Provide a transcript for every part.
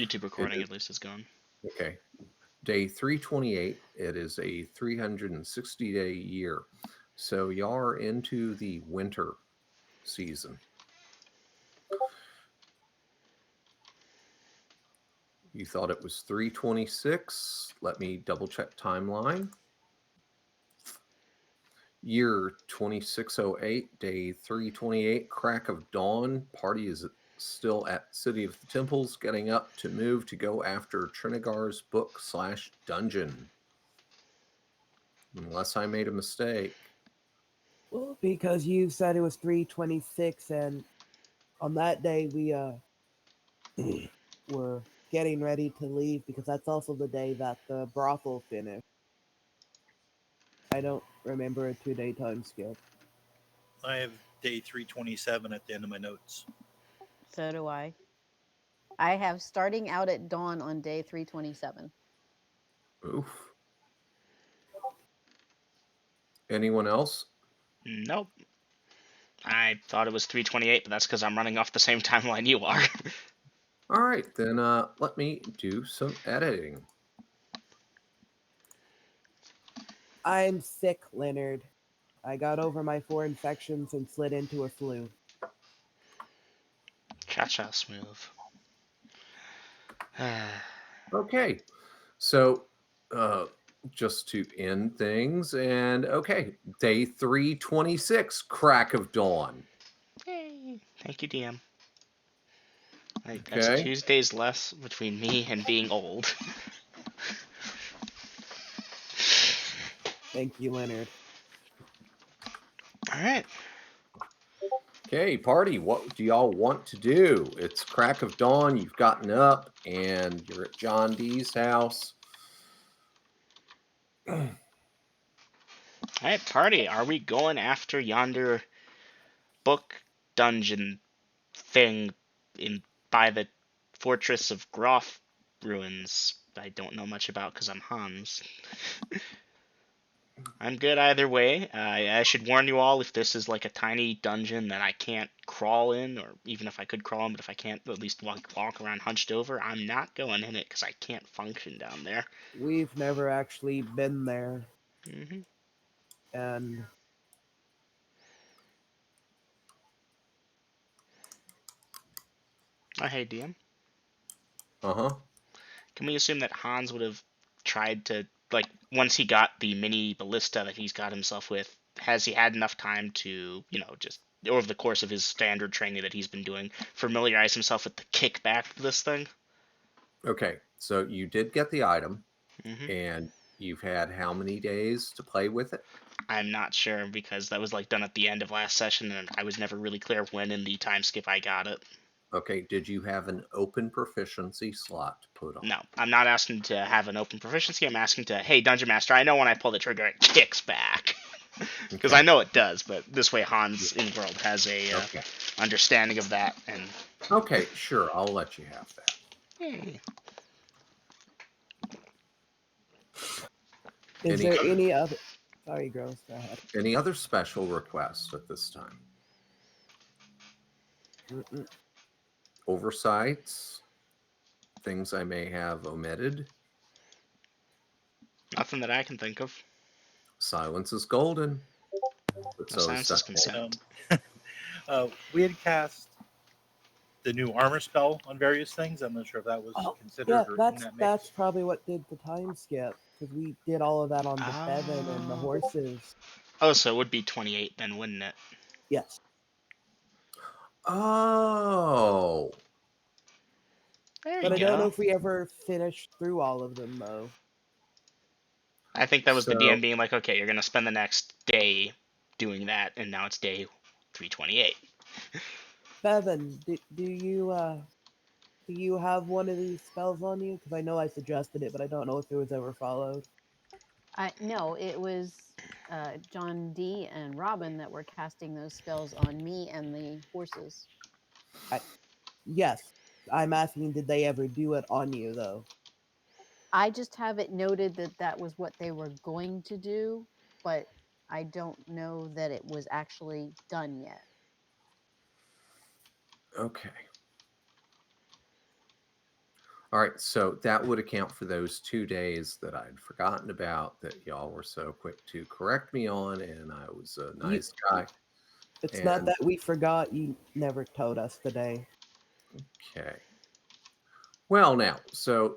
YouTube recording at least is gone. Okay. Day 328. It is a 360-day year. So y'all are into the winter season. You thought it was 326. Let me double check timeline. Year 2608, day 328, crack of dawn. Party is still at City of the Temples, getting up to move to go after Trinagar's book/dungeon. Unless I made a mistake. Well, because you said it was 326, and on that day we were getting ready to leave because that's also the day that the brothel finished. I don't remember a 2-day time skip. I have day 327 at the end of my notes. So do I. I have starting out at dawn on day 327. Oof. Anyone else? Nope. I thought it was 328, but that's because I'm running off the same timeline you are. All right, then let me do some editing. I'm sick, Leonard. I got over my 4 infections and slid into a flu. Cha-cha smooth. Okay, so just to end things, and okay, day 326, crack of dawn. Yay. Thank you, DM. That's Okay. Tuesdays less between me and being old. Thank you, Leonard. All right. Okay, party, what do y'all want to do? It's crack of dawn, you've gotten up, and you're at John D's house. All right, party. Are we going after yonder book dungeon thing by the Fortress of Groff ruins? I don't know much about because I'm Hans. I'm good either way. I should warn you all, if this is like a tiny dungeon that I can't crawl in, or even if I could crawl in, but if I can't at least walk around hunched over, I'm not going in it because I can't function down there. We've never actually been there, Mm-hmm. and Oh, hey, DM. Uh-huh. Can we assume that Hans would have tried to, like, once he got the mini ballista that he's got himself with, has he had enough time to, just over the course of his standard training that he's been doing, familiarize himself with the kickback to this thing? Okay, so you did get the item, Mm-hmm. and you've had how many days to play with it? I'm not sure because that was like done at the end of last session, and I was never really clear when in the time skip I got it. Okay, did you have an open proficiency slot to put on? No, I'm not asking to have an open proficiency. I'm asking to, hey, Dungeon Master, I know when I pull the trigger, it kicks back. Because Okay. I know it does, but this way Hans in World has a Okay. understanding of that. And Okay, sure, I'll let you have that. hey, is Any there other, any other... Sorry, girls, go ahead. any other special requests at this time? Mm-mm. Oversights? Things I may have omitted? nothing that I can think of. Silence is golden. No silence is consent. We had cast the new armor spell on various things. I'm not sure if that was considered Yeah, or in that's that mix. that's probably what did the time skip, because we did all of that on the Bevan and the Oh. horses. Oh, so it would be 28 then, wouldn't it? Yes. Oh. There But you I don't know go. if we ever finished through all of them, though. I think that was the So, DM being like, okay, you're going to spend the next day doing that, and now it's day 328. Bevan, do you have one of these spells on you? Because I know I suggested it, but I don't know if it was ever followed. No, it was John D. and Robin that were casting those spells on me and the horses. Yes, I'm asking, did they ever do it on you, though? I just have it noted that that was what they were going to do, but I don't know that it was actually done yet. okay. All right, so that would account for those 2 days that I'd forgotten about that y'all were so quick to correct me on, and I was a nice guy. It's not And that we forgot. You never told us today. okay. Well, now, so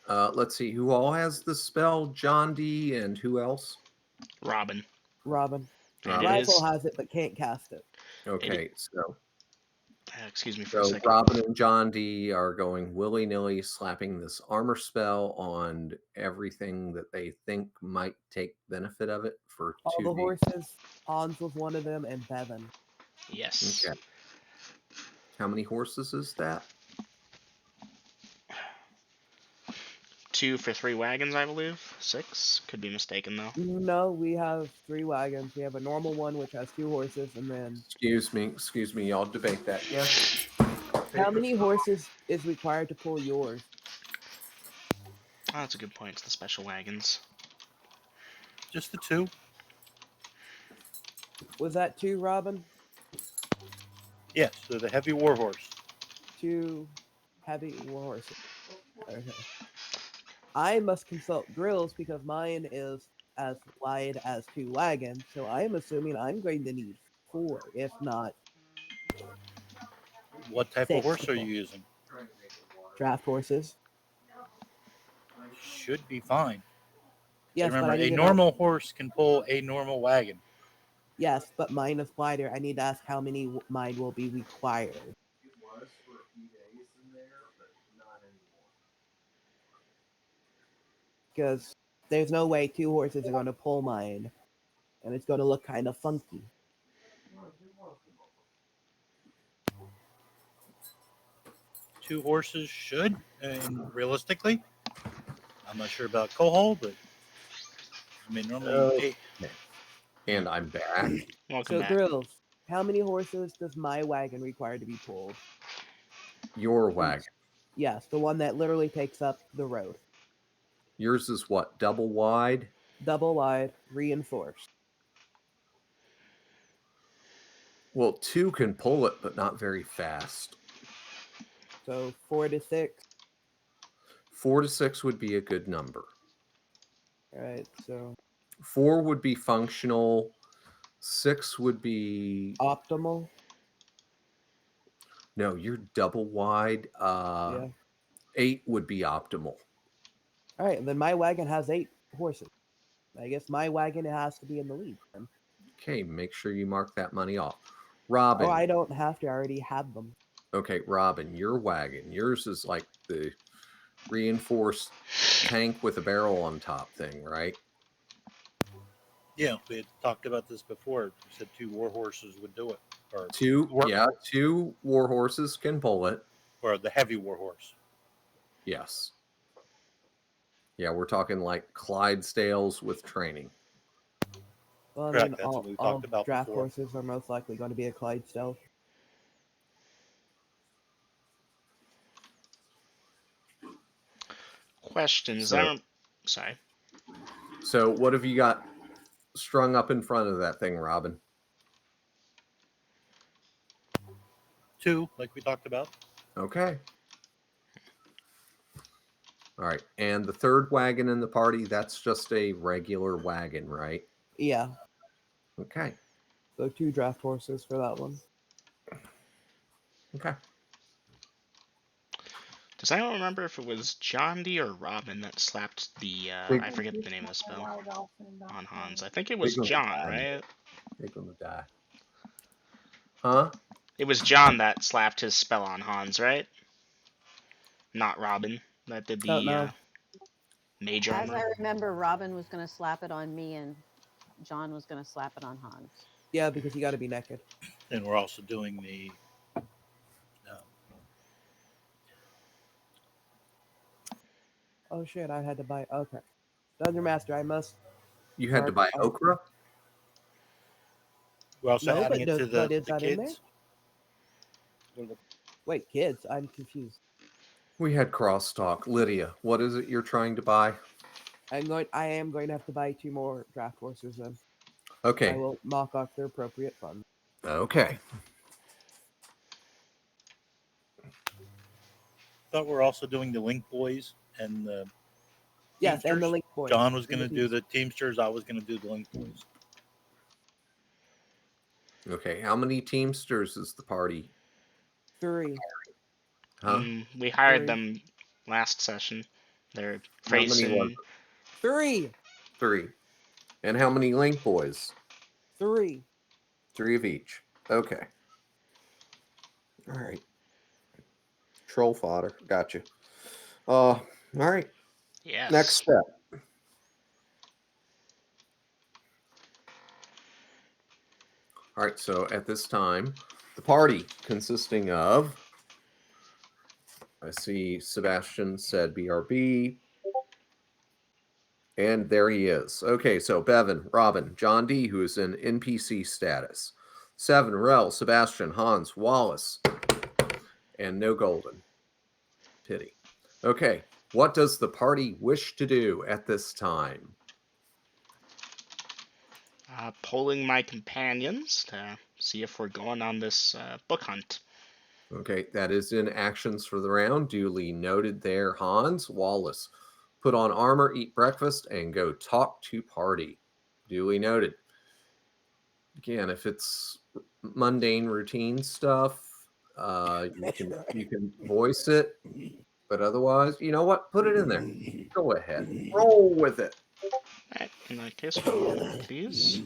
let's see who all has the spell. John D. and who else? Robin. Robin. And it Robin. Rifle is. has it but can't cast it. Okay, so Excuse me for a second. Robin and John D are going willy-nilly, slapping this armor spell on everything that they think might take benefit of it for All 2 the days. horses. Hans was one of them, and Bevan. Yes. Okay. How many horses is that? 2 for 3 wagons, I believe. 6. Could be mistaken though. No, we have 3 wagons. We have a normal one which has 2 horses, and then Excuse me, y'all debate that. Yes. how many horses is required to pull yours? Oh, that's a good point. It's the special wagons. Just the 2. Was that 2, Robin? Yes, so the heavy war horse. 2 heavy war horses. Okay. I must consult Grills because mine is as wide as 2 wagons, so I am assuming I'm going to need 4, if not What type 6 of horse to are pull. you using? Draft horses. Should be fine. Yes, Remember, but I a need to know. normal horse can pull a normal wagon. Yes, but mine is wider. I need to ask how many mine will be required. It was for a few days in there, but not anymore. Because there's no way 2 horses are going to pull mine, and it's going to look kind of funky. 2 horses should, and realistically, I'm not sure about Cohol, but I mean, normally And I'm back. Welcome So, back. Grills, how many horses does my wagon require to be pulled? Your wagon. Yes, the one that literally takes up the road. Yours is what? Double wide? Double wide, reinforced. Well, 2 can pull it, but not very fast. So 4 to 6. 4 to 6 would be a good number. All right, so 4 would be functional. 6 would be optimal. no. You're double wide. Yeah. 8 would be optimal. All right, then my wagon has 8 horses. I guess my wagon has to be in the lead. Then. Okay, make sure you mark that money off. Robin. Oh, I don't have to. I already have them. Okay, Robin, your wagon. Yours is like the reinforced tank with a barrel on top thing, right? yeah, we had talked about this before. We said 2 war horses would do it, or 2 war horses can pull it. or the heavy war horse. Yes. Yeah, we're talking like Clydesdales with training. Well, I Correct, mean, that's what we all talked about draft before. horses are most likely going to be a Clydesdale. Questions. So- Sorry. So, what have you got strung up in front of that thing, Robin? 2, like we talked about. Okay. All right. And the third wagon in the party, that's just a regular wagon, right? Yeah, Okay. so 2 draft horses for that one. Okay. Does anyone remember if it was John D or Robin that slapped the I forget the name of the spell on Hans? I think it was Big one John, died. right? They're going to die. Huh? It was John that slapped his spell on Hans, right? Not Robin. That did Don't the know. mage As armor. I remember, Robin was going to slap it on me, and John was going to slap it on Hans. Yeah, because you got to be naked. And we're also doing the Oh shit! I had to buy. Okay, Dungeon Master, I must. You had to buy okra? we're also No, adding it but to but is the that in there? kids. Wait, kids, I'm confused. We had crosstalk. Lydia, what is it you're trying to buy? I am going to have to buy 2 more draft horses then. Okay. I will mock off their appropriate funds. Okay. thought we were also doing the Link Boys and the Yes, and the Teamsters. Link Boys. John was and going to do the Teamsters. I was going to do the Link Boys. Okay, how many Teamsters is the party? 3. Huh? We hired 3. them last session. They're How many was Grayson. it? 3. 3. And how many Link Boys? 3. 3 of each. Okay. All right. Troll fodder. Gotcha. All right. Yes. Next step. All right, so at this time, the party consisting of, I see Sebastian said BRB, and there he is. Okay, so Bevan, Robin, John D, who is in NPC status, Seven, Rel, Sebastian, Hans, Wallace, and no golden. Pity. Okay, what does the party wish to do at this time? Polling my companions to see if we're going on this book hunt. Okay, that is in actions for the round. Duly noted there, Hans. Wallace, put on armor, eat breakfast, and go talk to party. Duly noted. Again, if it's mundane routine stuff, you can voice it, but otherwise, you know what? Put it in there. Go ahead, roll with it. Alright, in that case, we'll get these.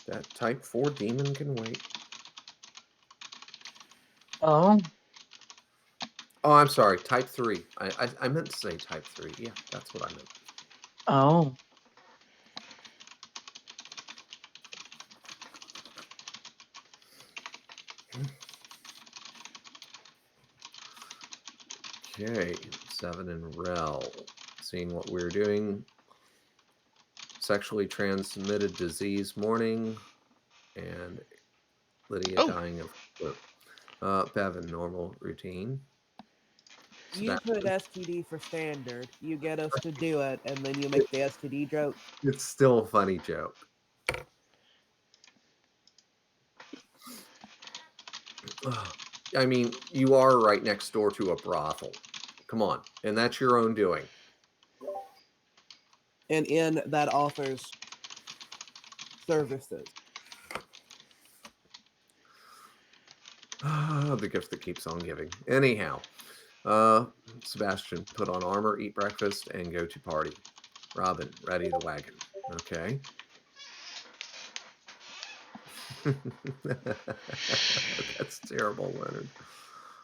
That type 4 demon can wait. Oh, Oh, I'm sorry, type 3. I meant to say type 3. Yeah, that's what I meant. oh. Okay, 7 and Rel. Seeing what we're doing. Sexually transmitted disease morning. And Lydia Oh. dying of flu. Bevan, normal routine. You put STD for standard. You get us to do it, and then you make the STD joke. It's still a funny joke. I mean, you are right next door to a brothel. Come on. And that's your own doing. An inn that offers services. The gift that keeps on giving. Anyhow, Sebastian, put on armor, eat breakfast, and go to party. Robin, ready the wagon. Okay. That's terrible, Leonard.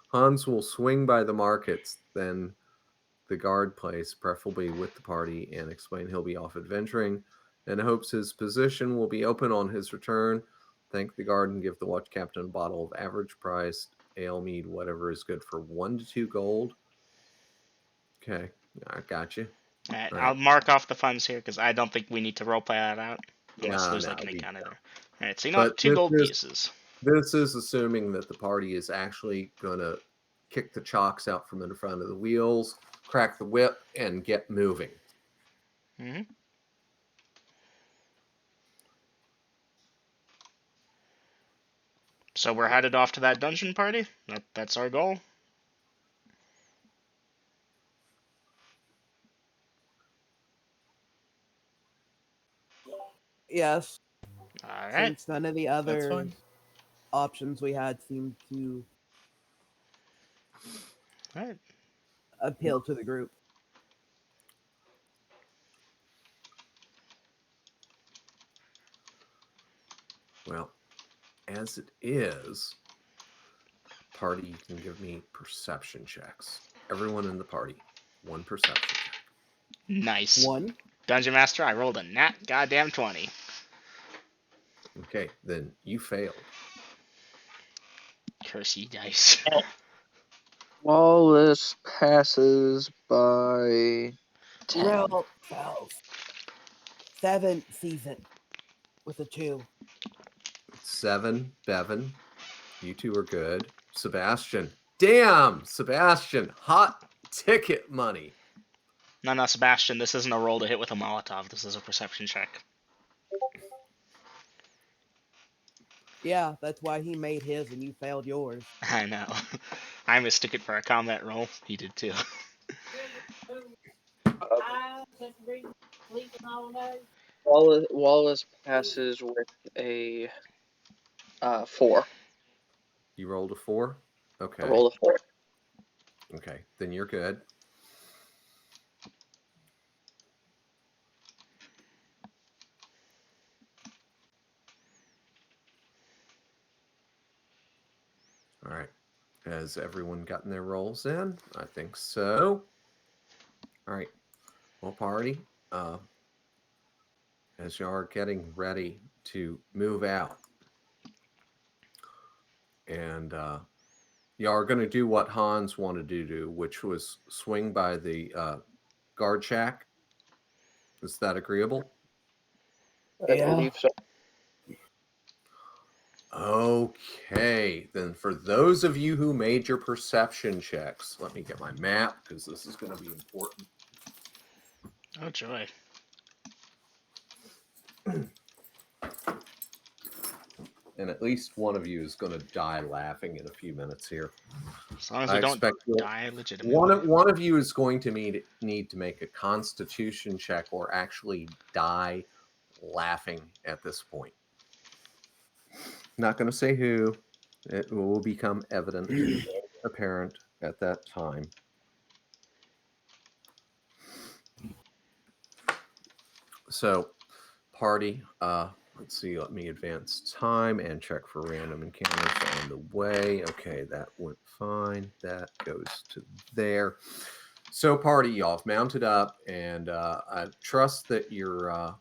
Hans will swing by the markets, then the guard place, preferably with the party, and explain he'll be off adventuring, and hopes his position will be open on his return. Thank the guard and give the watch captain a bottle of average price ale, mead, whatever is good for 1 to 2 gold. Okay, I got you. Alright, Right. I'll mark off the funds here because I don't think we need to roleplay that out. Unless No, there's no, like an we encounter don't. there. Alright, so you know what? But 2 gold this- pieces. This is assuming that the party is actually going to kick the chocks out from in front of the wheels, crack the whip, and get moving. hmm So we're headed off to that dungeon party? That's our goal? Yes, Alright. since none of the That's other fine. options we had seemed to Alright. appeal to the group. Well, as it is, party, you can give me perception checks. Everyone in the party, 1 perception check. Nice. 1. Dungeon Master, I rolled a nat goddamn 20. Okay, then you failed. Curse ye dice. Wallace passes by 10. Rel fails. 7 season with a 2. 7, Bevan. You 2 are good. Sebastian. Damn, Sebastian. Hot ticket money. No, Sebastian, this isn't a roll to hit with a Molotov. This is a perception check. Yeah, that's why he made his and you failed yours. I know. I mistook it for a combat roll. He did too. Wallace passes with a 4. You rolled a 4? I Okay. rolled a 4. Okay, then you're good. All right. Has everyone gotten their rolls in? I think so. All right. Well, party, as you are getting ready to move out, and you are going to do what Hans wanted to do, which was swing by the guard shack. Is that agreeable? I Yeah. believe so. Okay, then for those of you who made your perception checks, let me get my map because this is going to be important. Oh joy. And at least one of you is going to die laughing in a few minutes here. As long as I we don't expect die legitimately. one of you is going to need to make a constitution check or actually die laughing at this point. Not going to say who. It will become evident, apparent at that time. So, party, let's see, let me advance time and check for random encounters on the way. Okay, that went fine. That goes to there. So, party, y'all have mounted up, and I trust that your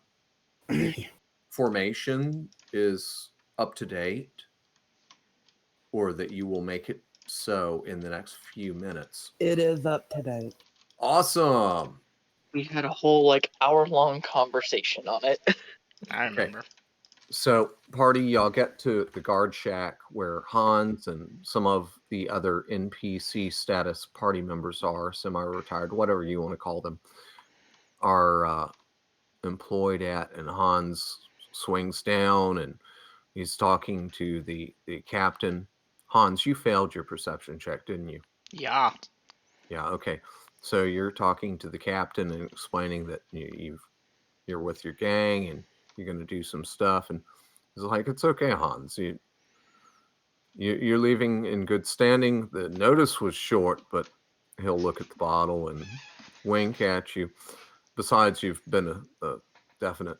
formation is up to date, or that you will make it so in the next few minutes. It is up to date. Awesome. We had a whole hour-long conversation on it. I remember. So, party, y'all get to the guard shack where Hans and some of the other NPC status party members are, semi-retired, whatever you want to call them, are employed at. And Hans swings down and he's talking to the captain. Hans, you failed your perception check, didn't you? Yeah. Yeah, okay. So you're talking to the captain and explaining that you're with your gang and you're going to do some stuff. And he's like, it's okay, Hans. You're leaving in good standing. The notice was short, but he'll look at the bottle and wink at you. Besides, you've been a definite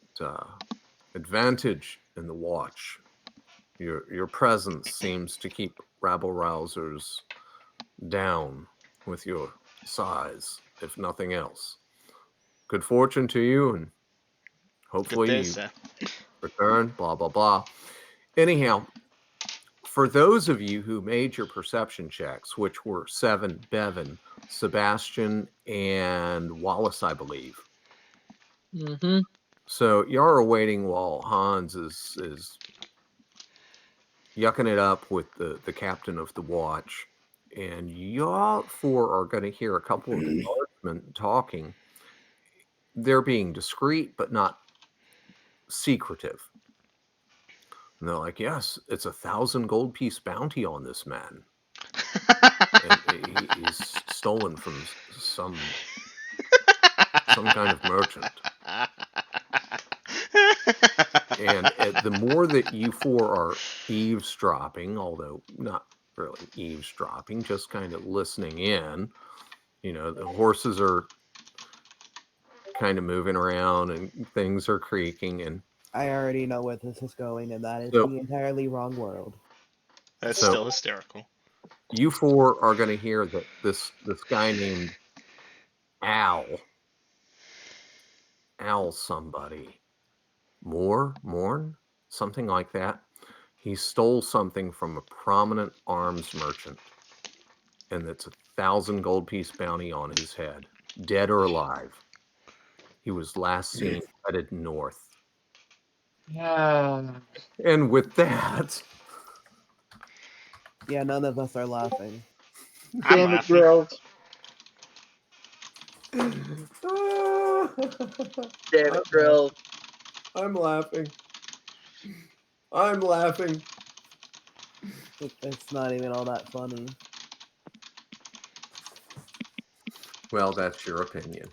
advantage in the watch. Your presence seems to keep rabble-rousers down with your size, if nothing else. Good fortune to you, and hopefully you return, blah, blah, blah. Anyhow, for those of you who made your perception checks, which were 7, Bevan, Sebastian, and Wallace, I believe. Mm-hmm. So you're awaiting while Hans is yucking it up with the captain of the watch. And y'all 4 are going to hear a couple of the guardsmen talking. They're being discreet, but not secretive. And they're like, yes, it's 1,000 gold piece bounty on this man. And he's stolen from some kind of merchant. And the more that you 4 are eavesdropping, although not really eavesdropping, just kind of listening in, the horses are kind of moving around and things are creaking. And I already know where this is going, and that is So- the entirely wrong world. That's So- still hysterical. you 4 are going to hear that this guy named Al somebody, Morn, something like that. He stole something from a prominent arms merchant, and it's 1,000 gold piece bounty on his head, dead or alive. He was last seen headed north. Yeah. And with that, Yeah, none of us are laughing. I'm Damn it, laughing. girls. Damn Damn it, girls. I'm laughing. I'm laughing. It's not even all that funny. Well, that's your opinion.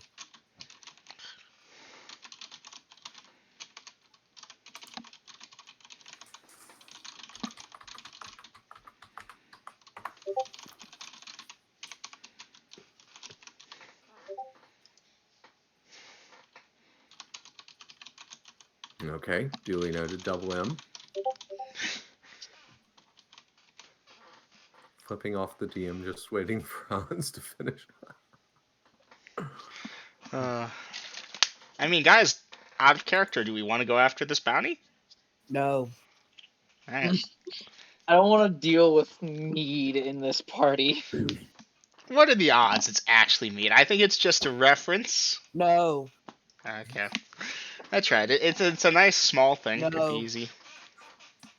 Okay, duly noted, double M. Flipping off the DM, just waiting for Hans to finish. I mean, guys, out of character, do we want to go after this bounty? No. All right. I don't want to deal with mead in this party. What are the odds it's actually meat? I think it's just a reference. No. Okay. I tried it. It's a nice small thing. Could be No. easy.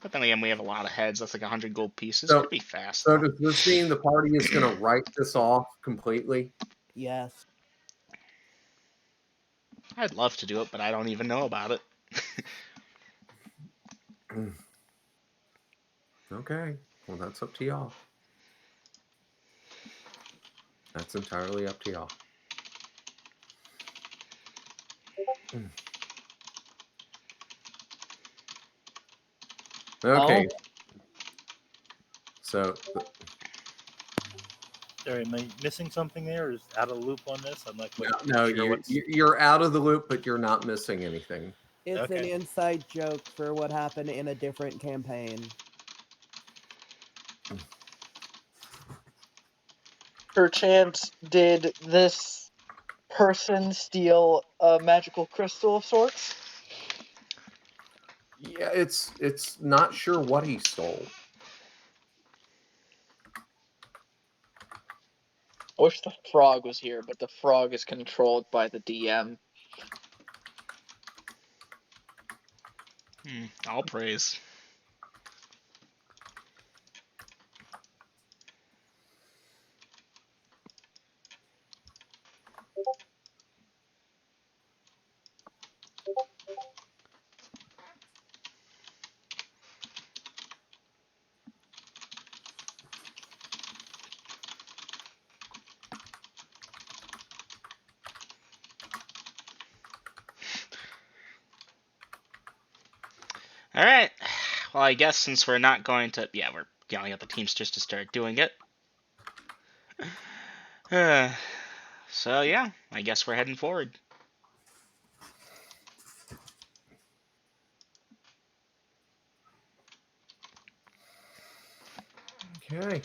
But then again, we have a lot of heads. That's like 100 gold pieces. So- Could be fast. So though. does this mean the party is going to write this off completely? Yes. I'd love to do it, but I don't even know about it. Okay, well, that's up to y'all. That's entirely up to y'all. Okay. So, Sorry, am I missing something there? Or is out of the loop on this? I'm not quite no, sure what's. you're out of the loop, but you're not missing anything. It's an Okay. inside joke for what happened in a different campaign. Perchance, did this person steal a magical crystal of sorts? Yeah, it's not sure what he stole. I wish the frog was here, but the frog is controlled by the DM. All praise. All right. Well, I guess since we're not going to, yeah, we're yelling at the Teamsters to start doing it. So yeah, I guess we're heading forward. Okay.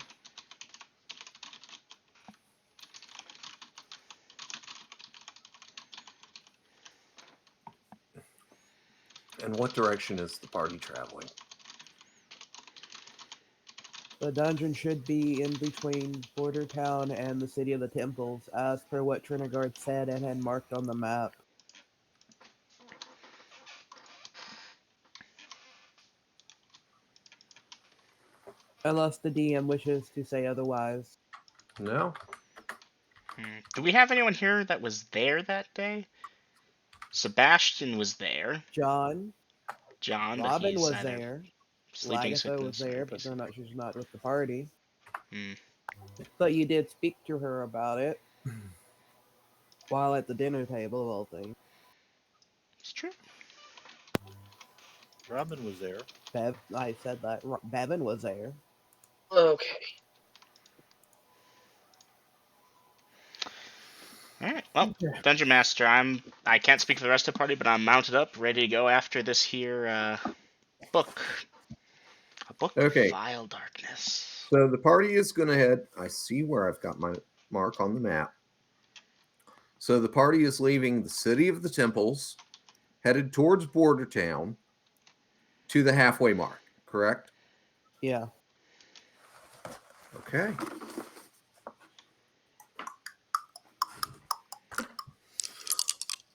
And what direction is the party traveling? The dungeon should be in between Border Town and the City of the Temples, as per what Trinigard said and had marked on the map. Unless the DM wishes to say otherwise. No? Do we have anyone here that was there that day? Sebastian was there. John, John, but Robin he's was either there. sleeping Lagatha was sickness or there, but NPC. they're not. She's not with the party. Hmm. But you did speak to her about it while at the dinner table of all things. It's true. Robin was there. I said that. Bevan was there. Okay. All right. Well, Dungeon Master, I can't speak for the rest of the party, but I'm mounted up, ready to go after this here book. A book Okay. of vile darkness. So the party is going to head. I see where I've got my mark on the map. So the party is leaving the City of the Temples, headed towards Border Town to the halfway mark, correct? Yeah. Okay.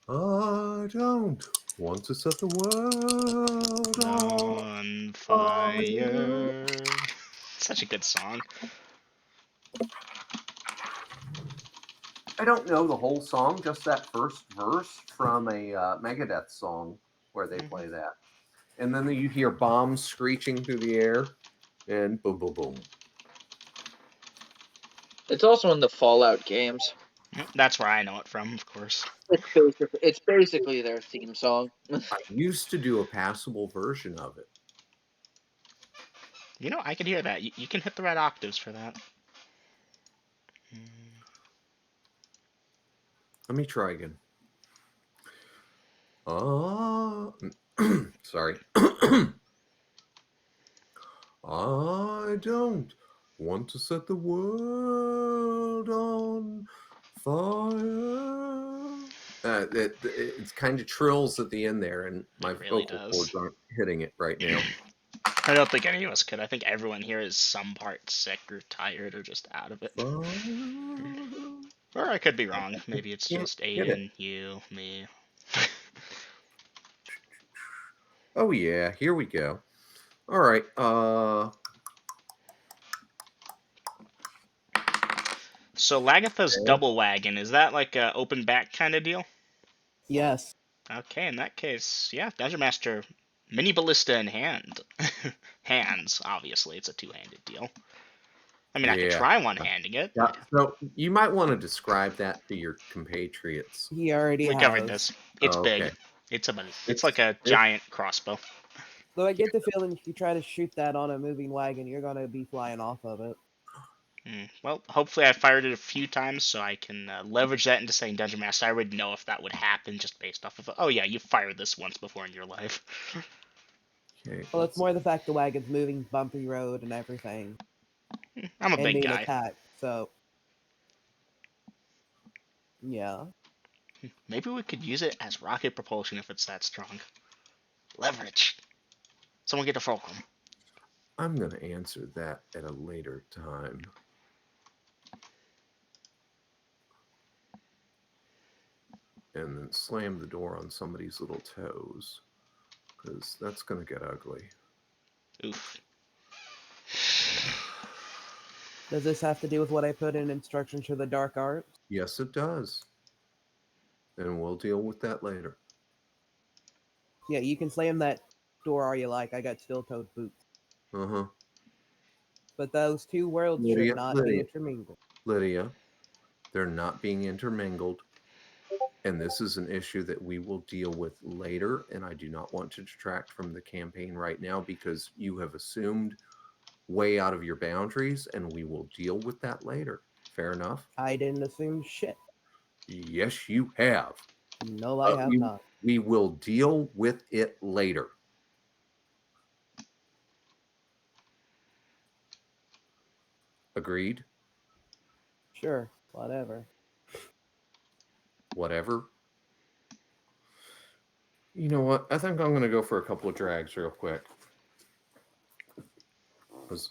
I don't want to set the world On fire. Such a good song. I don't know the whole song, just that first verse from a Megadeth song where they play that. And then you hear bombs screeching through the air. and boom, boom, boom. It's also in the Fallout games. That's where I know it from, of course. It's basically their theme song. I used to do a passable version of it. You know, I can hear that. You can hit the right octaves for that. Let me try again. Sorry. I don't want to set the world on fire. It's kind of trills at the end there, and my really vocal does. cords aren't hitting it right now. I don't think any of us could. I think everyone here is some part sick or tired or just out of it. Or I could be wrong. Maybe it's Can't just get it. Aiden, you, me. Oh yeah, here we go. All right. So Lagatha's double wagon, is that like a open back kind of deal? Yes. Okay, in that case, yeah, Dungeon Master, mini ballista in hand. Hands, obviously, it's a two-handed deal. I mean, I could Yeah. try one-handing it. Yeah. So you might want to describe that to your compatriots. He already We has. covered this. It's Oh, big. okay. It's like a giant crossbow. So I get the feeling if you try to shoot that on a moving wagon, you're gonna be flying off of it. Well, hopefully I fired it a few times so I can leverage that into saying Dungeon Master. I would know if that would happen just based off of, oh yeah, you fired this once before in your life. Okay. Well, it's more the fact the wagon's moving, bumpy road, and everything, I'm a and big being guy. attacked. So, yeah. Maybe we could use it as rocket propulsion if it's that strong. Leverage. Someone get a fulcrum. I'm going to answer that at a later time. And then slam the door on somebody's little toes, because that's going to get ugly. Oof. Does this have to do with what I put in instructions for the dark arts? Yes, it does. And we'll deal with that later. Yeah, you can slam that door all you like. I got steel-toed boots. Uh-huh. But those two worlds should not be intermingled. Lydia, they're not being intermingled. And this is an issue that we will deal with later. And I do not want to detract from the campaign right now because you have assumed way out of your boundaries, and we will deal with that later. Fair enough? I didn't assume shit. Yes, you have. No, I have not. We will deal with it later. Agreed? Sure, whatever. Whatever. You know what? I think I'm going to go for a couple of drags real quick. Because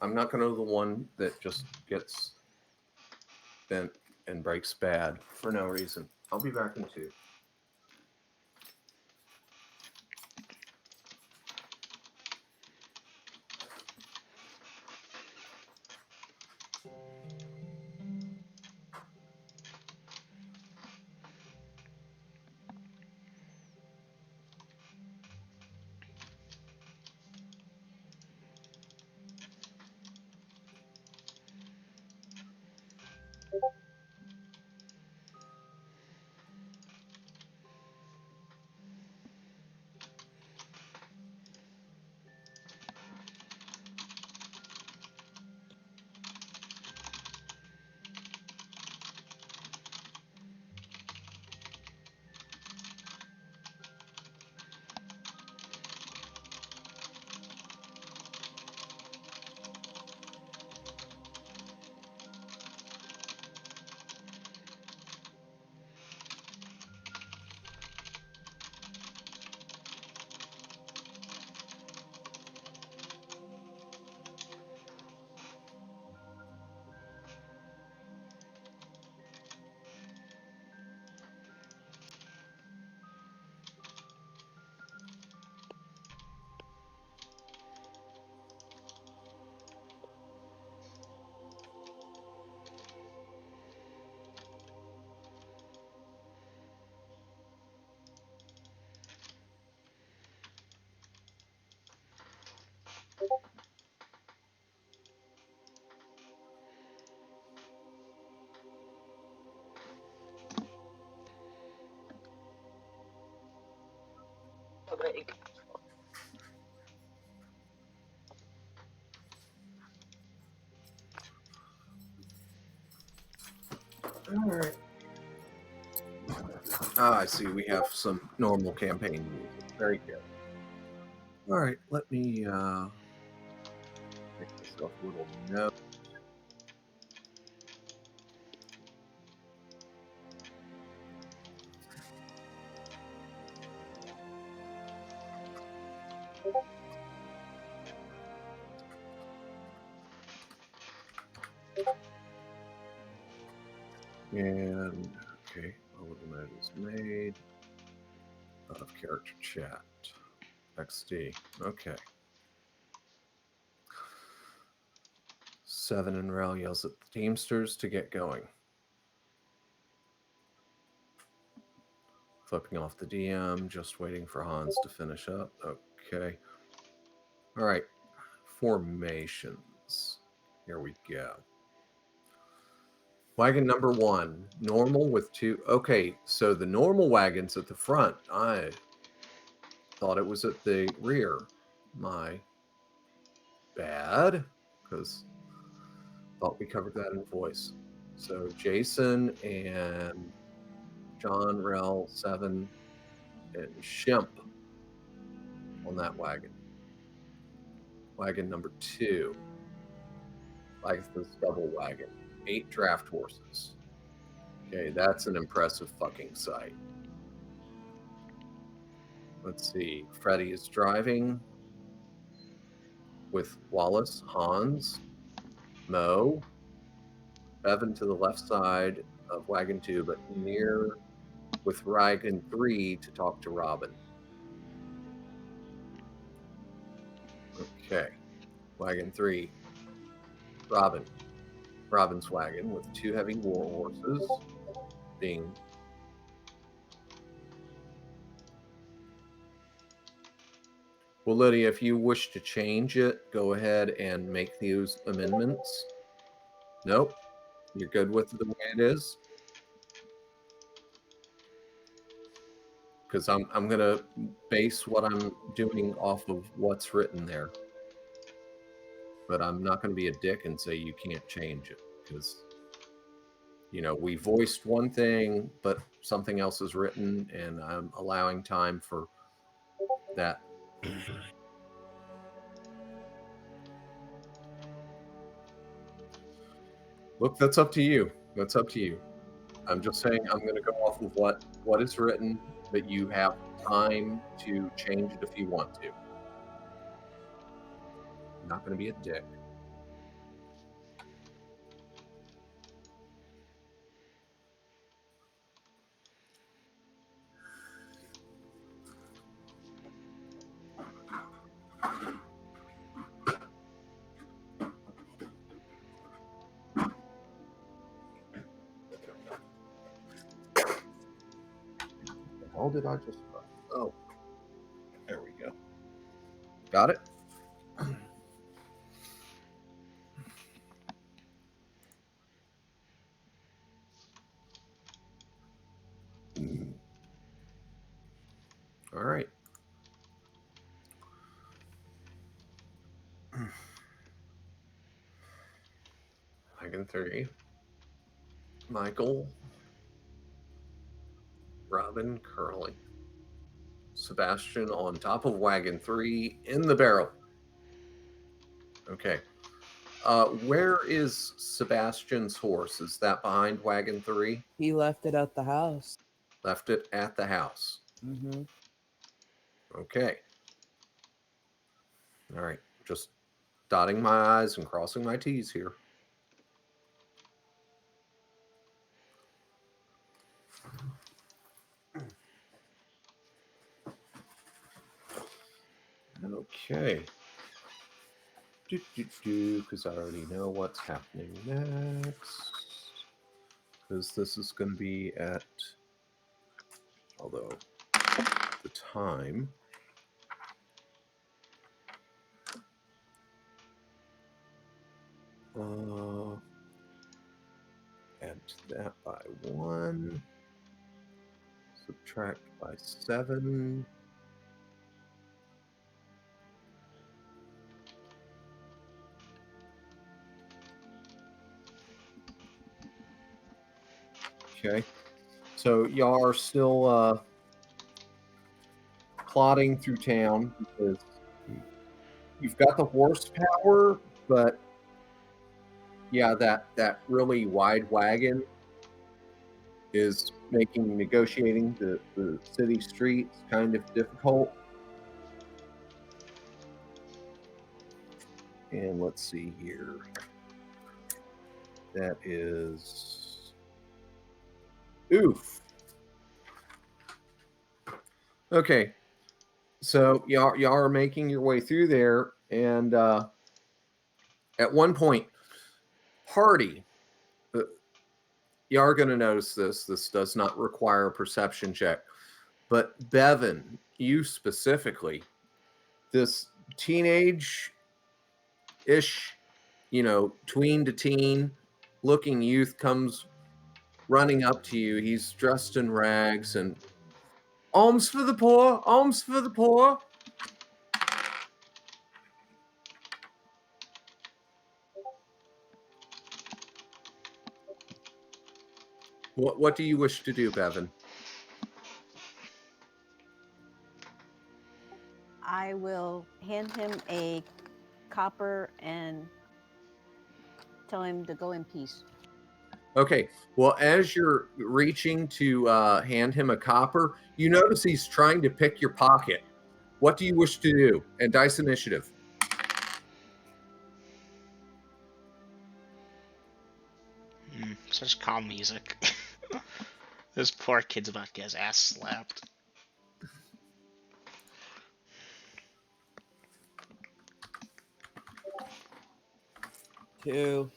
I'm not going to the one that just gets bent and breaks bad for no reason. I'll be back in 2. All right. Ah, I see. We have some normal campaign music. Very good. All right. Let me make myself a little note. And okay, a little note is made. Out of character chat. XD. Okay. 7 and Rel yells at the Teamsters to get going. Flipping off the DM, just waiting for Hans to finish up. Okay. All right. Formations. Here we go. Wagon number 1, normal with 2. Okay, so the normal wagon's at the front. I thought it was at the rear. My bad, because thought we covered that in voice. So Jason and John, Rel, 7, and Shemp on that wagon. Wagon number 2. Lagatha's double wagon. 8 draft horses. Okay, that's an impressive fucking sight. Let's see. Freddie is driving with Wallace, Hans, Mo, Bevan to the left side of wagon 2, but near with wagon 3 to talk to Robin. Okay. Wagon 3. Robin's wagon with 2 heavy war horses being well, Lydia, if you wish to change it, go ahead and make those amendments. Nope. You're good with the way it is? Because I'm going to base what I'm doing off of what's written there. But I'm not going to be a dick and say you can't change it. Because, you know, we voiced one thing, but something else is written, and I'm allowing time for that. Look, that's up to you. That's up to you. I'm just saying I'm going to go off of what is written, but you have time to change it if you want to. I'm not going to be a dick. How did I just... Oh, there we go. Got it? All right. Wagon 3. Michael. Robin, Curly. Sebastian on top of wagon 3 in the barrel. Okay. Where is Sebastian's horse? Is that behind wagon 3? He left it at the house. Left it at the house. Mm-hmm. Okay. All right. Just dotting my I's and crossing my T's here. Okay. Because I already know what's happening next. Because this is going to be at, although the time. Add that by 1. Subtract by 7. Okay. So y'all are still plodding through town because you've got the horsepower, but yeah, that really wide wagon is making negotiating the city streets kind of difficult. And let's see here. That is oof. Okay. So y'all are making your way through there, and at one point, party. You are going to notice this. This does not require a perception check. But Bevan, you specifically, this teenage-ish, tween to teen looking youth comes running up to you. He's dressed in rags and alms for the poor, alms for the poor. What do you wish to do, Bevan? I will hand him a copper and tell him to go in peace. Okay. Well, as you're reaching to hand him a copper, you notice he's trying to pick your pocket. What do you wish to do? And dice initiative. Such calm music. This poor kid's about to get his ass slapped. Two.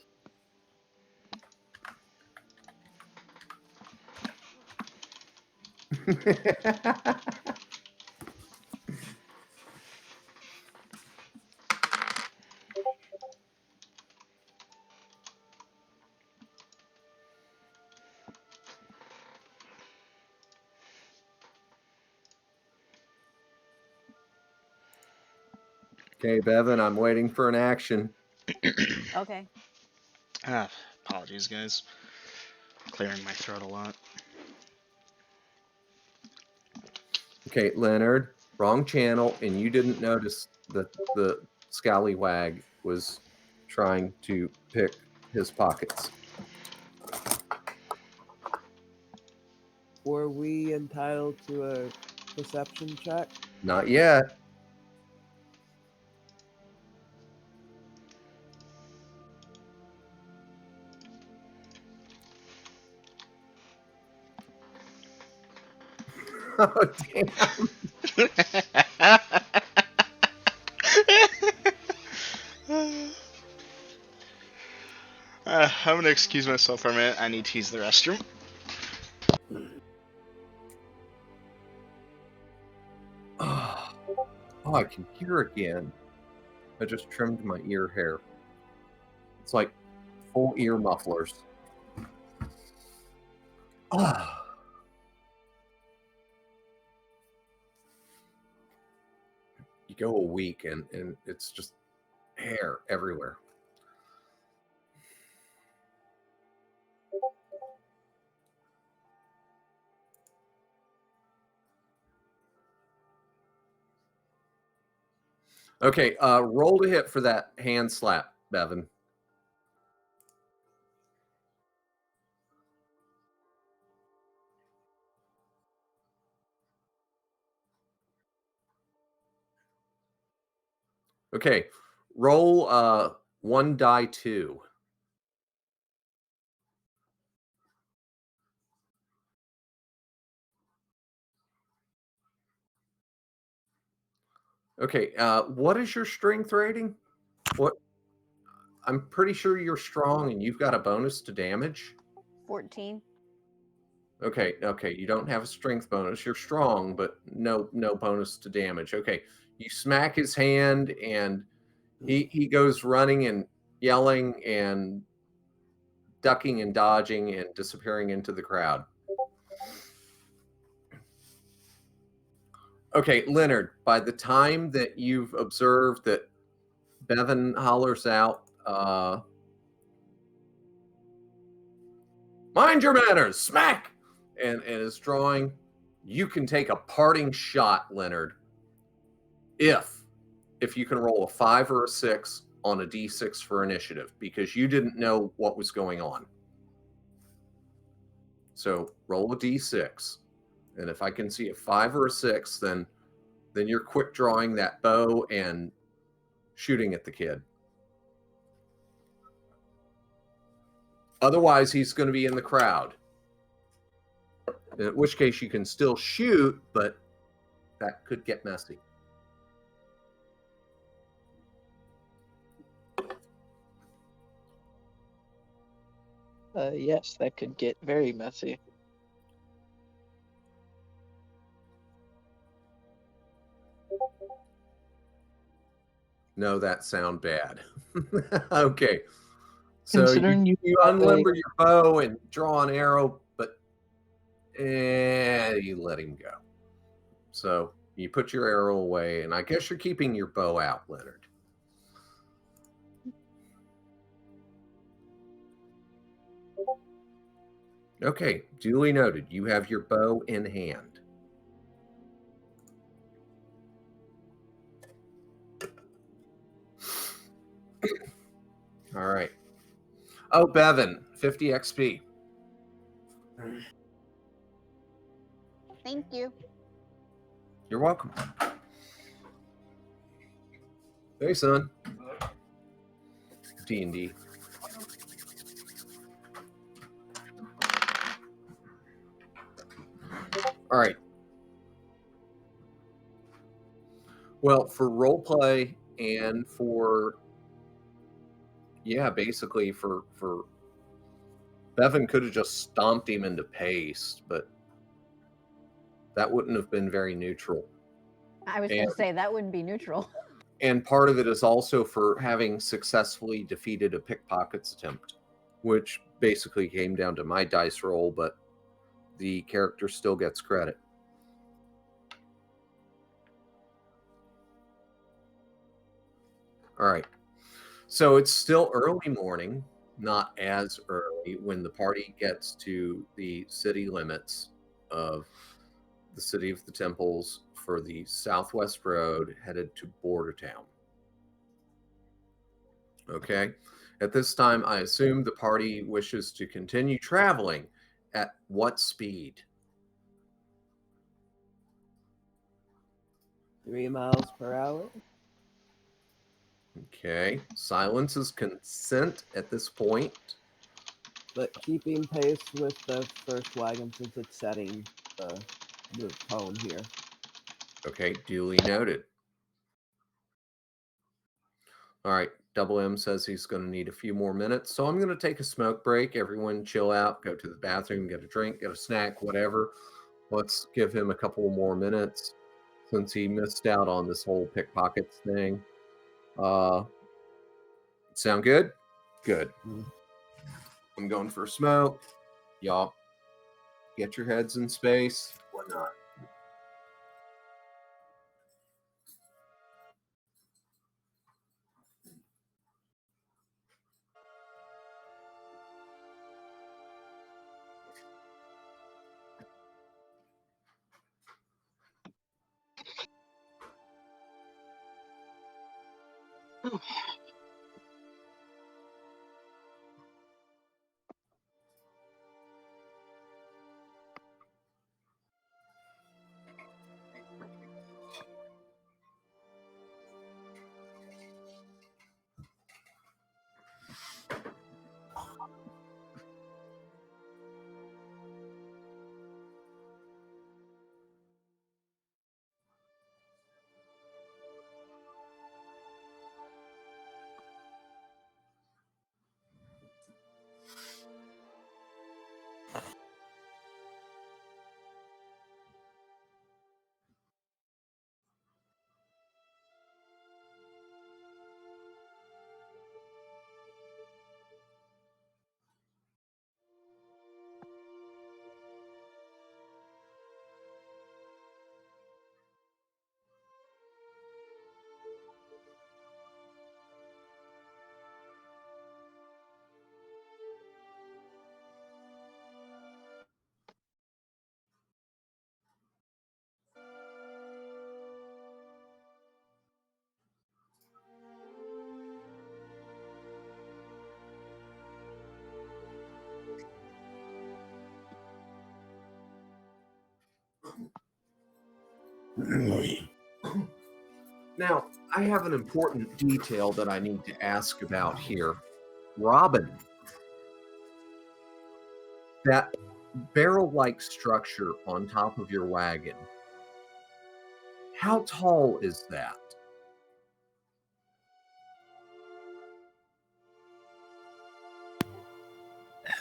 Okay, Bevan, I'm waiting for an action. Okay. Apologies, guys. Clearing my throat a lot. Okay, Leonard, wrong channel, and you didn't notice that the scallywag was trying to pick his pockets. Were we entitled to a perception check? Not yet. Oh, damn. I'm gonna excuse myself for a minute. I need to use the restroom. Oh, I can hear again. I just trimmed my ear hair. It's like full ear mufflers. Ah. You go a week and it's just hair everywhere. Okay, roll to hit for that hand slap, Bevan. Okay, roll 1 die 2. Okay, what is your strength rating? What? I'm pretty sure you're strong and you've got a bonus to damage. 14. Okay, you don't have a strength bonus. You're strong, but no bonus to damage. Okay, you smack his hand and he goes running and yelling and ducking and dodging and disappearing into the crowd. Okay, Leonard, by the time that you've observed that Bevan hollers out, Mind your manners, smack! And is drawing. You can take a parting shot, Leonard, if you can roll a 5 or a 6 on a d6 for initiative, because you didn't know what was going on. So roll a d6, and if I can see a 5 or a 6, then you're quick drawing that bow and shooting at the kid. Otherwise, he's going to be in the crowd. In which case, you can still shoot, but that could get messy. Yes, that could get very messy. No, that sound bad. Okay. So Considering you you unlimber your bow and draw an arrow, but you let him go. So you put your arrow away, and I guess you're keeping your bow out, Leonard. Okay, duly noted. You have your bow in hand. All right. Oh, Bevan, 50 XP. Thank you. You're welcome. Hey, son. D&D. All right. Well, for role play and for basically for Bevan could have just stomped him into paste, but that wouldn't have been very neutral. I was going to say that wouldn't be neutral. And part of it is also for having successfully defeated a pickpockets attempt, which basically came down to my dice roll, but the character still gets credit. All right. So it's still early morning, not as early, when the party gets to the city limits of the City of the Temples for the Southwest Road headed to Bordertown. Okay. At this time, I assume the party wishes to continue traveling. At what speed? 3 miles per hour. Okay. Silence is consent at this point. But keeping pace with the first wagon since it's setting the tone here. Okay, duly noted. All right, Double M says he's going to need a few more minutes, so I'm going to take a smoke break. Everyone chill out, go to the bathroom, get a drink, get a snack, whatever. Let's give him a couple more minutes since he missed out on this whole pickpockets thing. Sound good? Good. I'm going for a smoke. Y'all get your heads in space or not. Now, I have an important detail that I need to ask about here. Robin, that barrel-like structure on top of your wagon, how tall is that?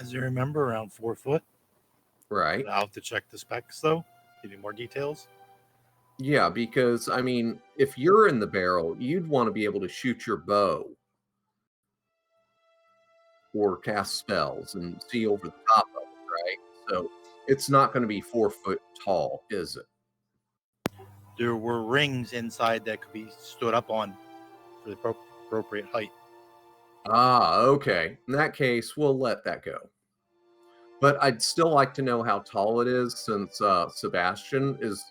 As I remember, around 4 foot. Right. I'll have to check the specs, though. Give you more details. Yeah, because, I mean, if you're in the barrel, you'd want to be able to shoot your bow or cast spells and see over the top of it, right? So it's not going to be 4 foot tall, is it? There were rings inside that could be stood up on for the appropriate height. Ah, okay. In that case, we'll let that go. But I'd still like to know how tall it is, since Sebastian is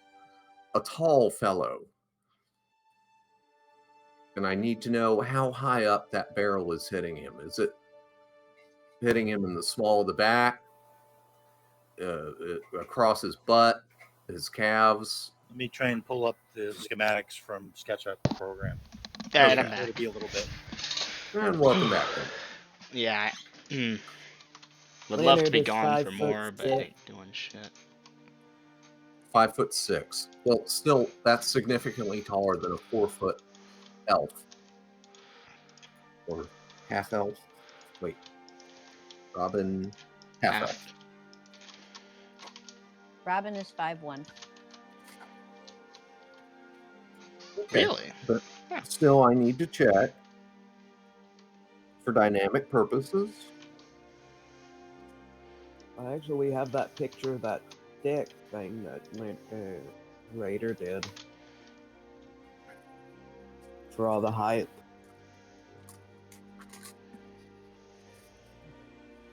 a tall fellow. And I need to know how high up that barrel is hitting him. Is it hitting him in the small of the back, across his butt, his calves? Let me try and pull up the schematics from SketchUp program. Alright, Okay. I'm back. It'll be a little bit. And welcome back then. Yeah. Would love to be Leonard is gone for 5'6". more, but ain't doing shit. 5'6". Well, still, that's significantly taller than a 4 foot elf. Or half elf. Wait. Robin, half elf. Half. Robin is 5'1". Okay. Really? But still, I need to check for dynamic purposes. Actually, we have that picture of that stick thing that Raider did for all the height.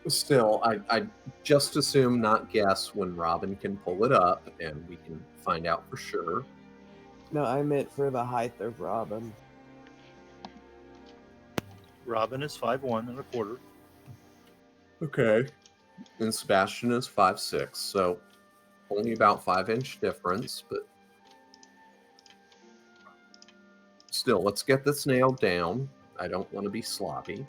Still, I just assume, not guess, when Robin can pull it up and we can find out for sure. No, I meant for the height of Robin. Robin is 5'1.25". Okay. And Sebastian is 5'6", so only about 5-inch difference, but still, let's get this nailed down. I don't want to be sloppy.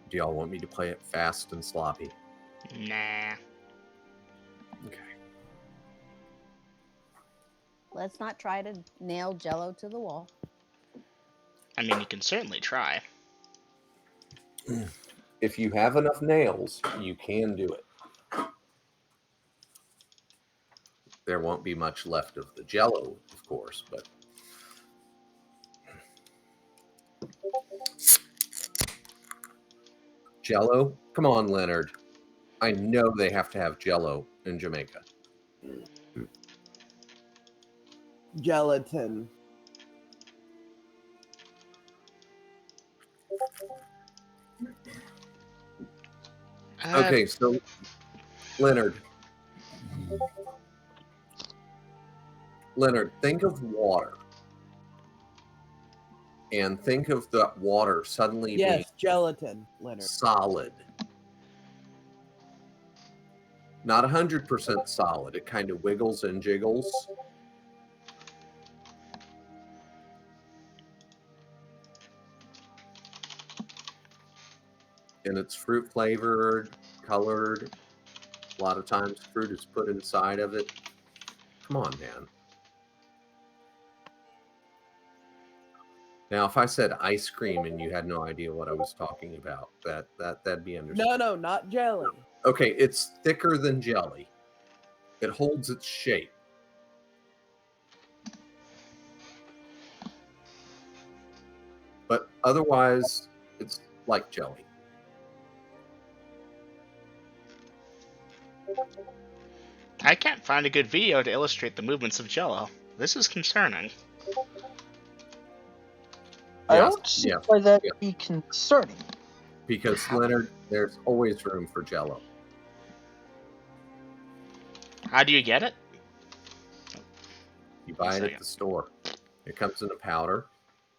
Do y'all want me to play it fast and sloppy? Nah. Okay. Let's not try to nail Jello to the wall. I mean, you can certainly try. If you have enough nails, you can do it. There won't be much left of the Jello, of course, but Jello? Come on, Leonard. I know they have to have Jello in Jamaica. Gelatin. Okay, so Leonard, think of water. And think of the water suddenly being Yes, gelatin, Leonard. solid. Not 100% solid. It kind of wiggles and jiggles. And it's fruit flavored, colored. A lot of times fruit is put inside of it. Come on, man. Now, if I said ice cream and you had no idea what I was talking about, that'd be understandable. No, not jelly. Okay, it's thicker than jelly. It holds its shape. But otherwise, it's like jelly. I can't find a good video to illustrate the movements of Jello. This is concerning. I Yes, don't see yes, why that'd yes. be concerning. Because, Leonard, there's always room for jello. How do you get it? You buy it at the store. It comes in a powder,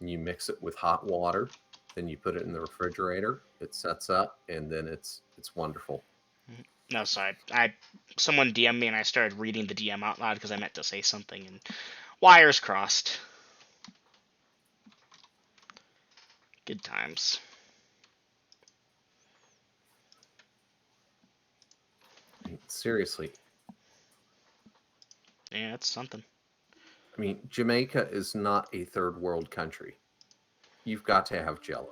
and you mix it with hot water. Then you put it in the refrigerator. It sets up, and then it's wonderful. No, sorry. Someone DM'd me and I started reading the DM out loud because I meant to say something and wires crossed. Good times. Seriously, Yeah, that's something. I mean, Jamaica is not a third world country. You've got to have Jello.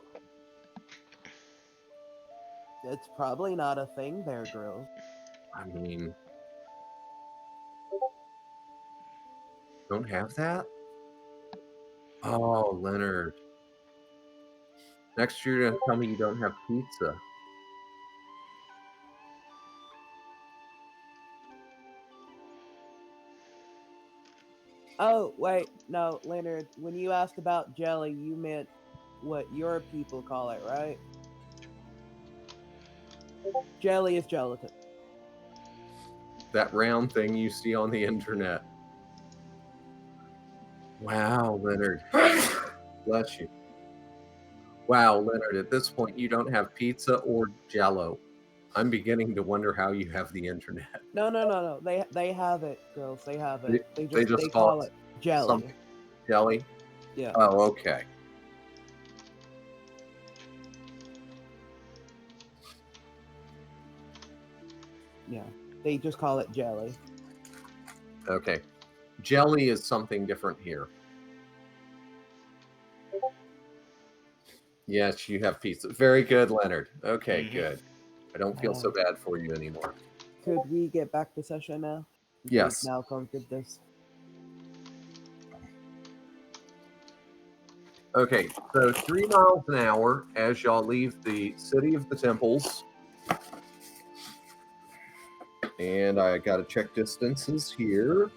It's probably not a thing there, girls. I mean, don't have that? Oh, Leonard. Next year you're gonna tell me you don't have pizza. Oh, wait, no, Leonard, when you asked about jelly, you meant what your people call it, right? Jelly is gelatin. That round thing you see on the internet. Wow, Leonard. Bless you. Wow, Leonard, at this point you don't have pizza or Jello. I'm beginning to wonder how you have the internet. No. They have it, girls. They have it. They They just just call call it jelly. something jelly? Yeah. Oh, okay. Yeah. They just call it jelly. Okay. Jelly is something different here. Yes, you have pizza. Very good, Leonard. Okay, Mhm. good. I don't feel so bad for you anymore. Could we get back to session now? Yes. We've now conquered this. Okay, so 3 miles an hour as y'all leave the city of the temples. And I got to check distances here.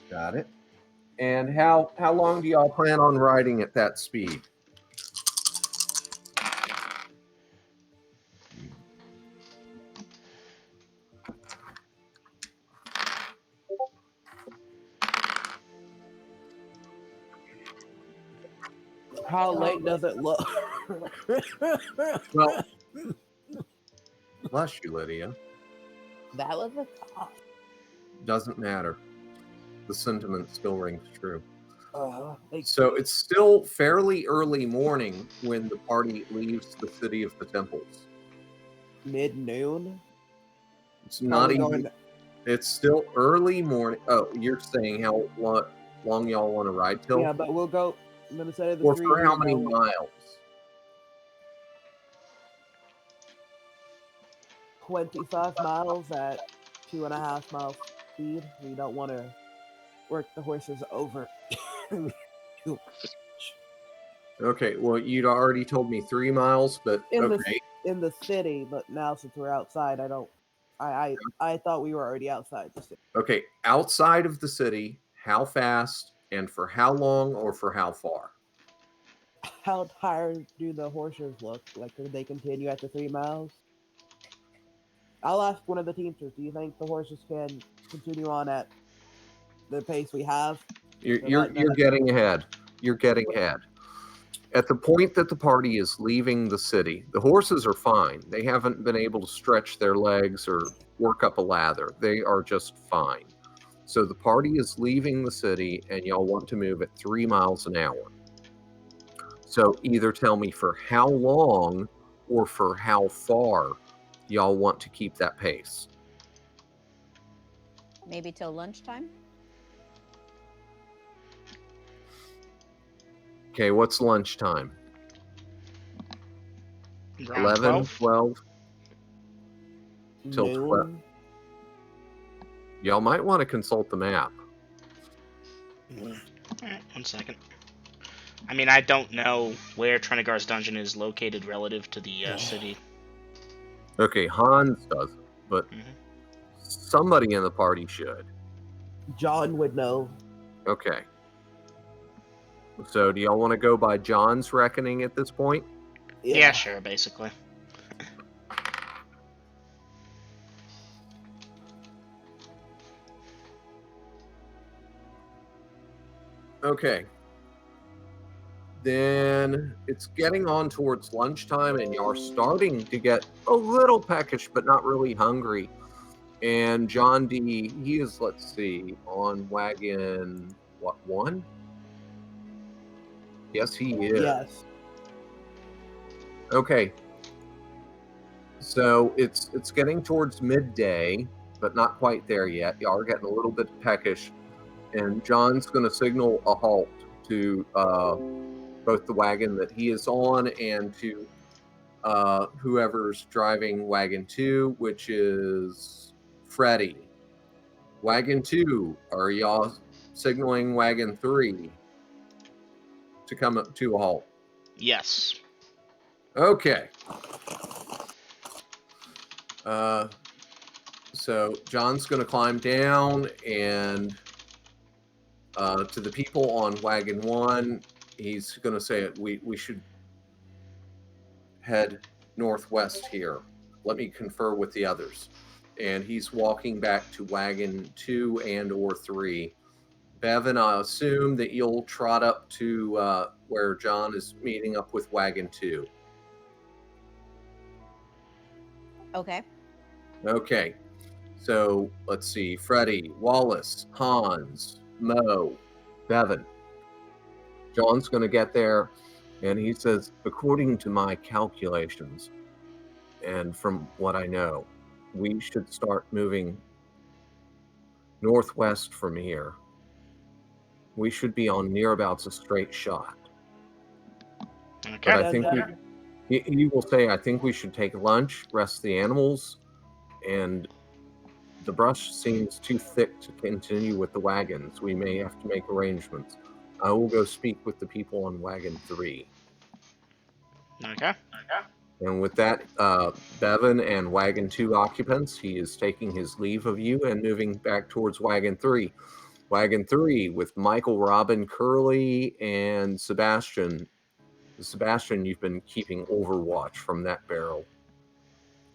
Got it. And how long do y'all plan on riding at that speed? How late does it look? Well, bless you, Lydia. That was a cough. Doesn't matter. The sentiment still rings true. Like So it's still fairly early morning when the party leaves the city of the temples. mid-noon. It's not Probably even. going- It's still early morning. Oh, you're saying how long y'all want to ride till? Yeah, but we'll go. I'm gonna say the Or three. for how we'll many go miles? 25 miles at 2.5 miles speed. We don't want to work the horses over. Okay, well, you'd already told me 3 miles, but in okay. in the city, but now since we're outside, I don't. I thought we were already outside the city. Okay, outside of the city, how fast and for how long or for how far? How tired do the horses look? Like, could they continue at the 3 miles? I'll ask one of the teamsters. Do you think the horses can continue on at the pace we have? You're getting ahead. You're getting ahead. At the point that the party is leaving the city, the horses are fine. They haven't been able to stretch their legs or work up a lather. They are just fine. So the party is leaving the city, and y'all want to move at 3 miles an hour. So either tell me for how long or for how far y'all want to keep that pace. Maybe till lunchtime? Okay, what's lunchtime? Around 11, 12? 12? Till Noon. 12. Y'all might want to consult the map. Alright, 1 second. I mean, I don't know where Trinagar's dungeon is located relative to the city. Okay, Hans doesn't, but Mhm. somebody in the party should. John would know. Okay. So do y'all want to go by John's reckoning at this point? Yeah, sure, basically. Okay. Then it's getting on towards lunchtime, and you're starting to get a little peckish, but not really hungry. And John D, he is, let's see, on wagon, what, 1? Yes, he is. Yes. Okay. So it's getting towards midday, but not quite there yet. Y'all are getting a little bit peckish. And John's going to signal a halt to both the wagon that he is on and to whoever's driving wagon 2, which is Freddie. Wagon 2, are y'all signaling wagon 3 to come up to a halt? Yes. Okay. So John's going to climb down, and to the people on wagon 1, he's going to say we should head northwest here. Let me confer with the others. And he's walking back to wagon 2 and or 3. Bevan, I assume that you'll trot up to where John is meeting up with wagon 2. Okay. Okay. So let's see. Freddie, Wallace, Hans, Mo, Bevan. John's going to get there, and he says, according to my calculations, and from what I know, we should start moving northwest from here. We should be on nearabouts a straight shot. Okay. But I think he will say, I think we should take lunch, rest the animals, and the brush seems too thick to continue with the wagons. We may have to make arrangements. I will go speak with the people on wagon 3. Okay. And with that, Bevan and wagon 2 occupants, he is taking his leave of you and moving back towards wagon 3. Wagon 3 with Michael, Robin, Curly, and Sebastian. Sebastian, you've been keeping overwatch from that barrel.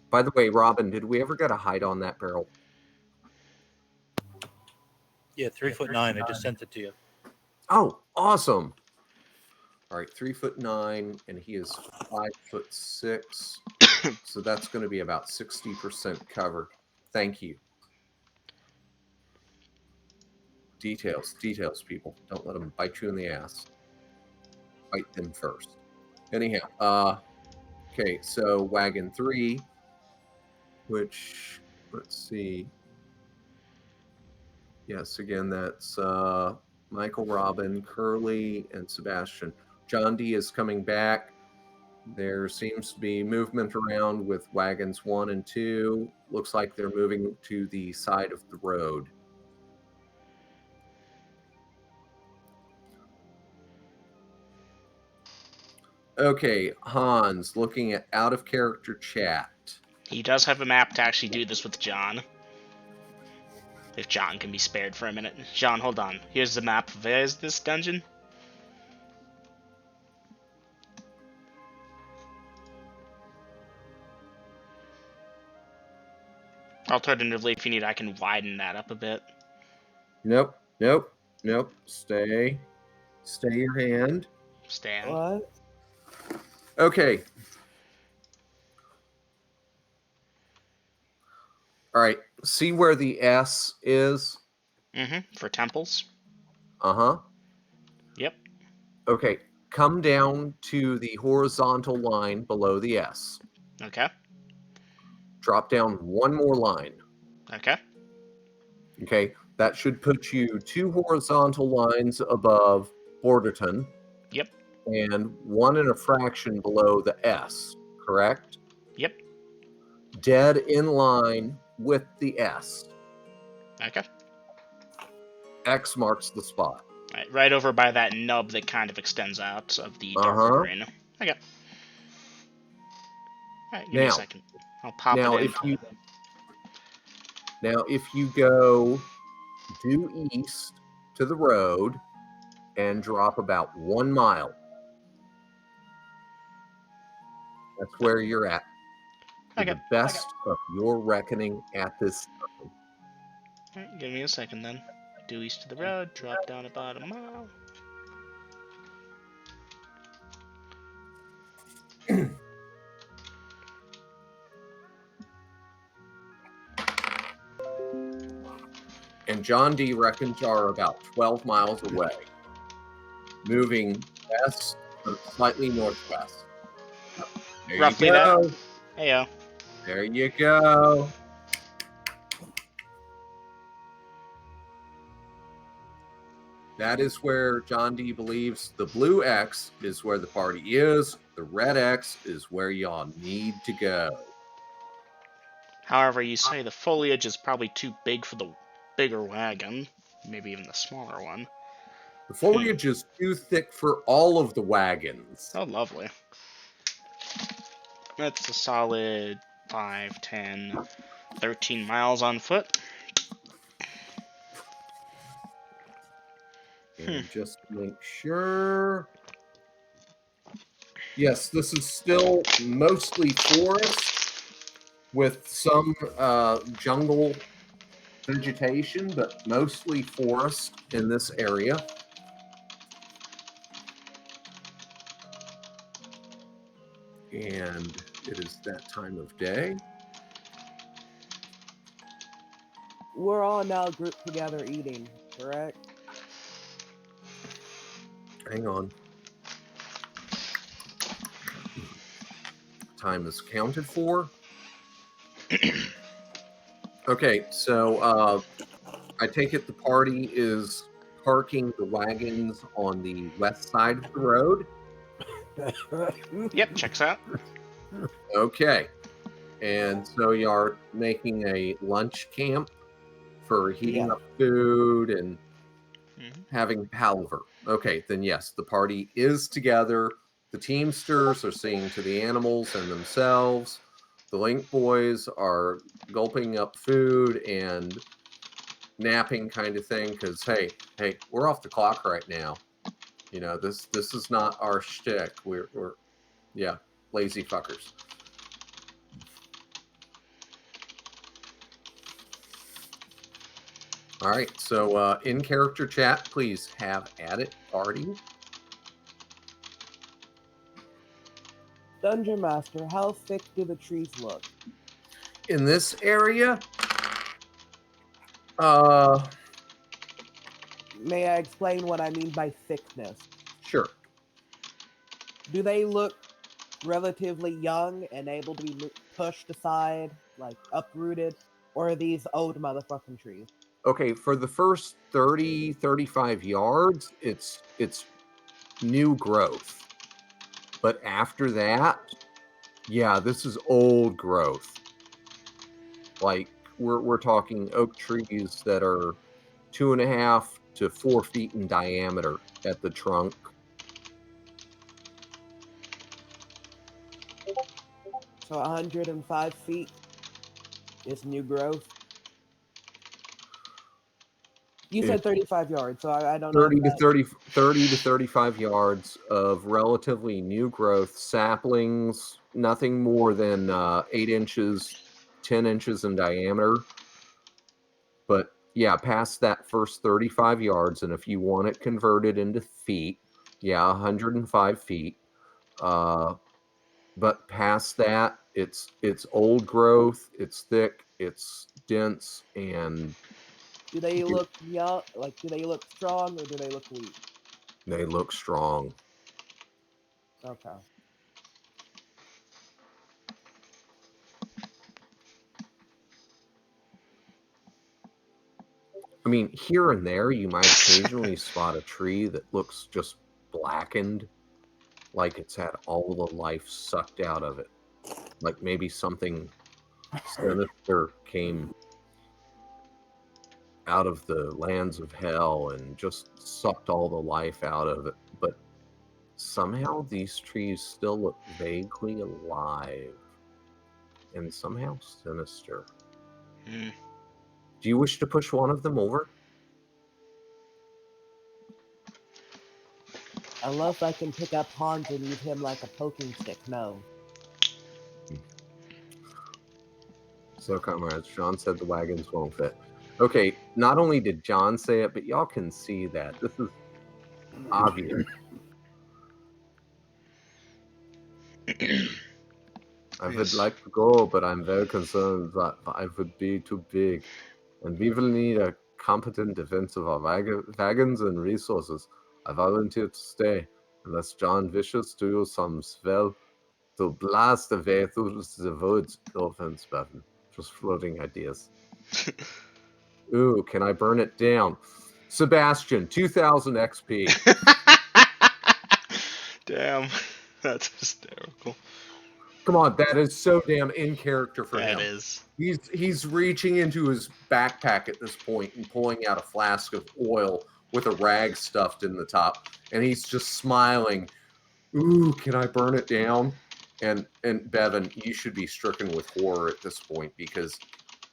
By the way, Robin, did we ever get a height on that barrel? Yeah, 3'9". I just sent it to you. Oh, awesome. All right, 3'9", and he is 5'6". So that's going to be about 60% covered. Thank you. Details, people. Don't let them bite you in the ass. Bite them first. Anyhow, okay, so wagon 3, which, let's see. Yes, again, that's Michael, Robin, Curly, and Sebastian. John D is coming back. There seems to be movement around with wagons 1 and 2. Looks like they're moving to the side of the road. Okay, Hans, looking at out of character chat. He does have a map to actually do this with John. If John can be spared for a minute. John, hold on. Here's the map. There's this dungeon. Alternatively, if you need, I can widen that up a bit. Nope. Stay your hand. Stand. What? Okay. All right. See where the S is? For temples. Uh-huh. Yep. Okay. Come down to the horizontal line below the S. Okay. Drop down one more line. Okay. Okay. That should put you 2 horizontal lines above Borderton. Yep. And 1 and a fraction below the S, correct? Yep. Dead in line with the S. Okay. X marks the spot. Right over by that nub that kind of extends out of the dark arena. Okay. Alright, give me a second. I'll pop it in. If you go due east to the road and drop about 1 mile, that's where you're at. To the best of your reckoning at this time. Alright, give me a second then. Due east to the road, drop down about a mile. and John D. reckons are about 12 miles away, moving west, slightly northwest. There Roughly you that. go. Heyo. There you go. That is where John D believes the blue X is where the party is. The red X is where y'all need to go. However, you say the foliage is probably too big for the bigger wagon. Maybe even the smaller one. The foliage is too thick for all of the wagons. Oh, lovely. That's a solid 5, 10, 13 miles on foot. And just to make sure. Yes, this is still mostly forest with some jungle vegetation, but mostly forest in this area. And it is that time of day. We're all now grouped together eating, correct? Hang on. Time is counted for. Okay, so I take it the party is parking the wagons on the west side of the road. Yep, checks out. Okay. And so you are making a lunch camp for heating Yeah. up food and Mhm. having palaver. Okay, then yes, the party is together. The Teamsters are seeing to the animals and themselves. The Link Boys are gulping up food and napping kind of thing because hey, we're off the clock right now. You know, this is not our shtick. We're yeah, lazy fuckers. All right, so in character chat, please have at it, party. Dungeon Master, how thick do the trees look? In this area, May I explain what I mean by thickness? sure. Do they look relatively young and able to be pushed aside, like uprooted, or are these old motherfucking trees? Okay, for the first 30, 35 yards, it's new growth. But after that, yeah, this is old growth. Like we're talking oak trees that are 2.5 to 4 feet in diameter at the trunk. So 105 feet is new growth. You said 35 yards, so I don't know. 30 to 35 yards of relatively new growth saplings, nothing more than 8 inches, 10 inches in diameter. But yeah, past that first 35 yards, and if you want it converted into feet, yeah, 105 feet. But past that, it's old growth, it's thick, it's dense, and Do they look young? Like, do they look strong or do they look weak? they look strong. Okay. I mean, here and there, you might occasionally spot a tree that looks just blackened, like it's had all the life sucked out of it. Like maybe something sinister came out of the lands of hell and just sucked all the life out of it. But somehow these trees still look vaguely alive and somehow sinister. Hmm. Do you wish to push one of them over? Unless I can pick up Hans and use him like a poking stick, no. So, comrades, John said the wagons won't fit. Okay, not only did John say it, but y'all can see that. This is obvious. I would Yes. like to go, but I'm very concerned that I would be too big. And we will need a competent defense of our wagons and resources. I volunteer to stay, unless John Vicious do some spell to blast a way through the woods. No offense, Bevan. Just floating ideas. Ooh, can I burn it down? Sebastian, 2000 XP. Damn, that's hysterical. Come on, that is so damn in character for That him. is. He's reaching into his backpack at this point and pulling out a flask of oil with a rag stuffed in the top, and he's just smiling. Ooh, can I burn it down? And Bevan, you should be stricken with horror at this point because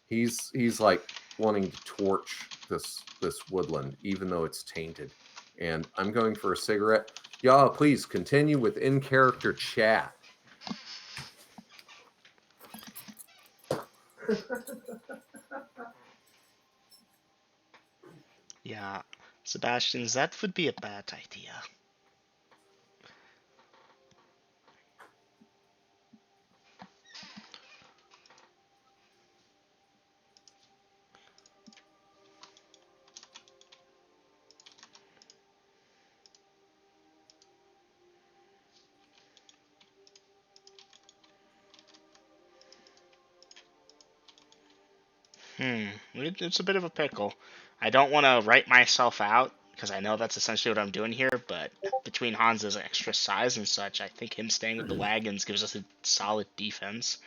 he's like wanting to torch this woodland, even though it's tainted. And I'm going for a cigarette. Y'all, please continue with in character chat. Yeah, Sebastian, that would be a bad idea. It's a bit of a pickle. I don't want to write myself out, because I know that's essentially what I'm doing here, but between Hans's extra size and such, I think him staying with the wagons gives us a solid defense.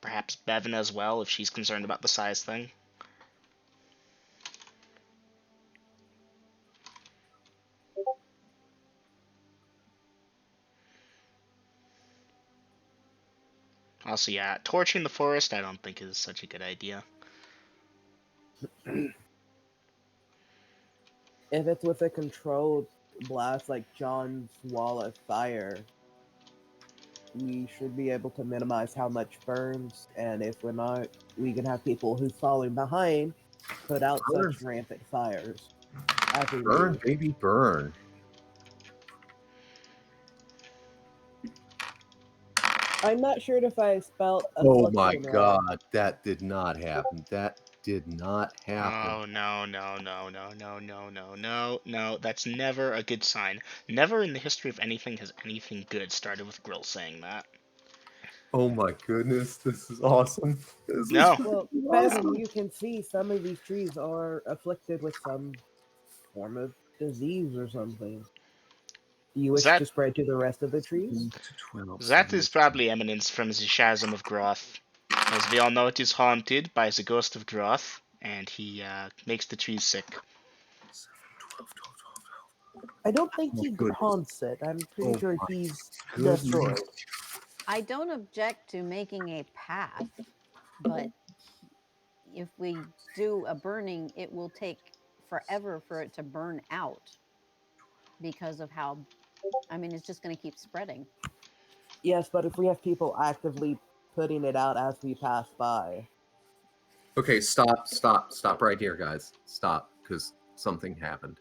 Perhaps Bevan as well, if she's concerned about the size thing. Also, yeah, torching the forest I don't think is such a good idea. If it's with a controlled blast like John's wall of fire, we should be able to minimize how much burns, and if we're not, we can have people who's falling behind put out Burn. such rampant fires. As we Burn, move. baby, burn. I'm not sure if I spelled Oh my affliction right. god, that did not happen. That did not happen. Oh, no. That's never a good sign. Never in the history of anything has anything good started with Grill saying that. Oh my goodness, this is awesome. This No. is Well, Bevan, you can see some of these trees are afflicted with some form of disease or something. Do you wish That- to spread to the rest of the trees? 12, That is probably eminence from the Chasm of Groth. As we all know, it is haunted by the ghost of Groth, and he makes the trees sick. 12, 12. I don't think Oh, he goodness. haunts it. I'm pretty Oh sure my he's goodness. destroyed. I don't object to making a path, but if we do a burning, it will take forever for it to burn out because of how, I mean, it's just going to keep spreading. Yes, but if we have people actively putting it out as we pass by. Okay, stop right here, guys. Stop, because something happened.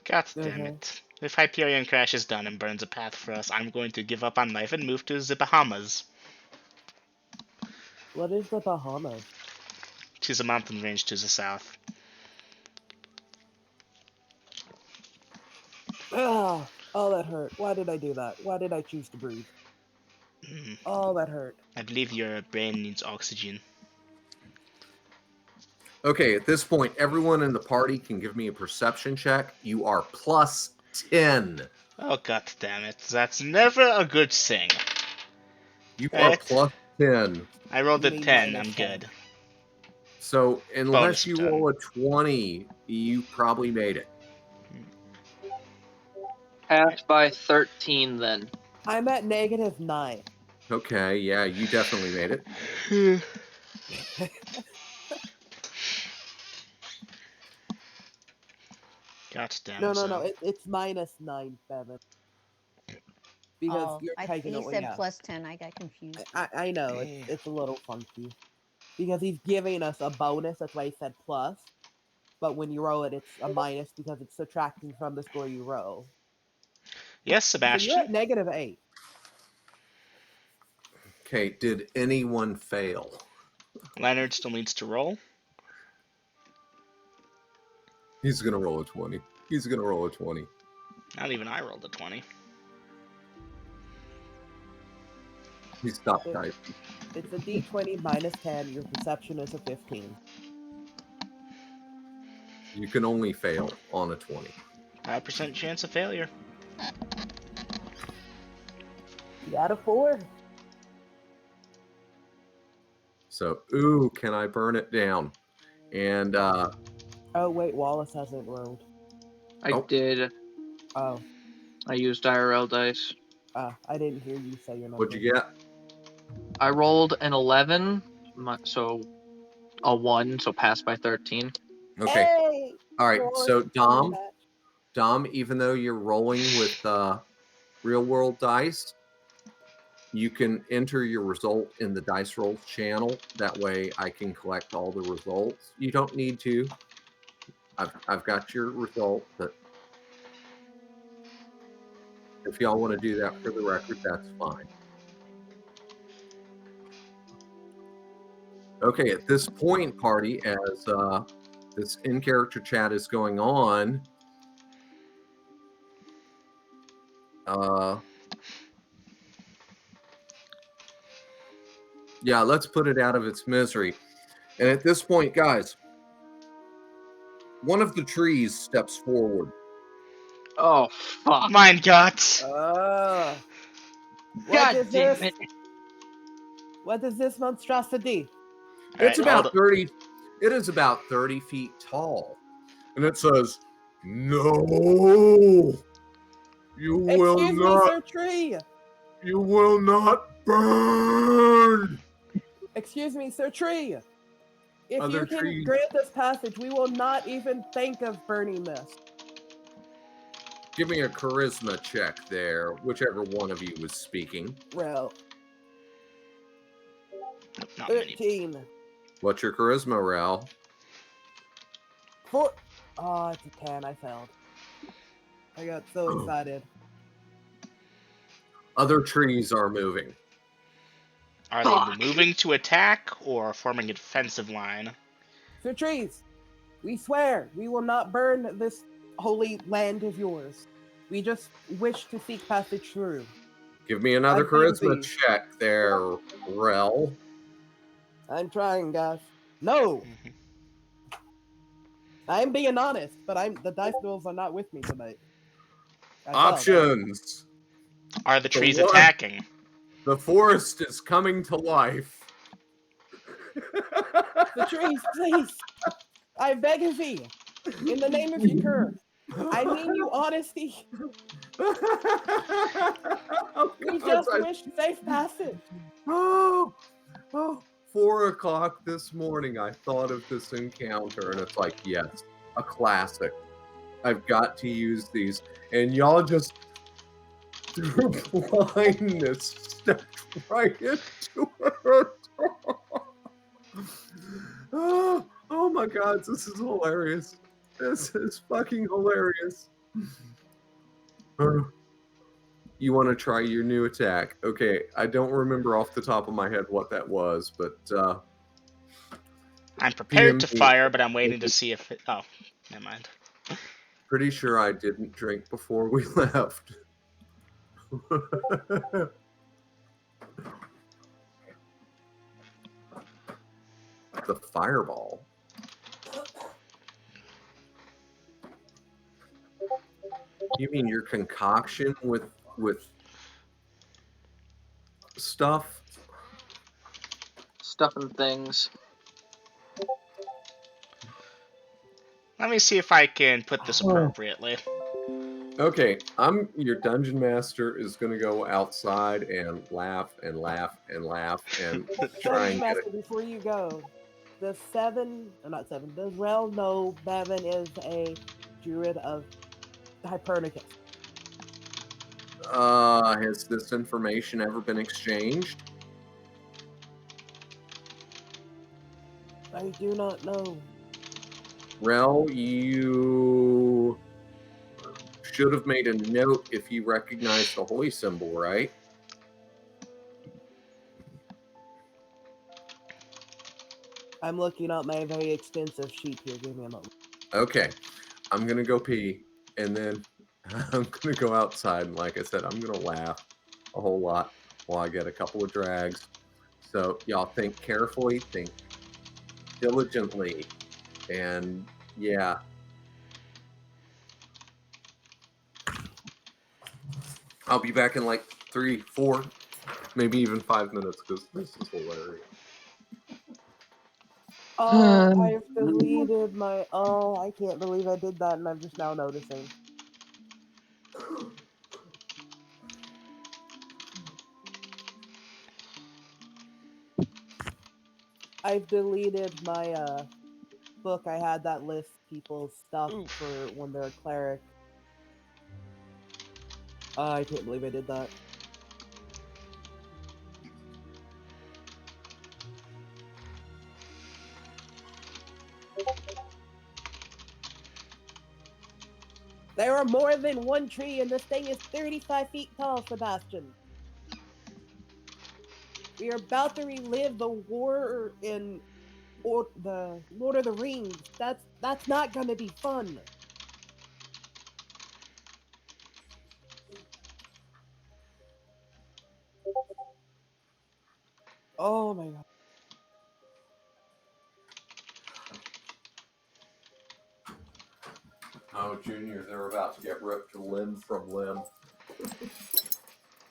God damn Okay. it. If Hyperion crashes down and burns a path for us, I'm going to give up on life and move to the Bahamas. What is the Bahamas? Which is a mountain range to the south. Ah, oh, that hurt. Why did I do that? Why did I choose to breathe? Oh, that hurt. I believe your brain needs oxygen. Okay, at this point, everyone in the party can give me a perception check. You are plus 10. Oh, god damn it. That's never a good thing. You are Right. plus 10. I rolled a Me 10, minus I'm 10. good. So, unless Bonus you 10. roll a 20, you probably made it. Passed by 13 then. I'm at -9. Okay, yeah, you definitely made it. God damn No, it. no, so- no. It's -9, Bevan. Because Oh, you're I taking he away. said Yeah. plus 10. I got confused. I know it's a little funky because he's giving us a bonus. That's why he said plus. But when you roll it, it's a minus because it's subtracting from the score you roll. Yes, So you're Sebastian? at -8. Okay, did anyone fail? Leonard still needs to roll. He's gonna roll a 20. He's gonna roll a 20. Not even I rolled a 20. He stopped typing. It's a d20 minus 10. Your perception is a 15. You can only fail on a 20. 5% chance of failure. You got a 4. So, ooh, can I burn it down? And Oh, wait, Wallace hasn't rolled. I Oh. did. Oh, I used IRL dice. I didn't hear you say your number. what'd you get? I rolled an 11, so a 1, so passed by 13. Okay. Hey! All right. Wallace So is coming back. Dom, even though you're rolling with real world dice, you can enter your result in the dice rolls channel. That way I can collect all the results. You don't need to. I've got your result, but if y'all want to do that for the record, that's fine. Okay, at this point, party, as this in-character chat is going on, yeah, let's put it out of its misery. And at this point, guys, one of the trees steps forward. Oh, fuck. Mein Gott! What God is damn this? it. What is this monstrosity? It's Alright, hold about 30. It is about 30 feet tall, and it says, "No, you will Excuse me, not. Sir Tree! You will not burn." Excuse me, Sir Tree! If Other you can trees. grant us passage, we will not even think of burning this. Give me a charisma check there, whichever one of you was speaking. Well, Not many. 13. What's your charisma, Rel? 4. Oh, it's a 10. I failed. I got so excited. Other trees are moving. Are Fuck. they moving to attack or forming a defensive line? Sir Trees, we swear we will not burn this holy land of yours. We just wish to seek passage through. Give me another I'm being charisma beat. check there, Rel. I'm trying, guys. No! I'm being honest, but the dice rolls are not with me tonight. I failed. Options. Are the trees one- attacking? The forest is coming to life. The trees, please! I beg of thee, in the name of Yakur, I mean you honesty. We just wish safe passage. Oh, 4 o'clock this morning, I thought of this encounter, and it's like, yes, a classic. I've got to use these. And y'all just, through blindness, stepped right into it. Oh my God, this is hilarious. This is fucking hilarious. You want to try your new attack? Okay, I don't remember off the top of my head what that was, but I'm prepared to DM me. fire, but I'm waiting to see if it... Oh, never mind. Pretty sure I didn't drink before we left. The fireball. You mean your concoction with stuff? Stuff and things. Let me see if I can put this appropriately. Okay, your dungeon master is gonna go outside and laugh and laugh and laugh and try and get Master, it. before you go, the does Rel know Bevan is a druid of Hypernicus? Has this information ever been exchanged? I do not know. Rel, you should have made a note if you recognized the holy symbol, right? I'm looking at my very extensive sheet here. Give me a moment. Okay. I'm gonna go pee, and then I'm gonna go outside. And like I said, I'm gonna laugh a whole lot while I get a couple of drags. So y'all think carefully, think diligently, and yeah. I'll be back in like 3, 4, maybe even 5 minutes because this is hilarious. Oh, I've deleted my. Oh, I can't believe I did that, and I'm just now noticing. I've deleted my book. I had that list people's stuff Oof. for when they're a cleric. I can't believe I did that. There are more than one tree, and this thing is 35 feet tall, Sebastian. We are about to relive the war in the Lord of the Rings. That's not gonna be fun. Oh my god. Oh, Junior, they're about to get ripped limb from limb.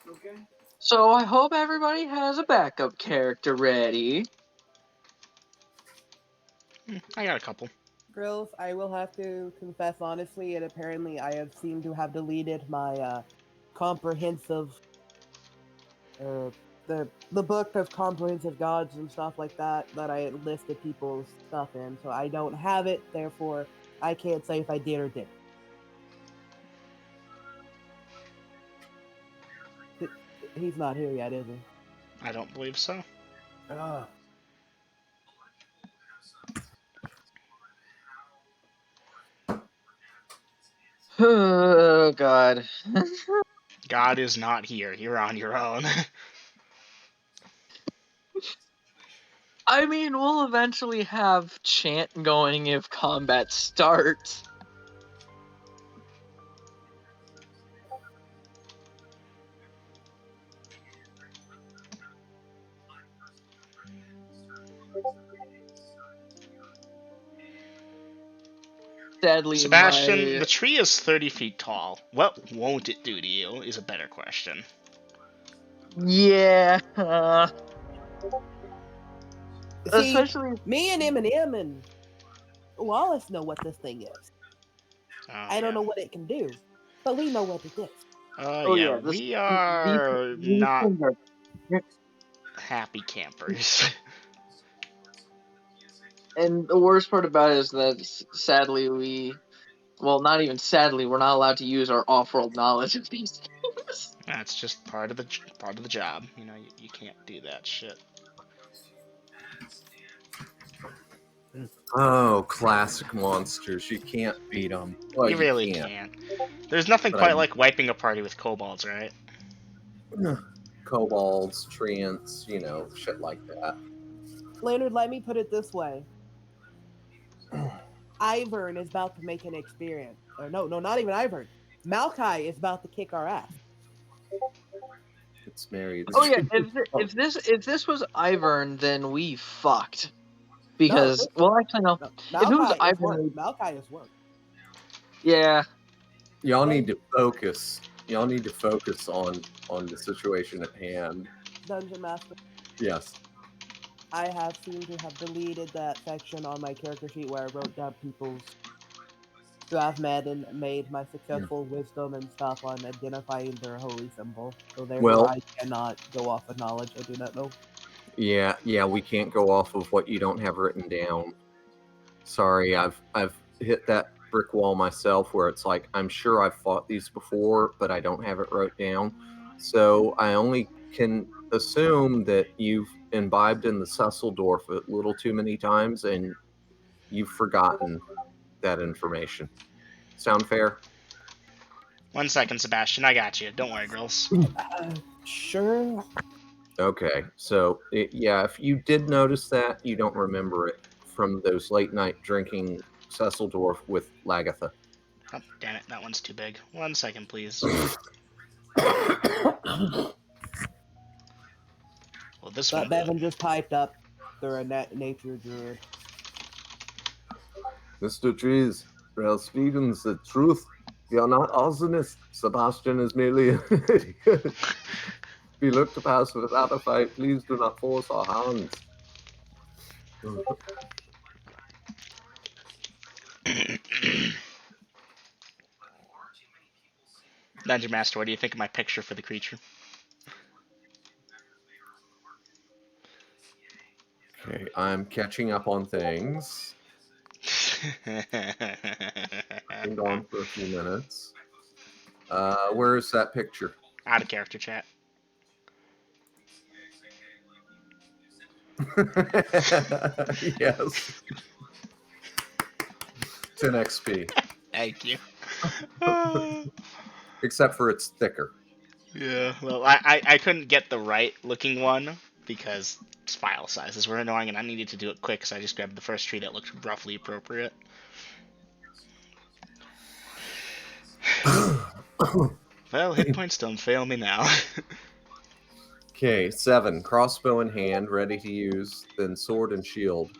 Okay. So I hope everybody has a backup character ready. I got a couple. Grills, I will have to confess honestly, and apparently I have seemed to have deleted my comprehensive the book of comprehensive gods and stuff like that I had listed people's stuff in, so I don't have it, therefore I can't say if I did or didn't. He's not here yet, is he? I don't believe so. Ah. Oh god. God is not here. You're on your own. I mean, we'll eventually have chant going if combat starts. Sadly, Sebastian, the tree is 30 feet tall. What won't it do to you is a better question. yeah. See, Especially, me and Eminem and Wallace know what this thing is. Oh, I don't know what it can do, but we know what it is. oh yeah, yeah, we these are these not things are. happy campers. And the worst part about it is that sadly well, not even sadly, we're not allowed to use our off-world knowledge of these things. That's just part of the job. You know, you can't do that shit. Oh, classic monsters. You can't beat them. Well, You you really can't. can't. There's nothing But quite like wiping a party with kobolds, right? kobolds, treants, shit like that. Leonard, let me put it this way. Ivern is about to make an experience. Or no, not even Ivern. Malachi is about to kick our ass. It's married. Oh yeah, if this was Ivern, then we fucked. Because well, actually no. If it was Ivern, Malachi is work. yeah. Y'all need to focus. Y'all need to focus on the situation at hand. Dungeon Master. Yes. I have seemed to have deleted that section on my character sheet where I wrote down people's who I've met and made my successful wisdom and stuff on identifying their holy symbol. So therefore, I cannot go off of knowledge I do not know. Yeah, we can't go off of what you don't have written down. Sorry, I've hit that brick wall myself where it's like I'm sure I've fought these before, but I don't have it wrote down. So I only can assume that you've imbibed in the Susseldorf a little too many times and you've forgotten that information. Sound fair? 1 second, Sebastian. I got you. Don't worry, girls. Sure. Okay, so yeah, if you did notice that, you don't remember it from those late night drinking Susseldorf with Lagatha. Oh, damn it, that one's too big. 1 second, please. Well, this But one. Bevan just piped up. They're a nature druid. Mr. Trees, Ralph Stevens, the truth. You're not arsonist. Sebastian is merely an idiot. We look to pass without a fight. Please do not force our hands. Dungeon Master, what do you think of my picture for the creature? Okay, I'm catching up on things. Been gone for a few minutes. Where is that picture? Out of character chat. Yes. 10 XP. Thank you. Except for it's thicker. Yeah, well, I couldn't get the right looking one because file sizes were annoying and I needed to do it quick, so I just grabbed the first tree that looked roughly appropriate. Well, hit points don't fail me now. Okay, 7. Crossbow in hand, ready to use. Then sword and shield.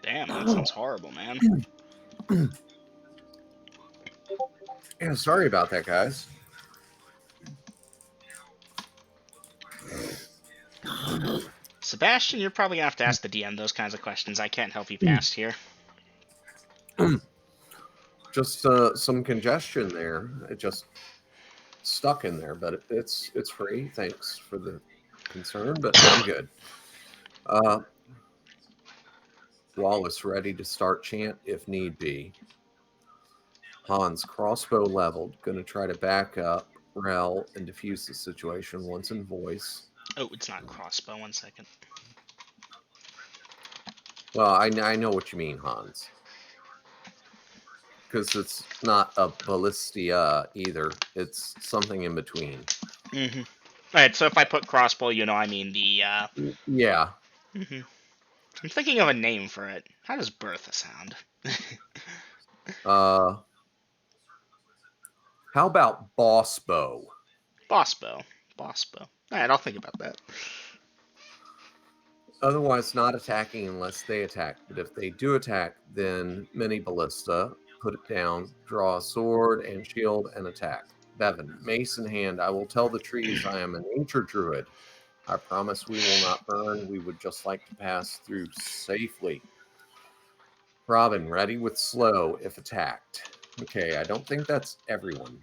Damn, that sounds horrible, man. Yeah, sorry about that, guys. Sebastian, you're probably gonna have to ask the DM those kinds of questions. I can't help you past here. Just some congestion there. It just stuck in there, but it's free. Thanks for the concern, but I'm good. Wallace ready to start chant if need be. Hans crossbow leveled, gonna try to back up Rel and diffuse the situation once in voice. Oh, it's not crossbow. 1 second. Well, I know what you mean, Hans. Because it's not a ballistia either. It's something in between. Mm-hmm. Alright, so if I put crossbow, you know I mean the, Yeah. Mm-hmm. I'm thinking of a name for it. How does Bertha sound? How about boss bow? Boss bow. Alright, I'll think about that. Otherwise, not attacking unless they attack. But if they do attack, then mini ballista, put it down, draw a sword and shield, and attack. Bevan, mace in hand, I will tell the trees I am a nature druid. I promise we will not burn. We would just like to pass through safely. Robin, ready with slow if attacked. Okay, I don't think that's everyone.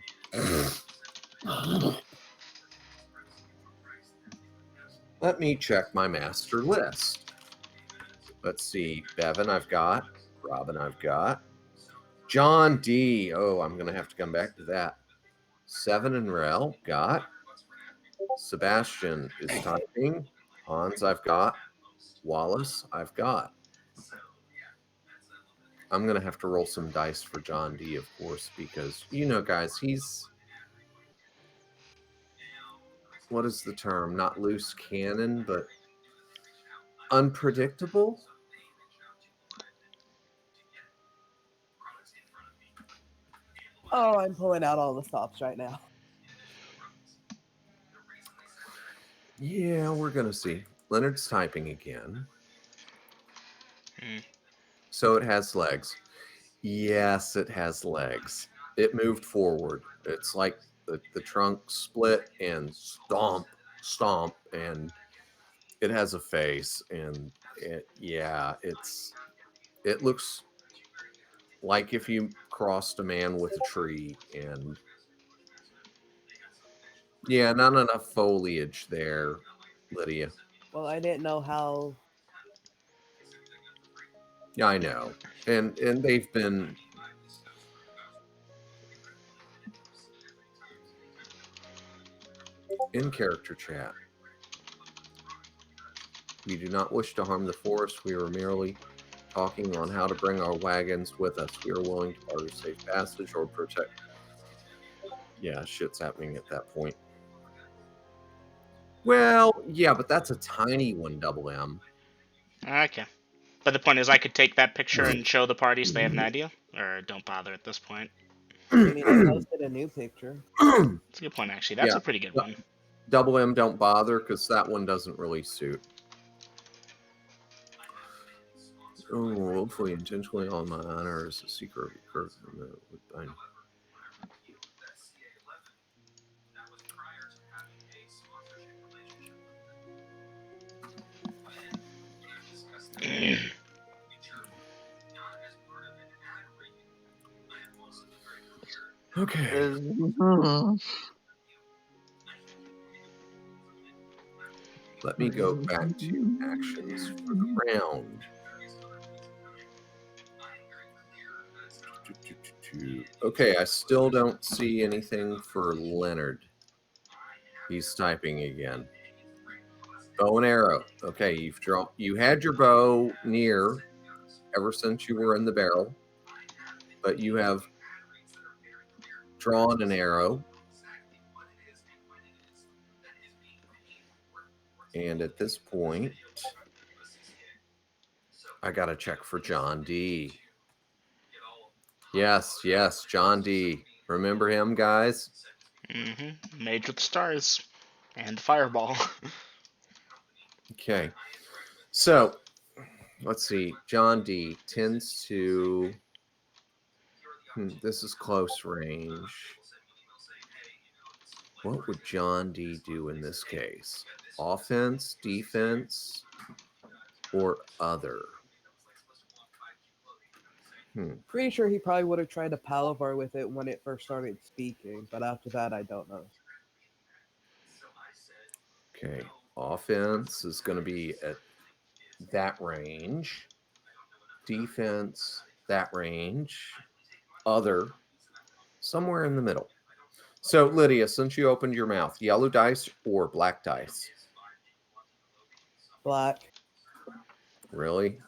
Let me check my master list. Let's see. Bevan, I've got. Robin, I've got. John D. Oh, I'm going to have to come back to that. 7 and Rel, got. Sebastian is typing. Hans, I've got. Wallace, I've got. I'm going to have to roll some dice for John D, of course, because, you know, guys, he's... What is the term? Not loose cannon, but unpredictable? Oh, I'm pulling out all the stops right now. Yeah, we're going to see. Leonard's typing again. So it has legs. Yes, it has legs. It moved forward. It's like the trunk split and stomp, and it has a face. And it looks like if you crossed a man with a tree. And yeah, not enough foliage there, Lydia. Well, I didn't know how. Yeah, I know. And they've been in character chat. We do not wish to harm the forest. We are merely talking on how to bring our wagons with us. We are willing to barter safe passage or protect. Yeah, shit's happening at that point. Well, yeah, but that's a tiny one, double M. Okay. But the point is, I could take that picture and show the party so they have an idea? Or don't bother at this point? I mean, I posted a new picture. That's a good point, actually. That's Yeah. a pretty good one. Double M, don't bother, because that one doesn't really suit. Oh, hopefully intentionally on my honor is a secret recursion. Okay. Mhm. Let me go back to actions for the round. Okay, I still don't see anything for Leonard. He's typing again. Bow and arrow. Okay, you had your bow near ever since you were in the barrel, but you have drawn an arrow. And at this point, I got to check for John D. Yes, John D. Remember him, guys? Mm-hmm. Mage with the stars. And the fireball. Okay. So, let's see. John D tends to... this is close range. What would John D do in this case? Offense, defense, or other? Pretty sure he probably would have tried to palaver with it when it first started speaking, but after that, I don't know. Okay. Offense is going to be at that range. Defense, that range. Other, somewhere in the middle. So, Lydia, since you opened your mouth, yellow dice or black dice? Black. Really?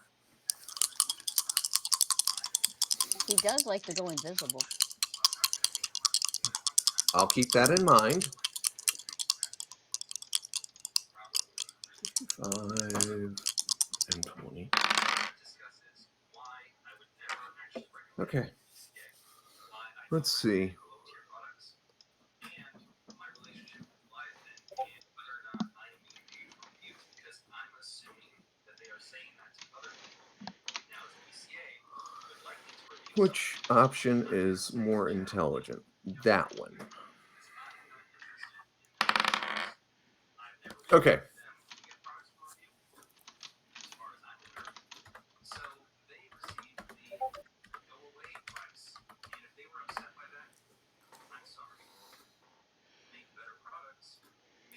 He does like to go invisible. I'll keep that in mind. 5 and 20. Okay. Let's see. Which option is more intelligent? That one. Okay.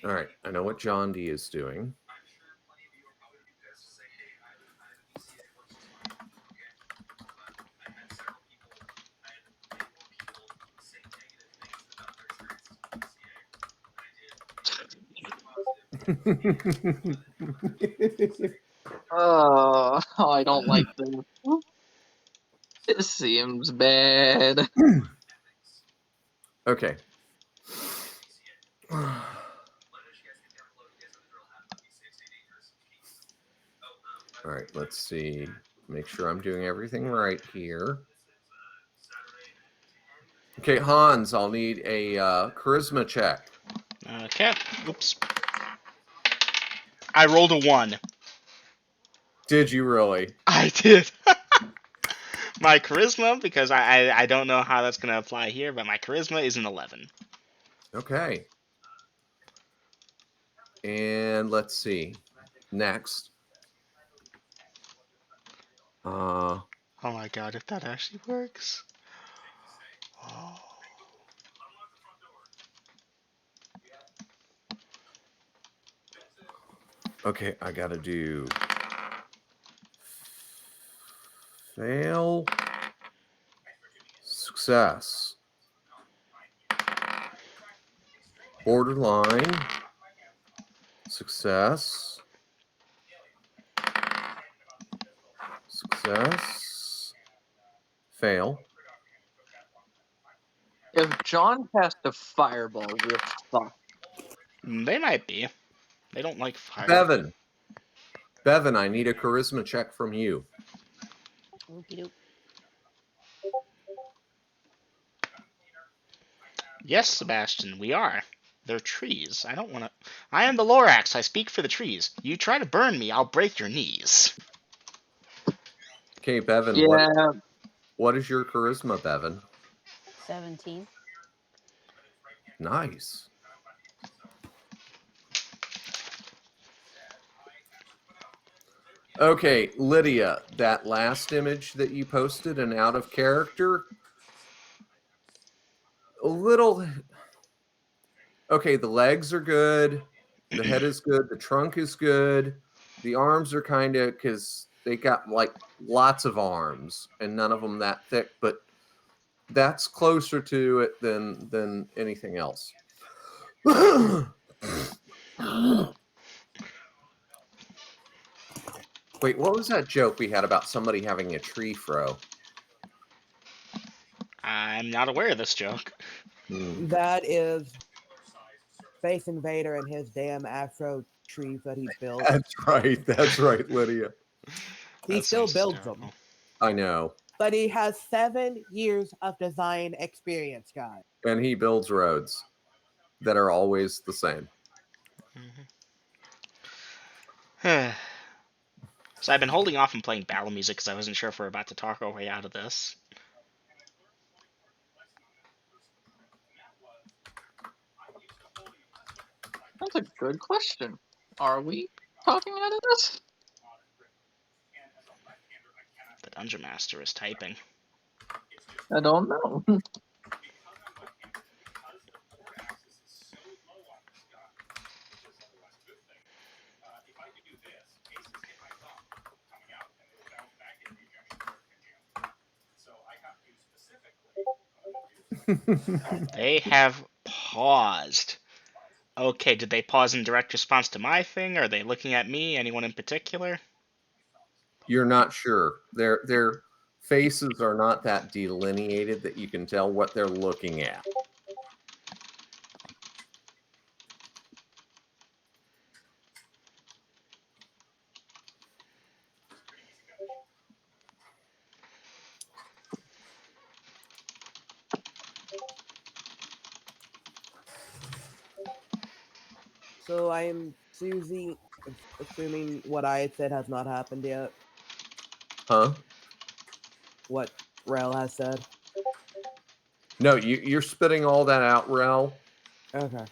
All right. I know what John D is doing. Oh, I don't like this. This seems bad. Okay. All right, let's see. Make sure I'm doing everything right here. Okay, Hans, I'll need a charisma check. Okay. Oops. I rolled a 1. Did you really? I did. My charisma, because I don't know how that's going to apply here, but my charisma is an 11. Okay. And let's see. Next. Oh my god, if that actually works. Oh. Okay, I got to do fail, success, borderline, success, success, fail. If John cast a fireball, we're fucked. They might be. They don't like fire. Bevan, I need a charisma check from you. Okie doke. Yes, Sebastian, we are. They're trees. I don't want to. I am the Lorax. I speak for the trees. You try to burn me, I'll break your knees. Okay, Bevan, Yeah. what is your charisma, Bevan? 17. Nice. Okay, Lydia, that last image that you posted and out of character, a little. Okay, the legs are good, the head is good, the trunk is good, the arms are kind of, because they got like lots of arms and none of them that thick, but that's closer to it than anything else. Wait, what was that joke we had about somebody having a tree fro? I'm not aware of this joke. That is Space Invader and his damn afro trees that he built. That's right, Lydia. He That still sounds builds hysterical. them. I know. But he has 7 years of design experience, guys. And he builds roads that are always the same. So I've been holding off on playing battle music because I wasn't sure if we're about to talk our way out of this. That's a good question. Are we talking out of this? The Dungeon Master is typing. I don't know. They have paused. Okay, did they pause in direct response to my thing? Are they looking at me? Anyone in particular? You're not sure. Their faces are not that delineated that you can tell what they're looking at. So I am assuming what I had said has not happened yet. Huh? What Rel has said. No, you're spitting all that out, Rel. Okay.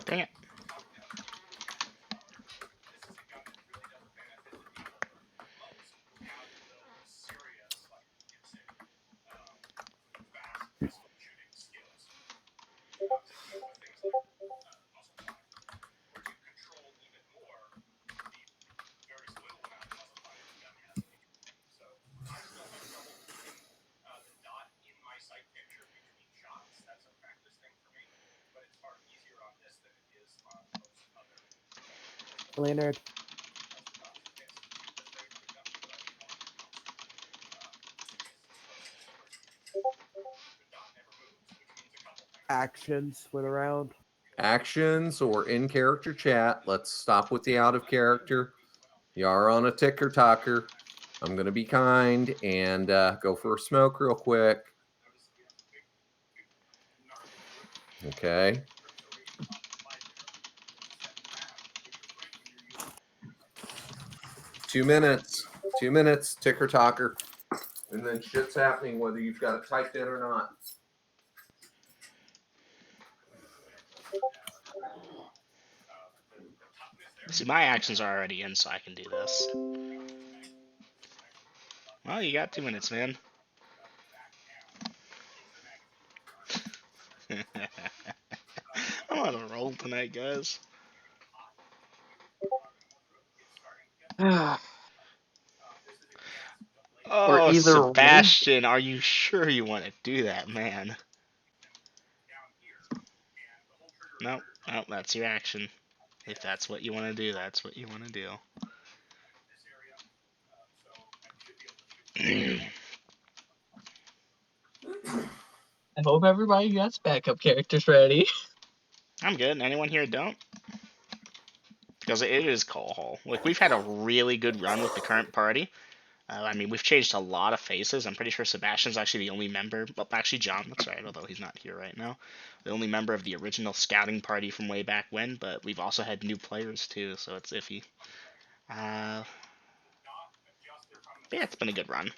Dang it. Leonard. Actions for the round. Actions or in character chat. Let's stop with the out of character. You are on a ticker talker. I'm going to be kind and go for a smoke real quick. Okay. Two minutes, ticker talker. And then shit's happening whether you've got it typed in or not. See, my actions are already in, so I can do this. Well, you got 2 minutes, man. I'm on a roll tonight, guys. Oh, either way. Sebastian, are you sure you want to do that, man? No, no, that's your action. If that's what you want to do, that's what you want to do. I hope everybody gets backup characters ready. I'm good. Anyone here don't? Because it is Call Hall. Like, we've had a really good run with the current party. I mean, we've changed a lot of faces. I'm pretty sure Sebastian's actually the only member. Well, actually, John, that's right, although he's not here right now. The only member of the original scouting party from way back when, but we've also had new players, too, so it's iffy. But yeah, it's been a good run.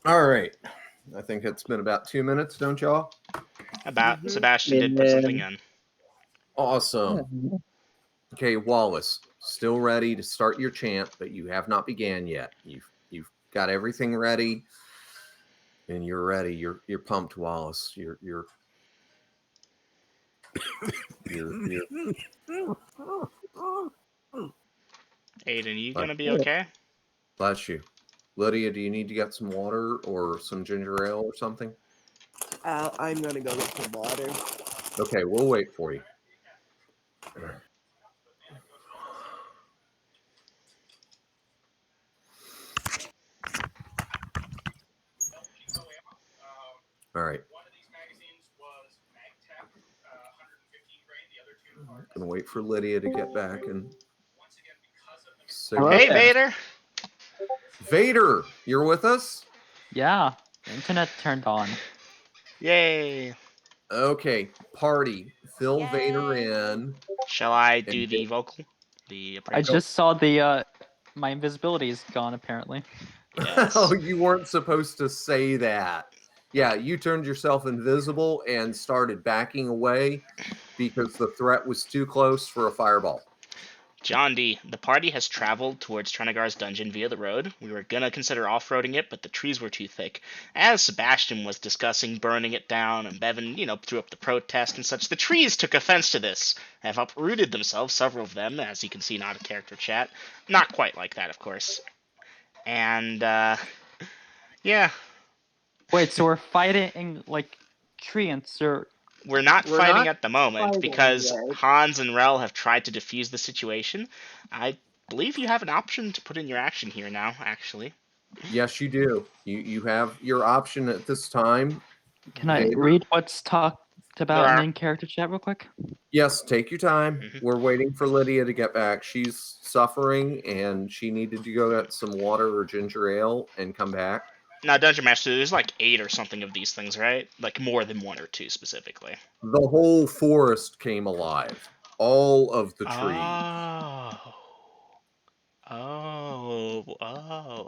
All right. I think it's been about 2 minutes, don't y'all? About Sebastian did put something in. Awesome. Okay, Wallace, still ready to start your chant, but you have not began yet. You've got everything ready, and you're ready. You're pumped, Wallace. You're Aiden, you gonna be okay? Bless you. Lydia, do you need to get some water or some ginger ale or something? I'm gonna go get some water. Okay, we'll wait for you. All right. Gonna wait for Lydia to get back and say Hey, Vader! Vader, you're with us? Yeah, the internet turned on. Yay! Okay, party. Fill Vader Yay. in. Shall I do the vocal? The I appraisal? just saw the my invisibility is gone apparently. Yes. Oh, you weren't supposed to say that. Yeah, you turned yourself invisible and started backing away because the threat was too close for a fireball. John D., the party has traveled towards Trenegar's dungeon via the road. We were gonna consider off-roading it, but the trees were too thick. As Sebastian was discussing burning it down, and Bevan, threw up the protest and such, the trees took offense to this, have uprooted themselves, several of them, as you can see, not a character chat. Not quite like that, of course. And, yeah. Wait, so we're fighting like treants or We're not We're fighting not at the moment fighting because yet. Hans and Rel have tried to defuse the situation. I believe you have an option to put in your action here now, actually. Yes, you do. You have your option at this time. can I Vader? read what's talked about in There the are- in-character chat real quick? Yes, take your time. Mhm. We're waiting for Lydia to get back. She's suffering and she needed to go get some water or ginger ale and come back. Now, Dungeon Master, there's like 8 or something of these things, right? Like more than 1 or 2 specifically. The whole forest came alive. All of the trees. Oh.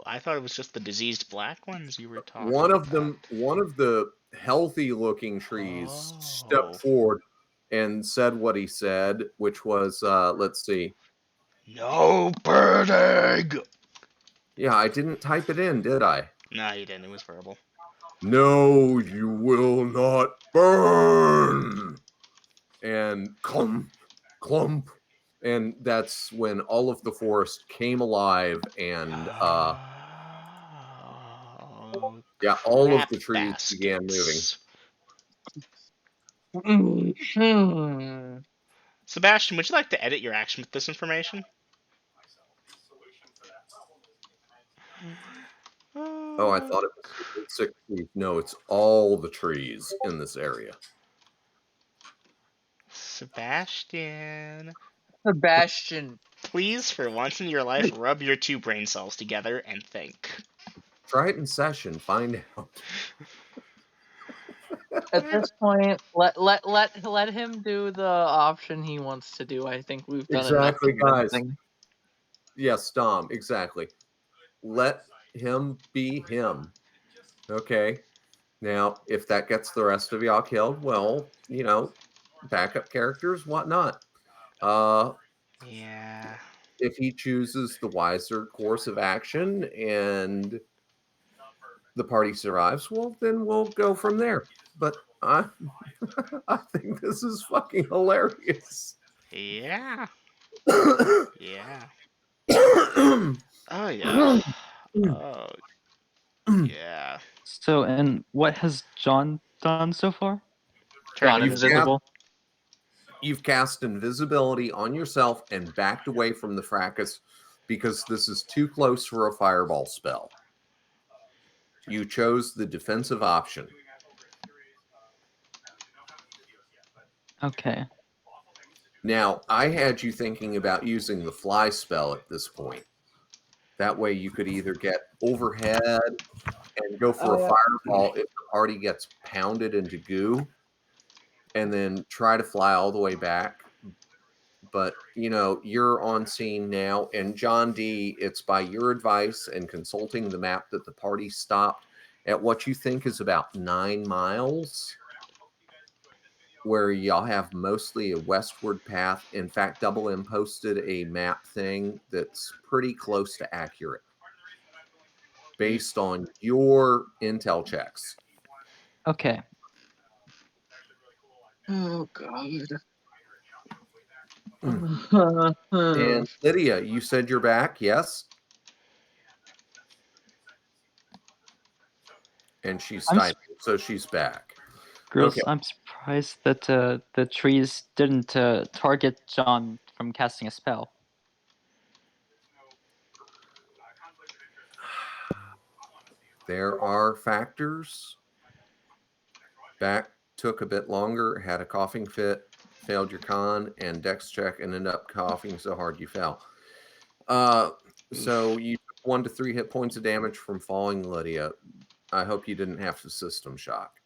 I thought it was just the diseased black ones you were talking One of about. one of the healthy looking trees Oh. stepped forward and said what he said, which was let's see. No burning! Yeah, I didn't type it in, did I? No, you didn't. It was verbal. No, you will not burn. And clump. And that's when all of the forest came alive and yeah, all of crap the trees began moving. Mhm. Sebastian, would you like to edit your action with this information? Oh, I thought it was 6 trees. No, it's all the trees in this area. Sebastian, Sebastian. please, for once in your life, rub your 2 brain cells together and think. Try it in session. Find out. At this point, let him do the option he wants to do. I think we've done Exactly, enough guys. convincing. Yes, Dom. Exactly. Let him be him. Okay. Now, if that gets the rest of y'all killed, well, backup characters, whatnot. Yeah. If he chooses the wiser course of action and the party survives, well, then we'll go from there. But I I think this is fucking hilarious. Yeah. Oh Yeah. Oh yeah. Oh yeah. So, and what has John done so far? Gone Turn invisible. You've cast invisibility on yourself and backed away from the fracas because this is too close for a fireball spell. You chose the defensive option. Okay. Now, I had you thinking about using the fly spell at this point. That way you could either get overhead and go for Oh, a yeah. fireball if the party gets pounded into goo, and then try to fly all the way back. But you're on scene now, and John D, it's by your advice and consulting the map that the party stopped at what you think is about 9 miles, where y'all have mostly a westward path. In fact, Double M posted a map thing that's pretty close to accurate based on your intel checks. Okay. Oh God. And Lydia, you said you're back, yes? And she's I'm typing, so she's back. Girls, Okay. I'm surprised that the trees didn't target John from casting a spell. There are factors. Back took a bit longer, had a coughing fit, failed your con and dex check, and ended up coughing so hard you fell. So you took 1 to 3 hit points of damage from falling, Lydia. I hope you didn't have to system shock.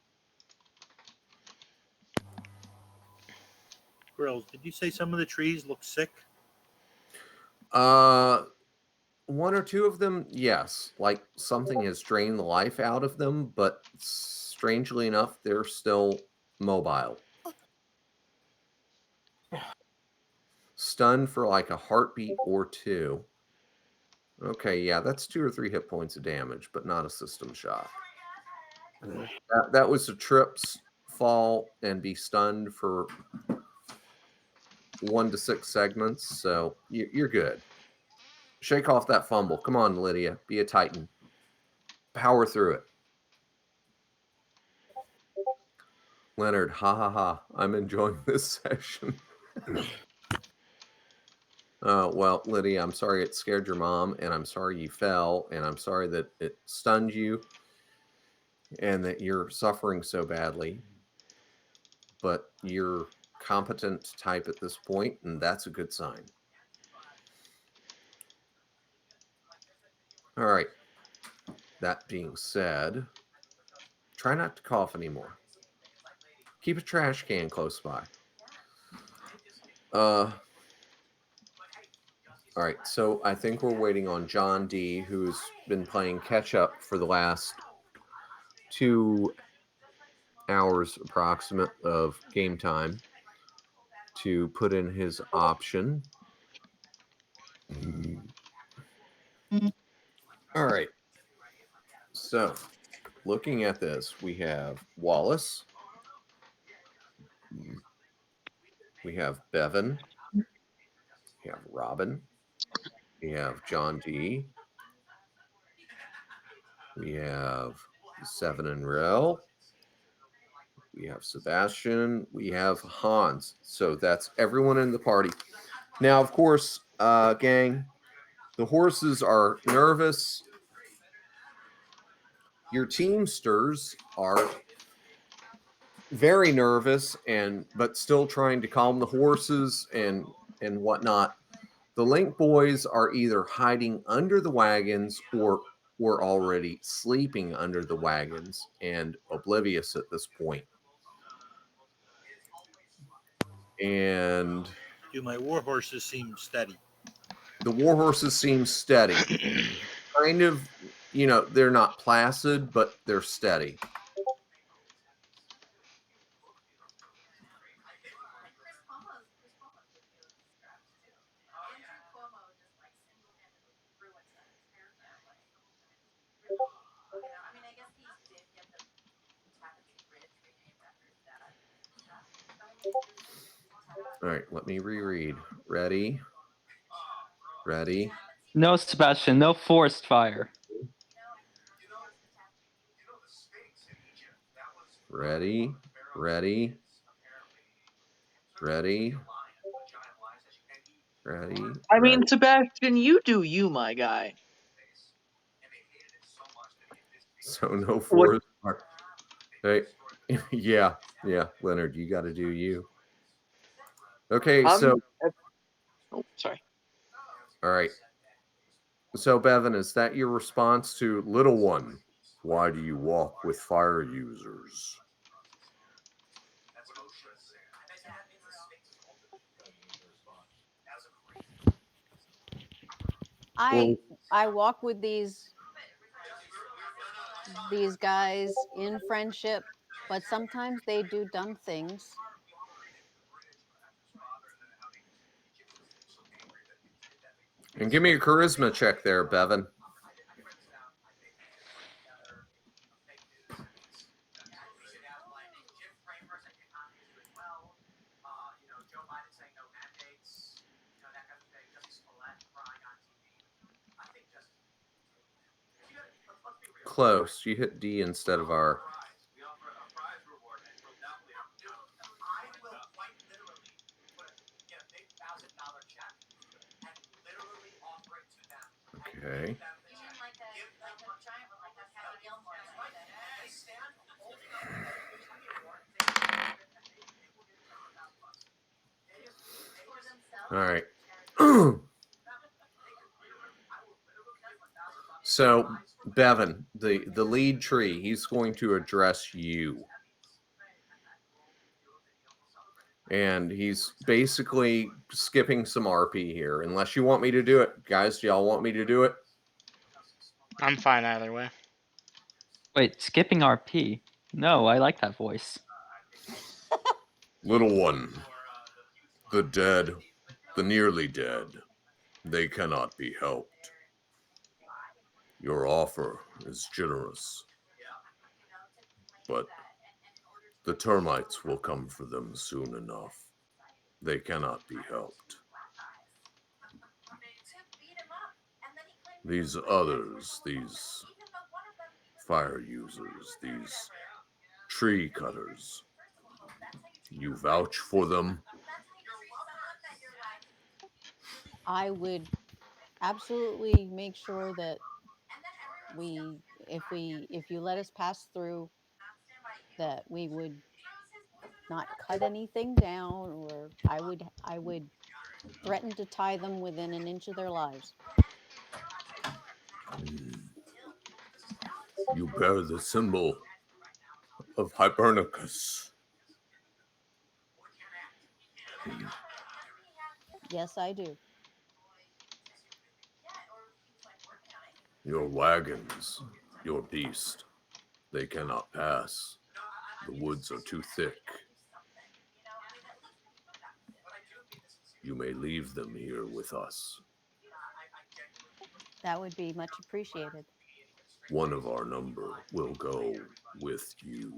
Grills, did you say some of the trees look sick? 1 or 2 of them, yes. Like something has drained the life out of them, but strangely enough, they're still mobile. Stunned for like a heartbeat or 2. Okay, yeah, that's 2 or 3 hit points of damage, but not a system shock. That was a trips, fall, and be stunned for 1 to 6 segments, so you're good. Shake off that fumble. Come on, Lydia. Be a titan. Power through it. Leonard, ha ha ha. I'm enjoying this session. Well, Lydia, I'm sorry it scared your mom, and I'm sorry you fell, and I'm sorry that it stunned you, and that you're suffering so badly. But you're competent type at this point, and that's a good sign. All right. That being said, try not to cough anymore. Keep a trash can close by. All right, so I think we're waiting on John D, who's been playing catch up for the last 2 hours approximate of game time, to put in his option. All right. So, looking at this, we have Wallace. We have Bevan. We have Robin. We have John D. We have Seven and Rel. We have Sebastian. We have Hans. So that's everyone in the party. Now, of course, gang, the horses are nervous. Your teamsters are very nervous but still trying to calm the horses and whatnot. The Link boys are either hiding under the wagons or were already sleeping under the wagons and oblivious at this point. And Do my war horses seem steady? the war horses seem steady. Kind of, they're not placid, but they're steady. All right, let me reread. Ready? Ready? No, Sebastian, no forced fire. Ready? Ready? Ready? Ready? I mean, Sebastian, you do you, my guy. So no forced fire. Hey, yeah, Leonard, you got to do you. Okay, so Oh, sorry. all right. So Bevan, is that your response to little one? Why do you walk with fire users? I walk with these guys in friendship, but sometimes they do dumb things. And give me a charisma check there, Bevan. Close. You hit D instead of R. Okay. All right. So, Bevan, the lead tree, he's going to address you. And he's basically skipping some RP here. Unless you want me to do it. Guys, do y'all want me to do it? I'm fine either way. Wait, skipping RP? No, I like that voice. Little one, the dead, the nearly dead, they cannot be helped. Your offer is generous, but the termites will come for them soon enough. They cannot be helped. These others, these fire users, these tree cutters, you vouch for them? I would absolutely make sure that if you let us pass through, that we would not cut anything down, or I would threaten to tie them within an inch of their lives. You bear the symbol of Hibernicus. Yes, I do. Your wagons, your beast, they cannot pass. The woods are too thick. You may leave them here with us. That would be much appreciated. One of our number will go with you.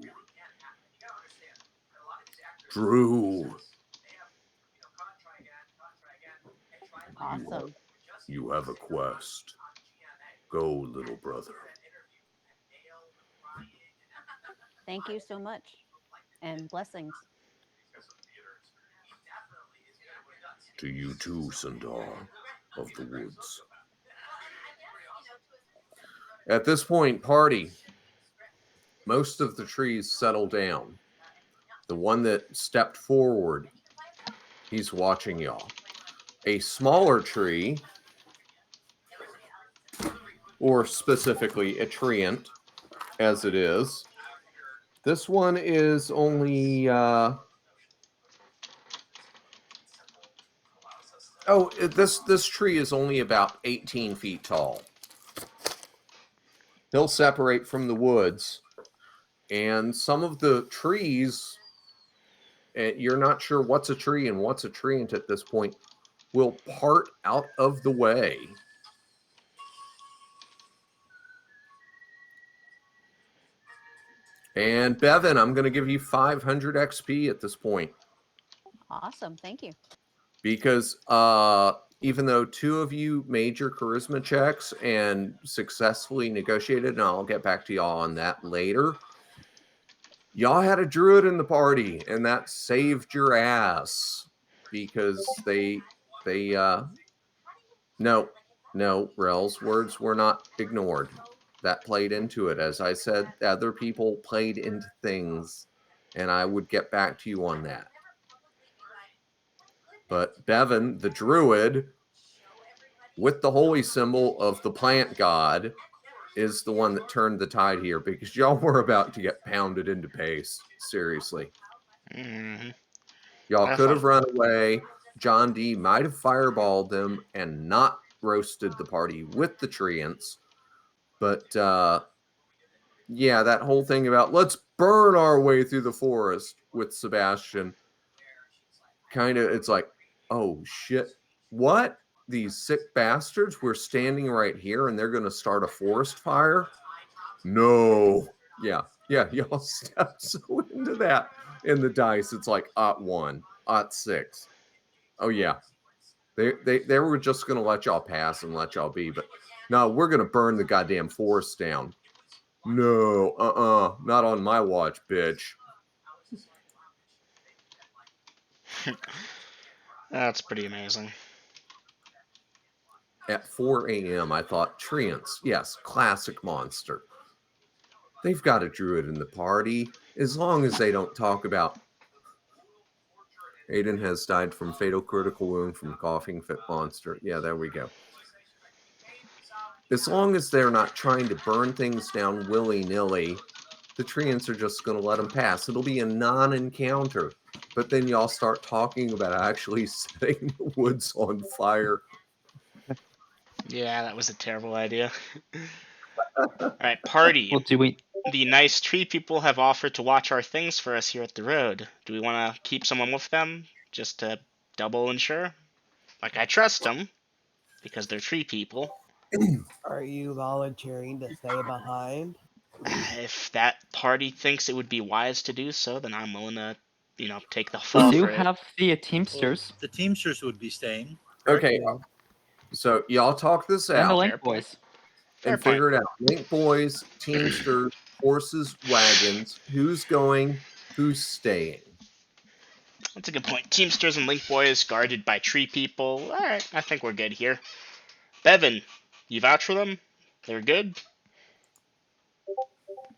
Drew! Awesome. You have a quest. Go, little brother. Thank you so much. And blessings. To you too, Sundar of the woods. At this point, party, most of the trees settle down. The one that stepped forward, he's watching y'all. A smaller tree, or specifically a treant, as it is. This one is only this tree is only about 18 feet tall. He'll separate from the woods, and some of the trees, you're not sure what's a tree and what's a treant at this point, will part out of the way. And Bevan, I'm going to give you 500 XP at this point. Awesome. Thank you. Because even though 2 of you made your charisma checks and successfully negotiated, and I'll get back to y'all on that later, y'all had a druid in the party, and that saved your ass because no, Rel's words were not ignored. That played into it. As I said, other people played into things, and I would get back to you on that. But Bevan, the druid, with the holy symbol of the plant god, is the one that turned the tide here, because y'all were about to get pounded into paste. Seriously. Mhm. Y'all Have could fun. have run away. John D might have fireballed them and not roasted the party with the treants. But yeah, that whole thing about let's burn our way through the forest with Sebastian, kind of, it's like, oh shit, what? These sick bastards were standing right here and they're going to start a forest fire? No. Yeah, y'all stepped so into that in the dice. It's like, @1, @6. Oh, yeah. They were just going to let y'all pass and let y'all be, but no, we're going to burn the goddamn forest down. No, not on my watch, bitch. That's pretty amazing. At 4 a.m., I thought, treants, yes, classic monster. They've got a druid in the party, as long as they don't talk about Aiden has died from fatal critical wound from coughing fit monster. Yeah, there we go. As long as they're not trying to burn things down willy-nilly, the treants are just going to let them pass. It'll be a non-encounter. But then y'all start talking about actually setting the woods on fire. Yeah, that was a terrible idea. Alright, party. Well, do we? The nice tree people have offered to watch our things for us here at the road. Do we want to keep someone with them, just to double ensure? Like, I trust them, because they're tree people. Are you volunteering to stay behind? If that party thinks it would be wise to do so, then I'm willing to, take the We fall do for it. have the Well, Teamsters the Teamsters would be staying. Correct? Okay, Yeah. so y'all talk this and the out Link Fair point. Boys. Fair and point. figure it out. Link boys, Teamsters, horses, wagons. Who's going? Who's staying? That's a good point. Teamsters and Link Boys guarded by tree people. Alright, I think we're good here. Bevan, you vouch for them? They're good?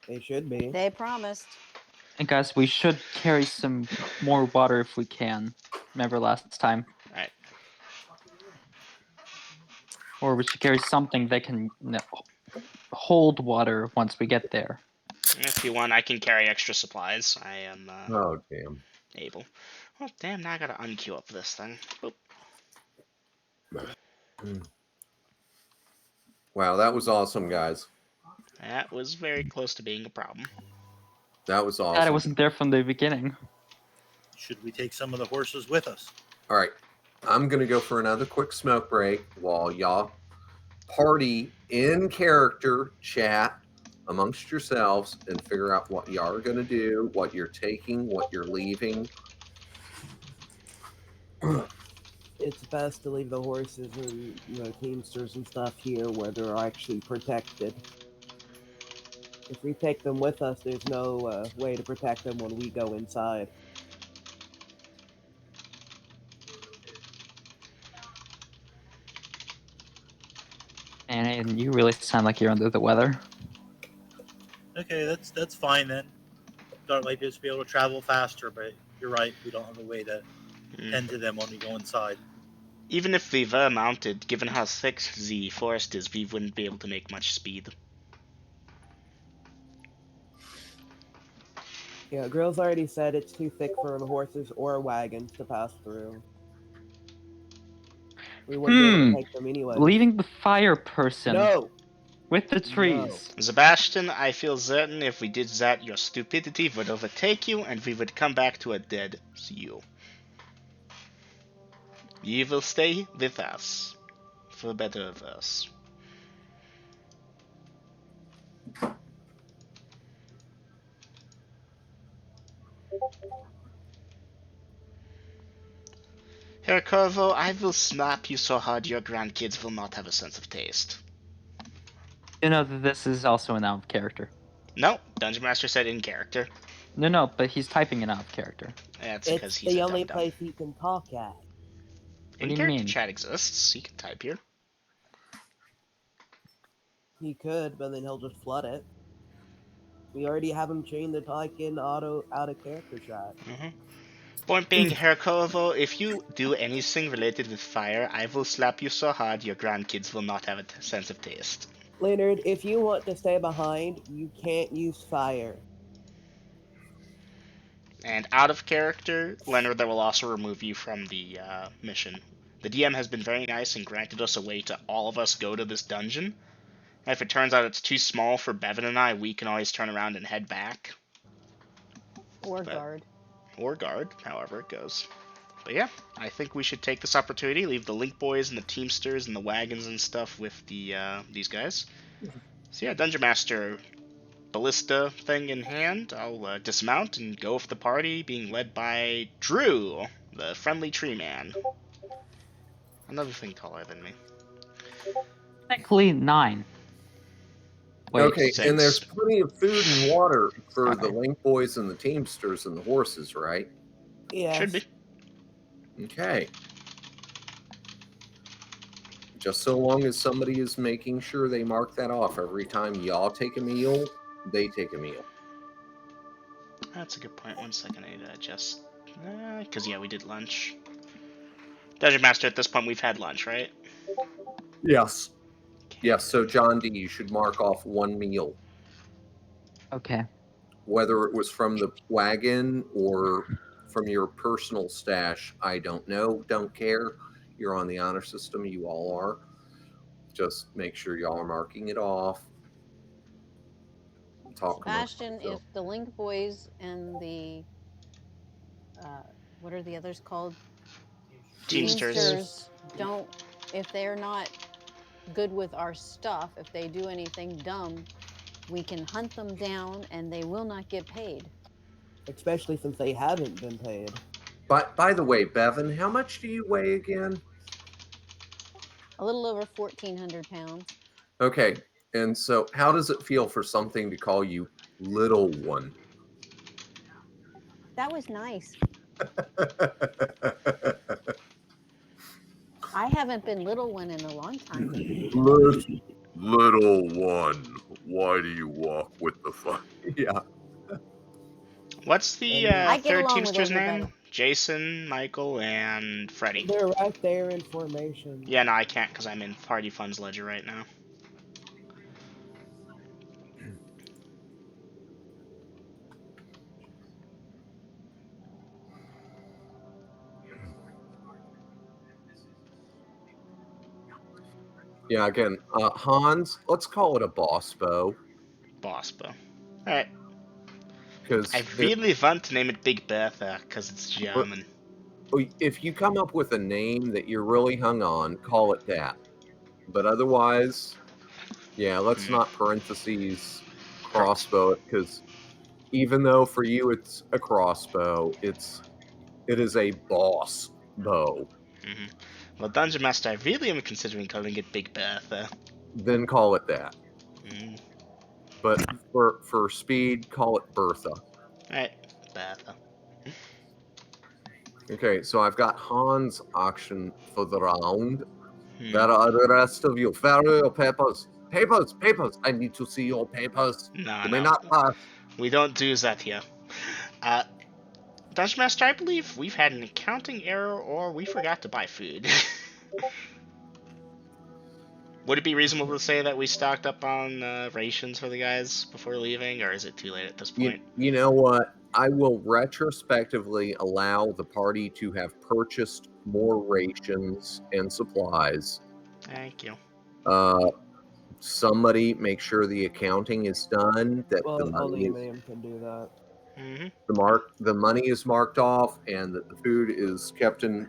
They should be. They promised. And guys, we should carry some more water if we can. Remember last time? Alright. Or we should carry something that can hold water once we get there. If you want, I can carry extra supplies. I am Oh, damn. able. Oh, damn, now I gotta unqueue up this thing. Boop. Wow, that was awesome, guys. That was very close to being a problem. That was Glad I awesome. wasn't there from the beginning. Should we take some of the horses with us? All right, I'm going to go for another quick smoke break while y'all party in character, chat amongst yourselves, and figure out what y'all are going to do, what you're taking, what you're leaving. It's best to leave the horses and teamsters and stuff here where they're actually protected. If we take them with us, there's no way to protect them when we go inside. And you really sound like you're under the weather. Okay, that's fine then. Thought might just be able to travel faster, but you're right. We don't have a way to tend to them when we go inside. Even if we were mounted, given how thick the forest is, we wouldn't be able to make much speed. Yeah, Grill's already said it's too thick for the horses or wagons to pass through. We wouldn't be able to take them anyway. Leaving the fire person No! with the trees. Sebastian, I feel certain if we did that, your stupidity would overtake you, and we would come back to a dead you. You will stay with us, for better or worse. Herr Corvo, I will slap you so hard your grandkids will not have a sense of taste. You know that this is also an out of character. No, Dungeon Master said in character. No, but he's typing it out of character. That's because It's he's the a only dum-dum. place he can talk at. What do you In-character mean? chat exists. You can type here. He could, but then he'll just flood it. We already have him chained to talk in auto out of character chat. Point being, Herr Corvo, if you do anything related with fire, I will slap you so hard your grandkids will not have a sense of taste. Leonard, if you want to stay behind, you can't use fire. And out of character, Leonard, that will also remove you from the mission. The DM has been very nice and granted us a way to all of us go to this dungeon. And if it turns out it's too small for Bevan and I, we can always turn around and head back. Or But- guard. Or guard, however it goes. But yeah, I think we should take this opportunity, leave the Link Boys and the Teamsters and the wagons and stuff with the these guys. So yeah, Dungeon Master ballista thing in hand, I'll dismount and go with the party, being led by Drew, the friendly tree man. Another thing taller than me. Technically 9. Wait, Okay, 6. and there's plenty of food and water for the Okay. Link Boys and the Teamsters and the horses, right? Yes. Should be. Okay. Just so long as somebody is making sure they mark that off every time y'all take a meal, they take a meal. That's a good point. 1 second, I need to adjust. Because yeah, we did lunch. Dungeon Master, at this point we've had lunch, right? Yes. Yes, so John D, you should mark off 1 meal. okay. Whether it was from the wagon or from your personal stash, I don't know. Don't care. You're on the honor system. You all are. Just make sure y'all are marking it off. Talk amongst Sebastian, if yourself. the Link Boys and the what are the others called? Teamsters. don't, if they're not good with our stuff, if they do anything dumb, we can hunt them down and they will not get paid. Especially since they haven't been paid. But by the way, Bevan, how much do you weigh again? A little over 1,400 pounds. Okay, and so how does it feel for something to call you little one? That was nice. I haven't been little one in a long time. Little one, why do you walk with the fire? Yeah. What's the I get third along with Teamster's everybody. name? Jason, Michael, and Freddy. They're right there in formation. Yeah, no, I can't because I'm in Party Funds Ledger right now. Yeah, again, Hans, let's call it a boss bow. Boss bow. Alright. Because I really want to name it Big Bertha because it's German. if you come up with a name that you're really hung on, call it that. But otherwise, yeah, let's not parentheses crossbow it, because even though for you it's a crossbow, it is a boss bow. Mm-hmm. Well, Dungeon Master, I really am considering calling it Big Bertha. Then call it that. Mm. But for speed, call it Bertha. Alright, Bertha. Okay, so I've got Hans' auction for the round. Hmm. Where are the rest of you? Where are your papers? Papers! I need to see your papers. No, You may no. not pass. We don't do that here. Dungeon Master, I believe we've had an accounting error or we forgot to buy food. Would it be reasonable to say that we stocked up on rations for the guys before leaving, or is it too late at this point? You know what? I will retrospectively allow the party to have purchased more rations and supplies. Thank you. Somebody make sure the accounting is done. That Well, the money only is, Miriam can do that. Mm-hmm. the money is marked off, and that the food is kept in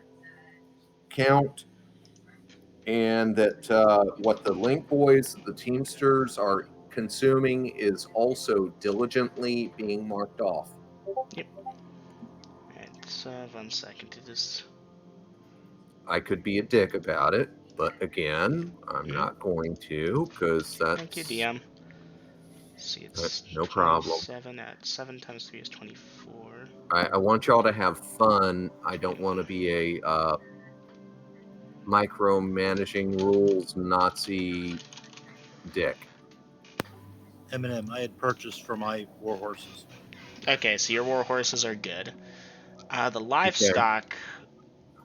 count, and that what the Link Boys, the Teamsters, are consuming is also diligently being marked off. Yep. Alright, so 1 second to just... I could be a dick about it, but again, I'm not going to, because that's... Thank you, DM. See, it's no problem. 27 at 7 times 3 is 24. I want y'all to have fun. I don't want to be a micromanaging rules Nazi dick. M&M I had purchased for my war horses. Okay, so your war horses are good. The livestock.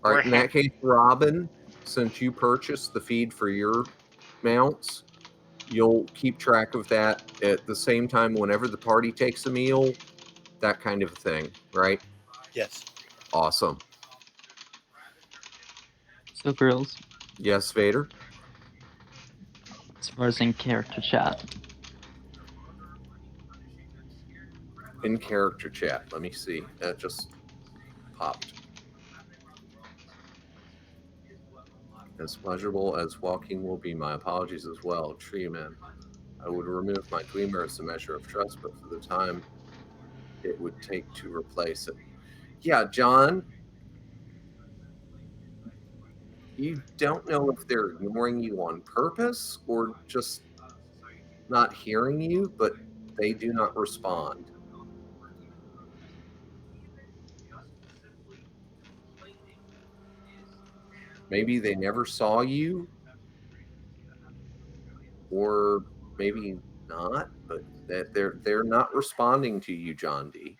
All We're right, in that case, Robin, since you purchased the feed for your mounts, you'll keep track of that at the same time whenever the party takes a meal, that kind of thing, right? Yes. Awesome. So, Grills, Yes, Vader? as far as in character chat, In character chat, let me see. That just popped. As pleasurable as walking will be, my apologies as well. Treeman. I would remove my Dwemer as a measure of trust, but for the time it would take to replace it. Yeah, John, you don't know if they're ignoring you on purpose or just not hearing you, but they do not respond. Maybe they never saw you, or maybe not, but that they're not responding to you, John D.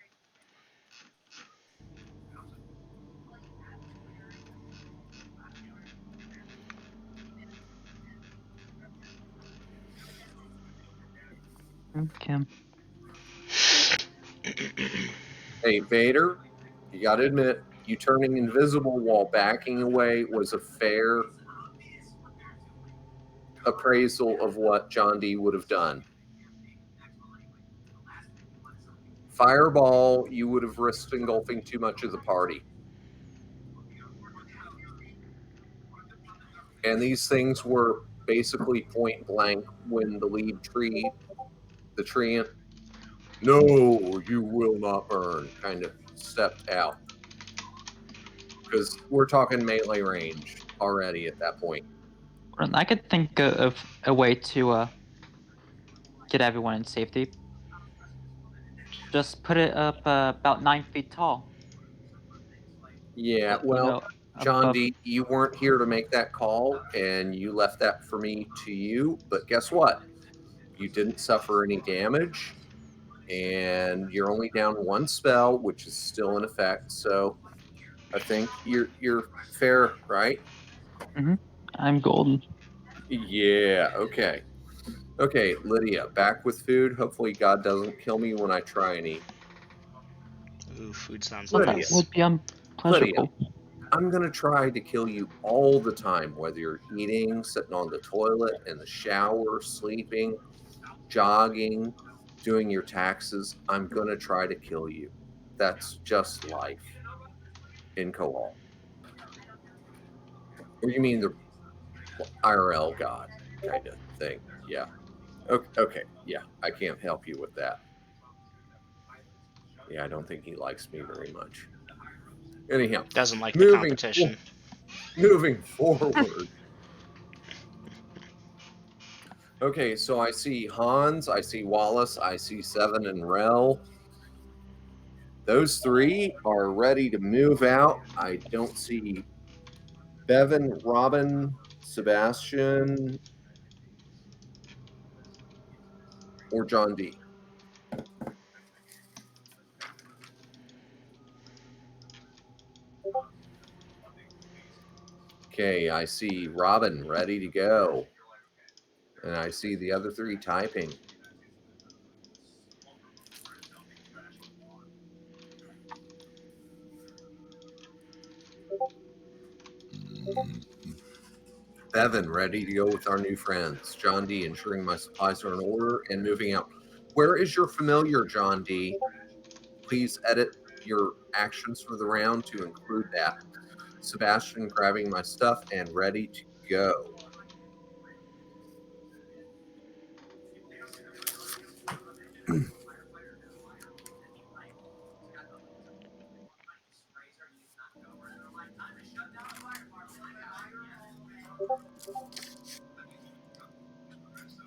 okay. Hey, Vader, you got to admit, you turning invisible while backing away was a fair appraisal of what John D would have done. Fireball, you would have risked engulfing too much of the party. And these things were basically point blank when the lead tree, the treant, no, you will not burn, kind of stepped out. Because we're talking melee range already at that point. Well, I could think of a way to get everyone in safety. Just put it up about 9 feet tall. Yeah, You well, know, John above. D, you weren't here to make that call, and you left that for me to you. But guess what? You didn't suffer any damage, and you're only down one spell, which is still in effect. So I think you're fair, right? I'm golden. Yeah. Okay. Okay, Lydia, back with food. Hopefully, God doesn't kill me when I try and eat. Ooh, food sounds Well, that nice. would be unpleasurable. I'm going to try to kill you all the time, whether you're eating, sitting on the toilet, in the shower, sleeping, jogging, doing your taxes. I'm going to try to kill you. That's just life in co-op. Or you mean the IRL God kind of thing? Yeah. Okay. Yeah, I can't help you with that. Yeah, I don't think he likes me very much. Anyhow, Doesn't like the competition. moving forward. Okay, so I see Hans, I see Wallace, I see Seven and Rel. Those three are ready to move out. I don't see Bevan, Robin, Sebastian, or John D. Okay, I see Robin ready to go. And I see the other three typing. Bevan ready to go with our new friends. John D ensuring my supplies are in order and moving out. Where is your familiar, John D? Please edit your actions for the round to include that. Sebastian grabbing my stuff and ready to go.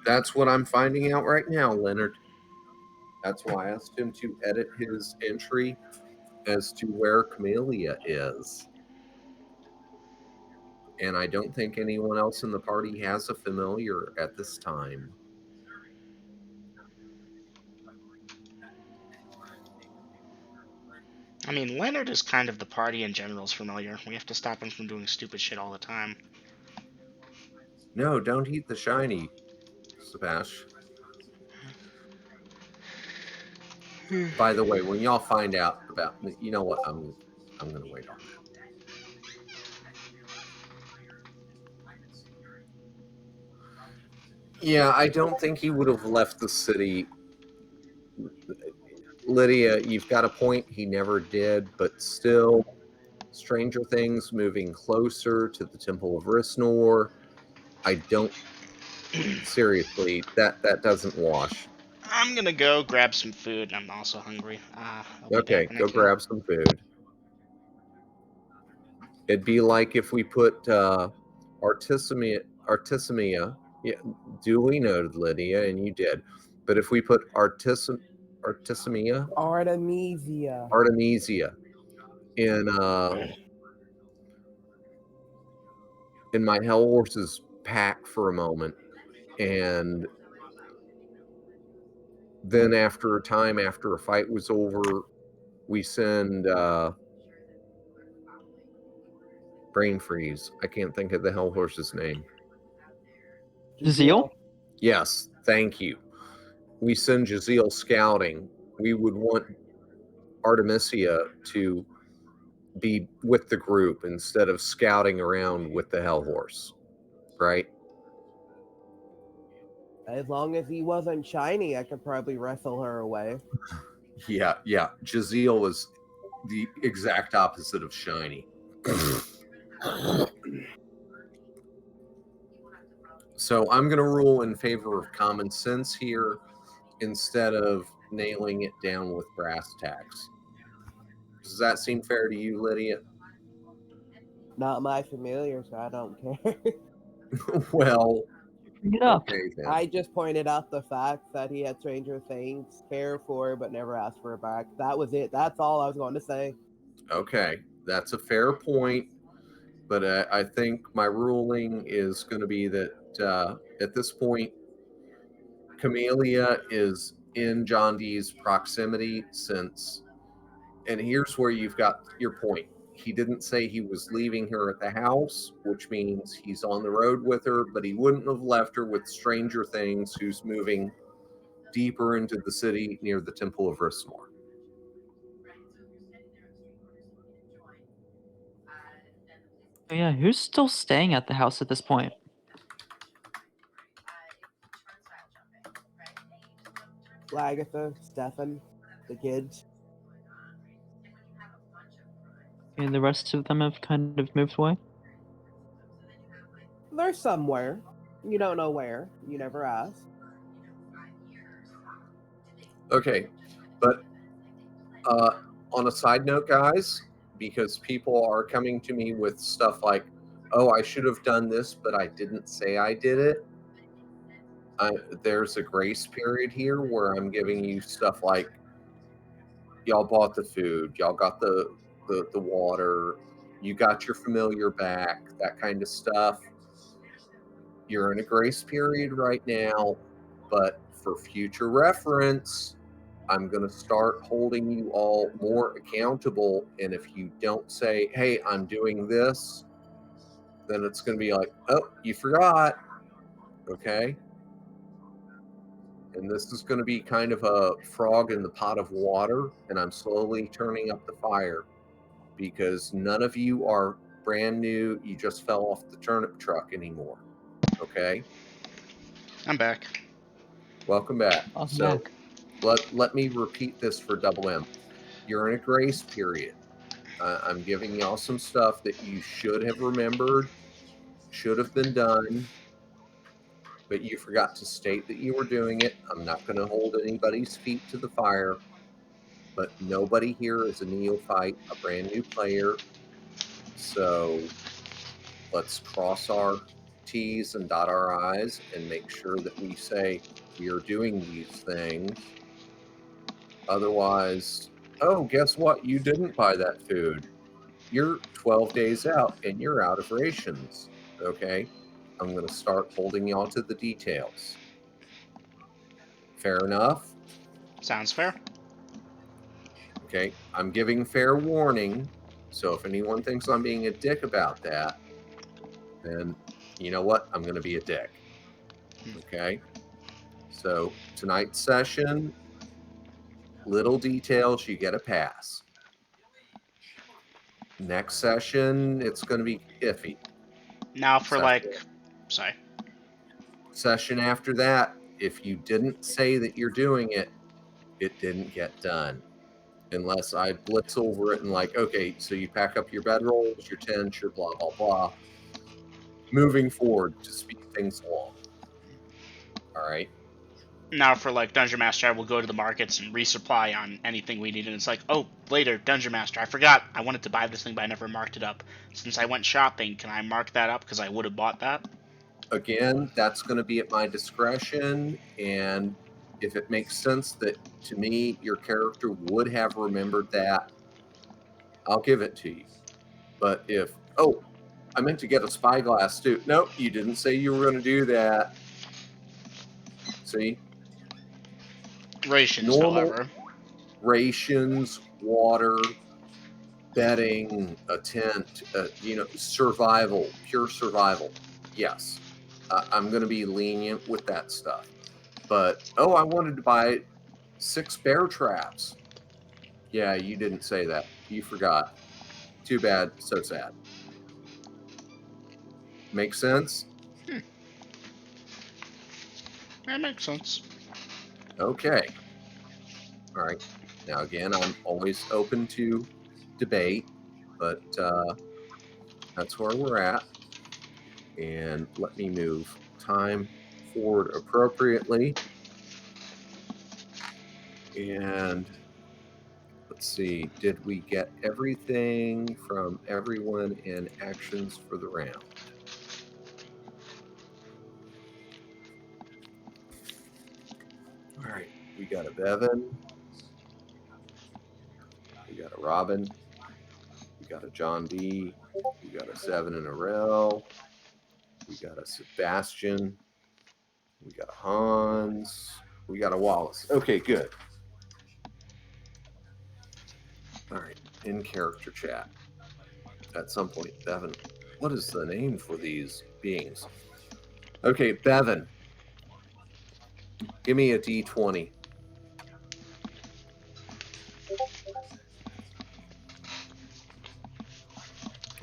That's what I'm finding out right now, Leonard. That's why I asked him to edit his entry as to where Camellia is. And I don't think anyone else in the party has a familiar at this time. I mean, Leonard is kind of the party in general's familiar. We have to stop him from doing stupid shit all the time. No, don't eat the shiny, Sebastian. By the way, when y'all find out about, you know what, I'm gonna wait on that. Yeah, I don't think he would have left the city. Lydia, you've got a point. He never did, but still, Stranger Things moving closer to the Temple of Risnor. I don't. Seriously, that doesn't wash. I'm gonna go grab some food. I'm also hungry. I'll be Okay, back in a go few. grab some food. It'd be like if we put Artisimia, yeah, duly noted, Lydia, and you did. But if we put Artisimia, Artemisia. in my Hell Horse's pack for a moment, and then after a time, after a fight was over, we send brain freeze. I can't think of the Hell Horse's name. Zeal? Yes, thank you. We send Jaziel scouting. We would want Artemisia to be with the group instead of scouting around with the Hell Horse, right? As long as he wasn't shiny, I could probably wrestle her away. Yeah. Jaziel is the exact opposite of shiny. So I'm going to rule in favor of common sense here instead of nailing it down with brass tacks. Does that seem fair to you, Lydia? Not my familiar, so I don't care. Well, Bring it up. okay then. I just pointed out the fact that he had Stranger Things, care for, but never asked for it back. That was it. That's all I was going to say. Okay, that's a fair point, but I think my ruling is going to be that at this point, Camellia is in John Dee's proximity since, and here's where you've got your point. He didn't say he was leaving her at the house, which means he's on the road with her, but he wouldn't have left her with Stranger Things, who's moving deeper into the city near the Temple of Risnor. Oh, yeah, who's still staying at the house at this point? Lagatha, Stefan, the kids. And the rest of them have kind of moved away? They're somewhere. You don't know where. You never ask. Okay, but on a side note, guys, because people are coming to me with stuff like, oh, I should have done this, but I didn't say I did it. There's a grace period here where I'm giving you stuff like, y'all bought the food, y'all got the water, you got your familiar back, that kind of stuff. You're in a grace period right now, but for future reference, I'm going to start holding you all more accountable. And if you don't say, hey, I'm doing this, then it's going to be like, oh, you forgot. Okay. And this is going to be kind of a frog in the pot of water. And I'm slowly turning up the fire because none of you are brand new. You just fell off the turnip truck anymore. Okay. I'm back. Welcome back. Welcome So back. let me repeat this for Double M. You're in a grace period. I'm giving y'all some stuff that you should have remembered, should have been done, but you forgot to state that you were doing it. I'm not going to hold anybody's feet to the fire, but nobody here is a neophyte, a brand new player. So let's cross our T's and dot our I's and make sure that we say we are doing these things. Otherwise, oh, guess what? You didn't buy that food. You're 12 days out and you're out of rations. Okay? I'm going to start holding y'all to the details. Fair enough? Sounds fair. Okay? I'm giving fair warning. So if anyone thinks I'm being a dick about that, then you know what? I'm going to be a dick. Okay? So tonight's session, little details, you get a pass. Next session, it's going to be iffy. Now for Session- sorry. Session after that, if you didn't say that you're doing it, it didn't get done. Unless I blitz over it and like, okay, so you pack up your bedrolls, your tents, your blah, blah, blah. Moving forward to speed things along. All right. Now for Dungeon Master, I will go to the markets and resupply on anything we need. And it's like, oh, later, Dungeon Master, I forgot I wanted to buy this thing, but I never marked it up. Since I went shopping, can I mark that up because I would have bought that? Again, that's going to be at my discretion. And if it makes sense that to me, your character would have remembered that, I'll give it to you. But if, oh, I meant to get a spyglass too. Nope, you didn't say you were going to do that. See? Rations, Normal however. rations, water, bedding, a tent, survival, pure survival. Yes, I'm going to be lenient with that stuff. But, oh, I wanted to buy 6 bear traps. Yeah, you didn't say that. You forgot. Too bad. So sad. Make sense? That makes sense. Okay. All right. Now, again, I'm always open to debate, but that's where we're at. And let me move time forward appropriately. And let's see, did we get everything from everyone in actions for the round? All right, we got a Bevan. We got a Robin. We got a John D. We got a 7 and a Rel. We got a Sebastian. We got a Hans. We got a Wallace. Okay, good. All right, in character chat. At some point, Bevan, what is the name for these beings? Okay, Bevan, give me a D20.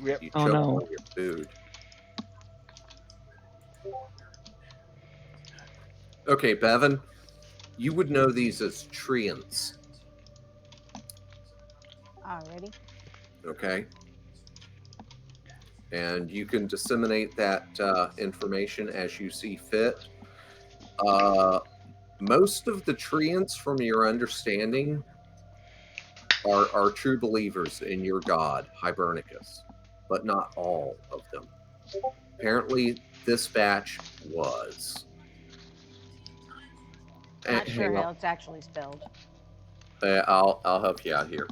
Yep. You Oh, choked no. on your food. Okay, Bevan, you would know these as treants. Alrighty. Okay? And you can disseminate that information as you see fit. Most of the treants, from your understanding, are true believers in your god, Hibernicus, but not all of them. Apparently, this batch was. Not sure Hang how on. it's actually spelled. I'll help you out here.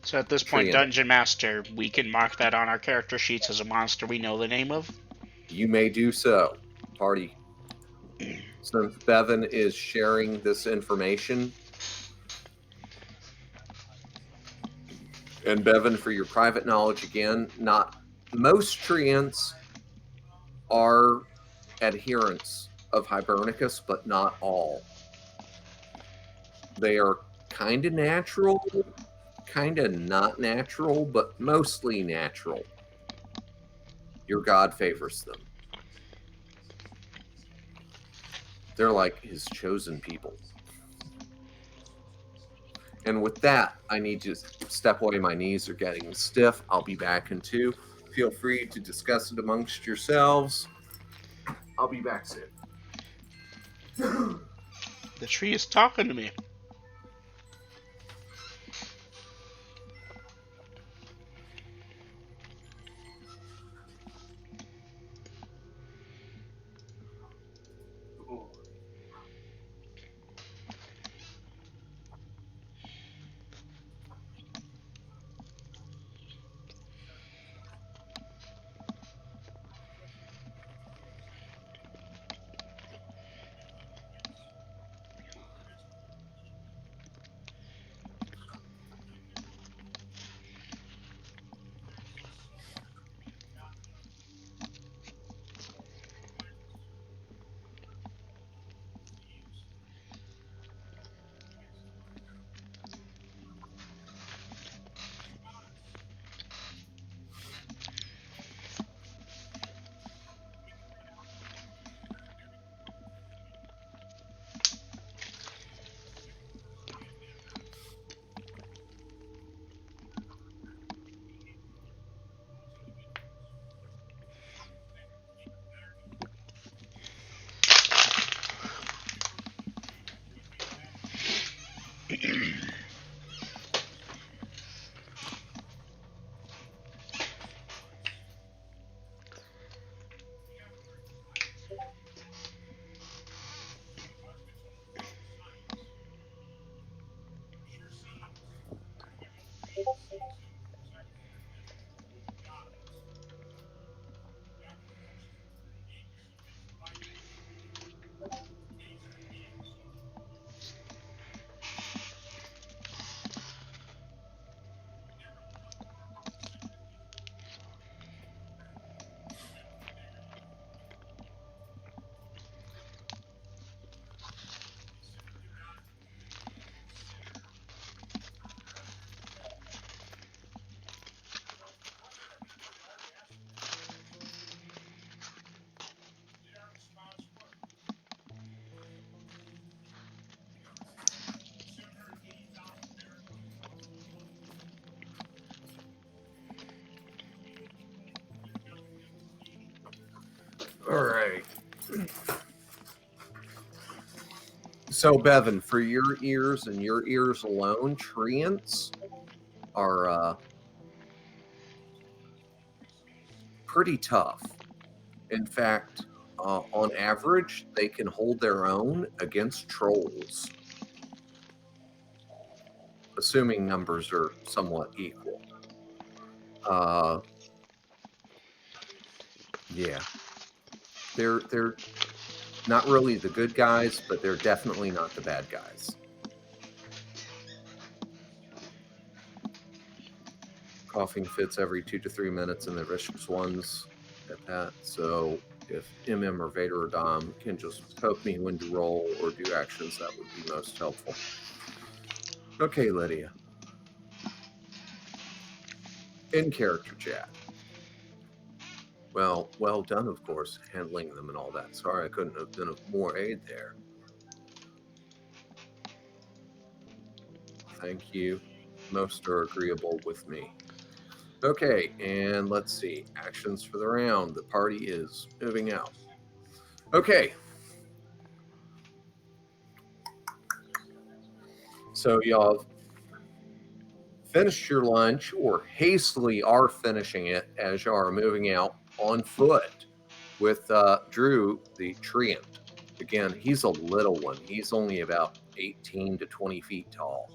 So at this point, Treant. Dungeon Master, we can mark that on our character sheets as a monster we know the name of. You may do so, party. Since Bevan is sharing this information, and Bevan, for your private knowledge again, not most treants are adherents of Hibernicus, but not all. They are kind of natural, kind of not natural, but mostly natural. Your god favors them. They're like his chosen people. And with that, I need to step away. My knees are getting stiff. I'll be back in 2. Feel free to discuss it amongst yourselves. I'll be back soon. The tree is talking to me. All right. So, Bevan, for your ears and your ears alone, treants are pretty tough. In fact, on average, they can hold their own against trolls, assuming numbers are somewhat equal. Yeah, they're not really the good guys, but they're definitely not the bad guys. Coughing fits every 2 to 3 minutes, and the vicious ones at that. So if MM or Vader or Dom can just poke me when to roll or do actions, that would be most helpful. Okay, Lydia. In character chat. Well done, of course, handling them and all that. Sorry I couldn't have been of more aid there. Thank you. Most are agreeable with me. Okay, and let's see. Actions for the round. The party is moving out. Okay. So y'all finished your lunch, or hastily are finishing it as you are moving out on foot with Drew, the treant. Again, he's a little one. He's only about 18 to 20 feet tall.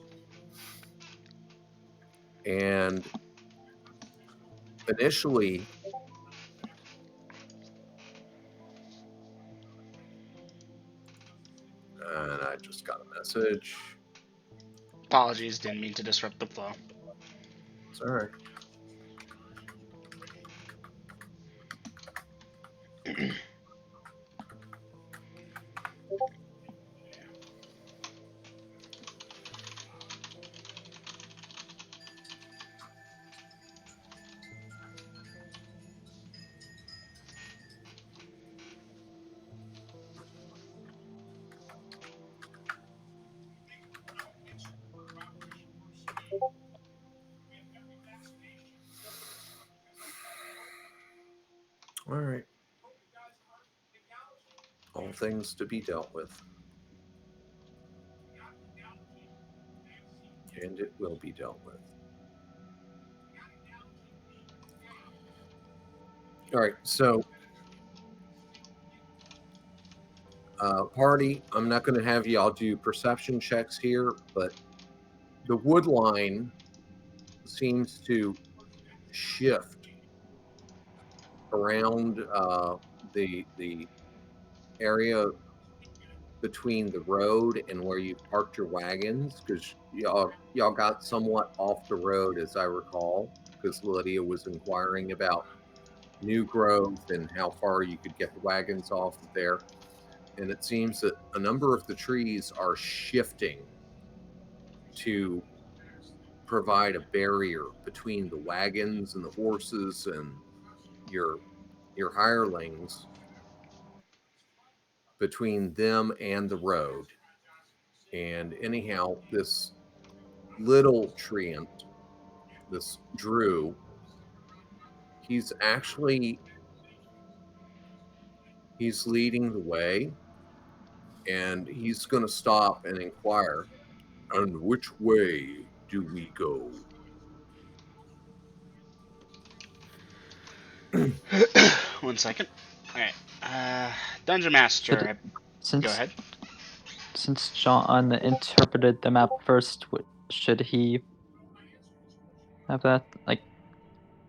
And initially, and I just got a message. Apologies, didn't mean to disrupt the flow. It's all right. All right. All things to be dealt with. And it will be dealt with. All right, so party, I'm not going to have y'all do perception checks here, but the wood line seems to shift around the area between the road and where you parked your wagons, because y'all got somewhat off the road, as I recall, because Lydia was inquiring about new growth and how far you could get the wagons off of there. And it seems that a number of the trees are shifting to provide a barrier between the wagons and the horses and your hirelings, between them and the road. And anyhow, this little treant, this Drew, he's leading the way, and he's going to stop and inquire, "And which way do we go?" One second. Alright. Dungeon Master. Go ahead. Since John interpreted the map first, should he have that? Like,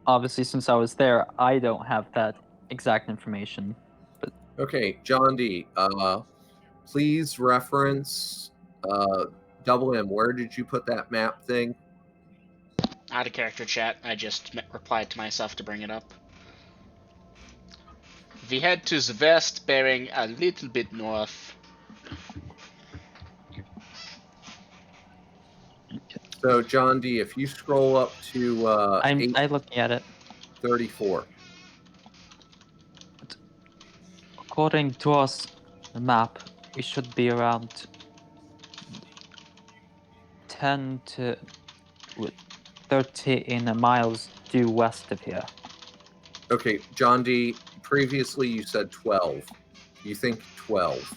obviously, since I was there, I don't have that exact information. But Okay, John D. Please reference Double M. Where did you put that map thing? Out of character chat, I just replied to myself to bring it up. We head to the west, bearing a little bit north. So, John D., if you scroll up to I'm looking at it. 34. According to us, the map, we should be around 10 to 13 miles due west of here. Okay, John D., previously you said 12. You think 12.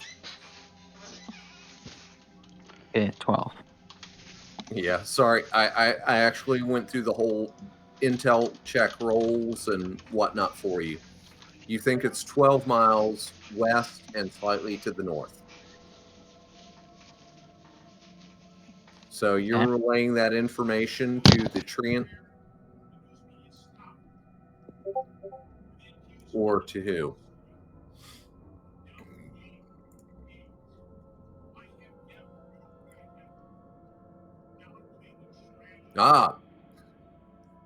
Okay, 12. Yeah, sorry. I actually went through the whole intel check rolls and whatnot for you. You think it's 12 miles west and slightly to the north. So you're Okay. relaying that information to the treant? Or to who? Ah,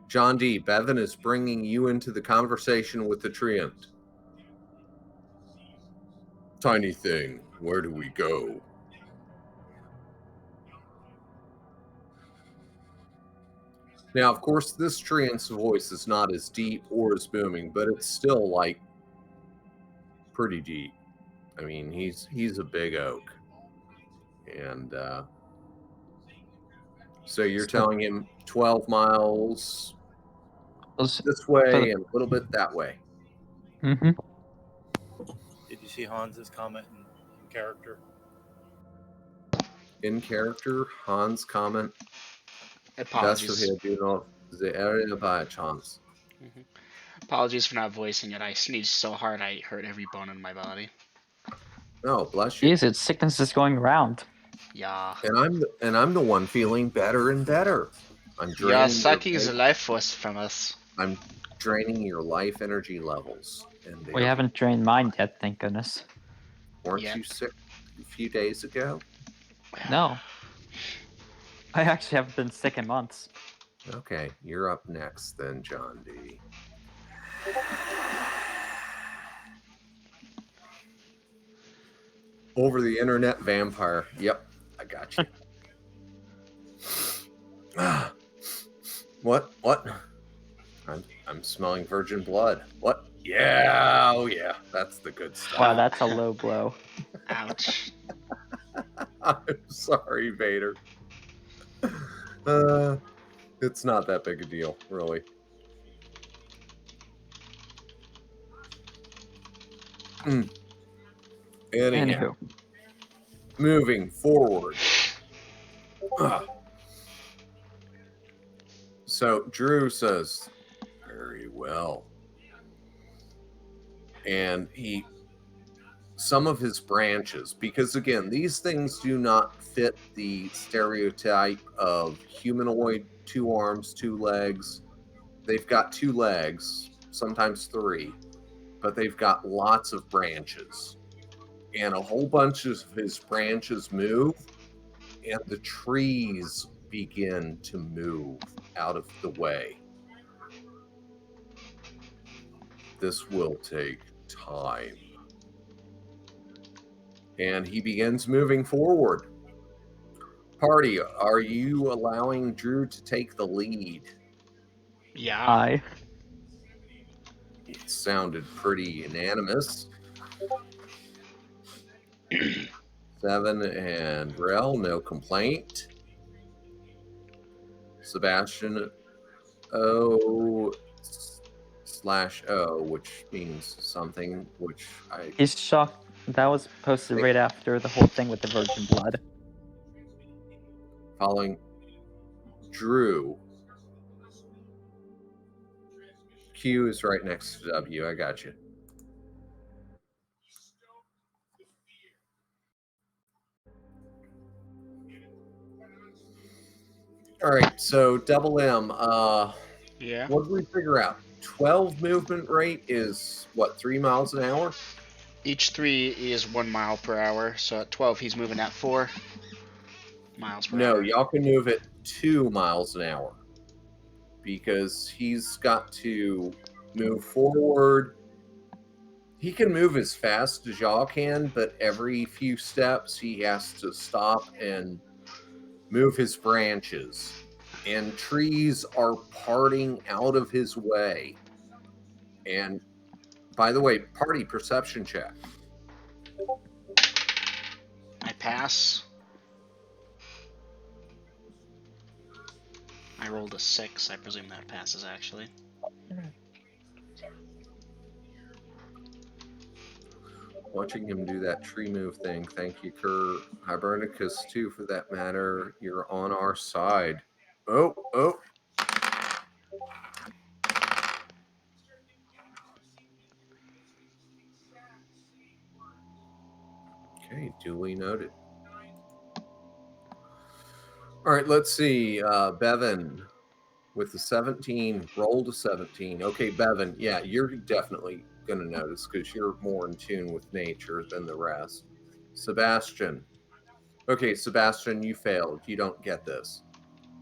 John D. Bevan is bringing you into the conversation with the treant. Tiny thing, where do we go? Now, of course, this treant's voice is not as deep or as booming, but it's still like pretty deep. I mean, he's a big oak, and so you're So- telling him 12 miles Was- this way and a little bit that way. Mm-hmm. Did you see Hans's comment in character? In character, Hans comment. Das Apologies. hier du noch the area by chance. Apologies for not voicing it. I sneezed so hard I hurt every bone in my body. Oh, bless you. Jeez, its sickness is going around. Yeah. And I'm the one feeling better and better. I'm You're draining sucking the your, life force from us. I'm draining your life energy levels, and We they haven't drained mine yet, thank goodness. weren't Yet. you sick a few days ago? No. I actually haven't been sick in months. Okay, you're up next then, John D. Over the internet vampire. Yep, I got you. What? I'm smelling virgin blood. What? Yeah, oh yeah, that's the good stuff. Wow, that's a low blow. Ouch. I'm sorry, Vader. It's not that big a deal, really. Anyhow, Anywho. moving forward. So Drew says, very well. And some of his branches, because again, these things do not fit the stereotype of humanoid, 2 arms, 2 legs. They've got 2 legs, sometimes 3, but they've got lots of branches. And a whole bunch of his branches move, and the trees begin to move out of the way. This will take time. And he begins moving forward. Party, are you allowing Drew to take the lead? Yeah. I. It sounded pretty unanimous. 7 and Rel, no complaint. Sebastian, O/O, which means something, which I He's shocked. That was posted right after the whole thing with the virgin blood. following Drew. Q is right next to W. I got you. All right, so double M. Yeah. What did we figure out? 12 movement rate is what, 3 miles an hour? Each 3 is 1 mile per hour. So at 12, he's moving at 4 miles per No, hour. y'all can move at 2 miles an hour because he's got to move forward. He can move as fast as y'all can, but every few steps he has to stop and move his branches. And trees are parting out of his way. And by the way, party perception check. I pass. I rolled a 6. I presume that passes actually. watching him do that tree move thing. Thank you, Kerr. Hibernicus, too, for that matter. You're on our side. Oh. Okay, duly noted. All right, let's see. Bevan with the 17, roll to 17. Okay, Bevan, yeah, you're definitely going to notice because you're more in tune with nature than the rest. Sebastian. Okay, Sebastian, you failed. You don't get this.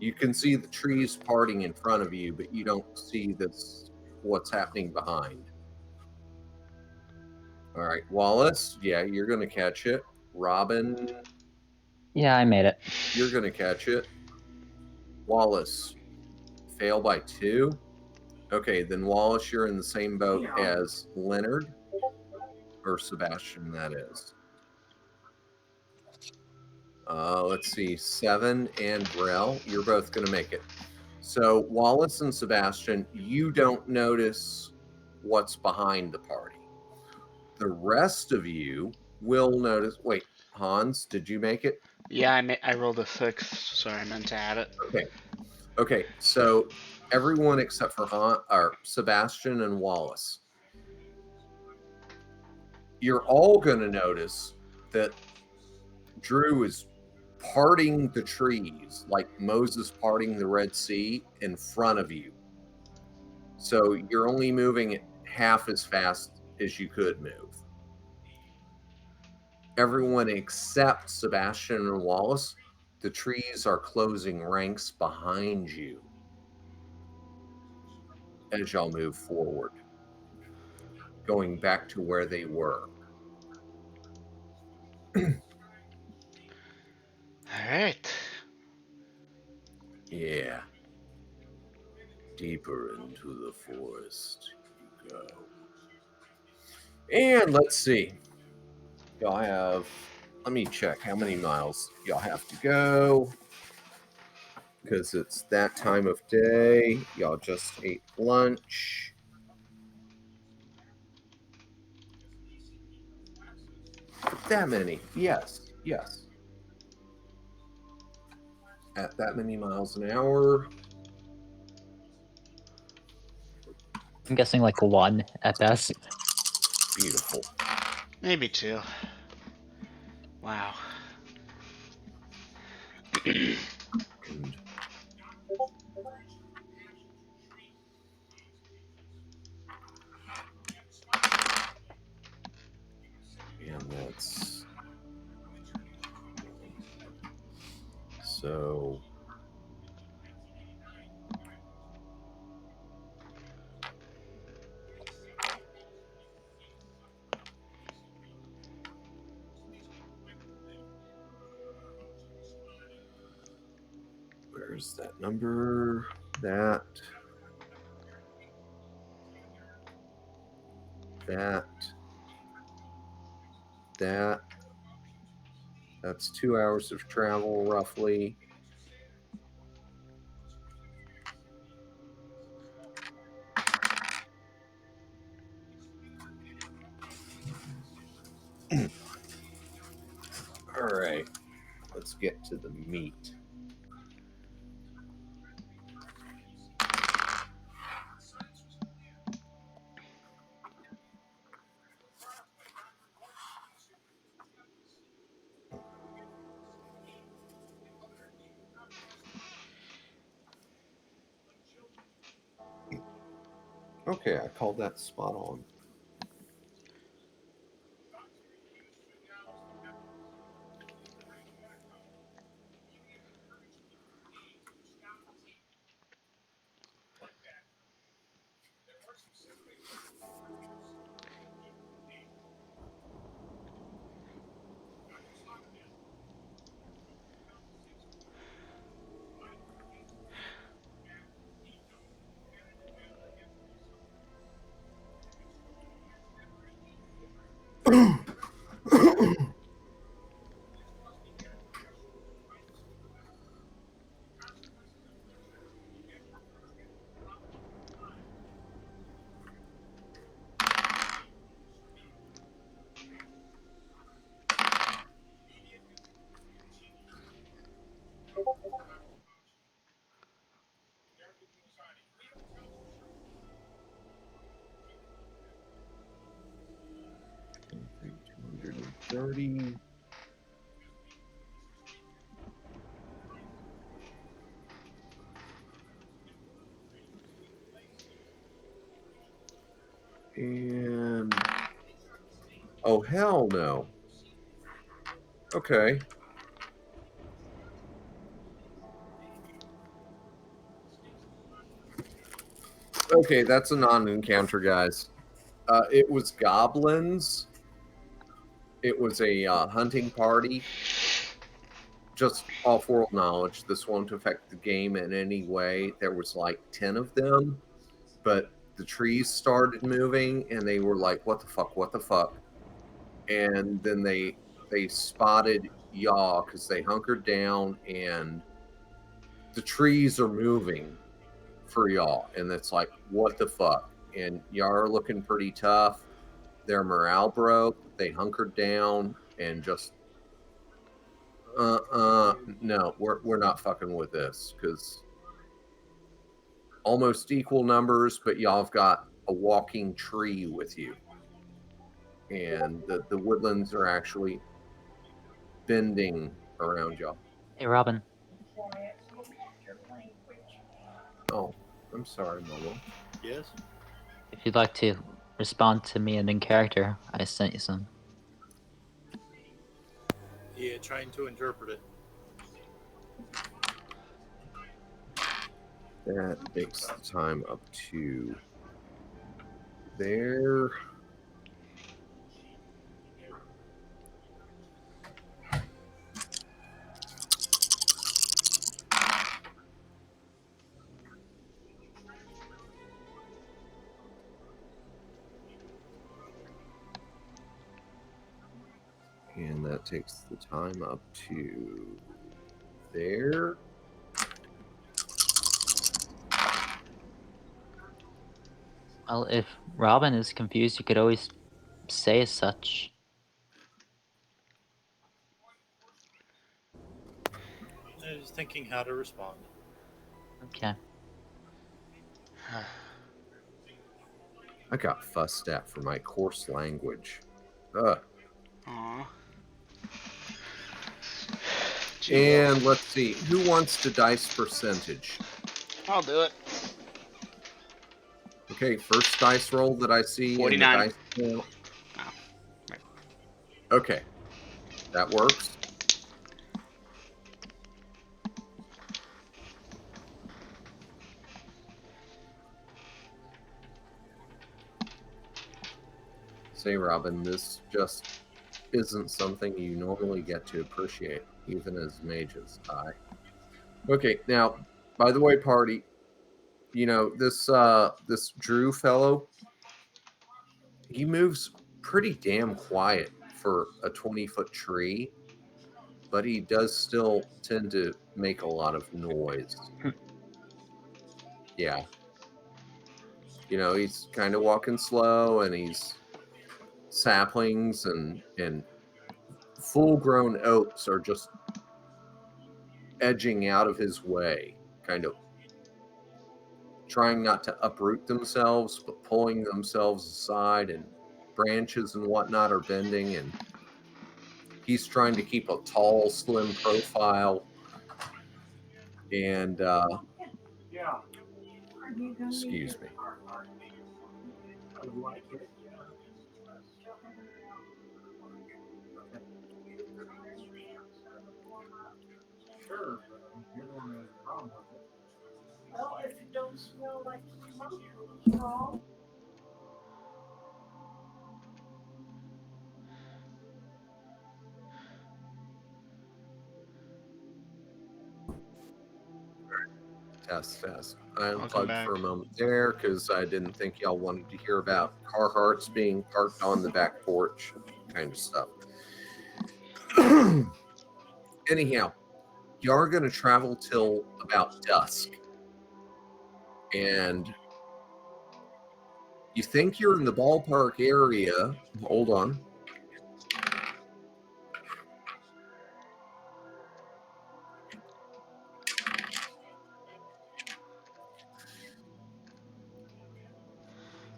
You can see the trees parting in front of you, but you don't see what's happening behind. All right, Wallace, yeah, you're going to catch it. Robin, Yeah, I made it. you're going to catch it. Wallace, fail by 2. Okay, then Wallace, you're in the same boat as Leonard, or Sebastian, that is. Let's see, 7 and Grell, you're both going to make it. So Wallace and Sebastian, you don't notice what's behind the party. The rest of you will notice. Wait, Hans, did you make it? Yeah, I rolled a 6. Sorry, I meant to add it. Okay. So everyone except for Sebastian and Wallace, you're all going to notice that Drew is parting the trees like Moses parting the Red Sea in front of you. So you're only moving at half as fast as you could move. Everyone except Sebastian and Wallace, the trees are closing ranks behind you as y'all move forward, going back to where they were. All right. Yeah. Deeper into the forest you go. And let's see. Y'all have, let me check how many miles y'all have to go. Because it's that time of day. Y'all just ate lunch. That many. Yes. At that many miles an hour. I'm guessing like 1 at best. Beautiful. Maybe 2. Wow. And that's so. Where's that number? That's 2 hours of travel, roughly. All right, let's get to the meat. Okay, I called that spot on. 30. And oh hell no. Okay. Okay, that's a non-encounter, guys. It was goblins. It was a hunting party. Just off-world knowledge. This won't affect the game in any way. There was like 10 of them, but the trees started moving, and they were like, "What the fuck? What the fuck?" And then they spotted y'all because they hunkered down, and the trees are moving for y'all, and it's like, what the fuck? And y'all are looking pretty tough. Their morale broke. They hunkered down and just, no, we're not fucking with this, because almost equal numbers, but y'all have got a walking tree with you, and the woodlands are actually bending around y'all. Hey, Robin. Oh, I'm sorry, Momo. Yes. If you'd like to respond to me and in character, I sent you some. Yeah, trying to interpret it. That takes the time up to there. And that takes the time up to there. Well, if Robin is confused, you could always say as such. I was thinking how to respond. Okay. I got fussed at for my coarse language. Ugh. Aw. And let's see, who wants to dice percentage? I'll do it. Okay, first dice roll that I see 49. in the dice roll. Oh, right. Okay, that works. Say, Robin, this just isn't something you normally get to appreciate, even as mages. Okay, now, by the way, party, you know, this Drew fellow, he moves pretty damn quiet for a 20-foot tree, but he does still tend to make a lot of noise. Yeah. You know, he's kind of walking slow, and he's saplings and full-grown oaks are just edging out of his way, kind of trying not to uproot themselves, but pulling themselves aside, and branches and whatnot are bending, and he's trying to keep a tall, slim profile. And excuse me. Test. I Welcome unplugged back. for a moment there because I didn't think y'all wanted to hear about Carhartts being parked on the back porch kind of stuff. Anyhow, you are going to travel till about dusk. And you think you're in the ballpark area. Hold on.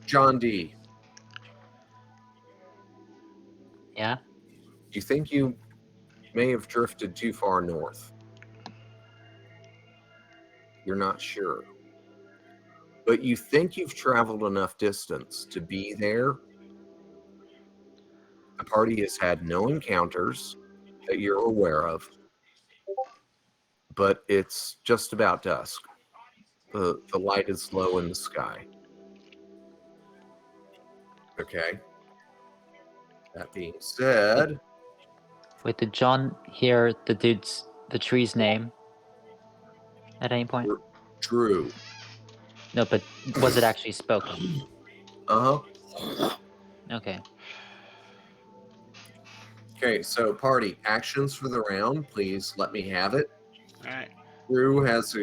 John D. Yeah? You think you may have drifted too far north. You're not sure. But you think you've traveled enough distance to be there. The party has had no encounters that you're aware of, but it's just about dusk. The light is low in the sky. Okay. That being said, Wait, did John hear the tree's name at any point? Drew. No, but was it actually spoken? Uh-huh. Okay. Okay, so party actions for the round, please let me have it. All right. Drew has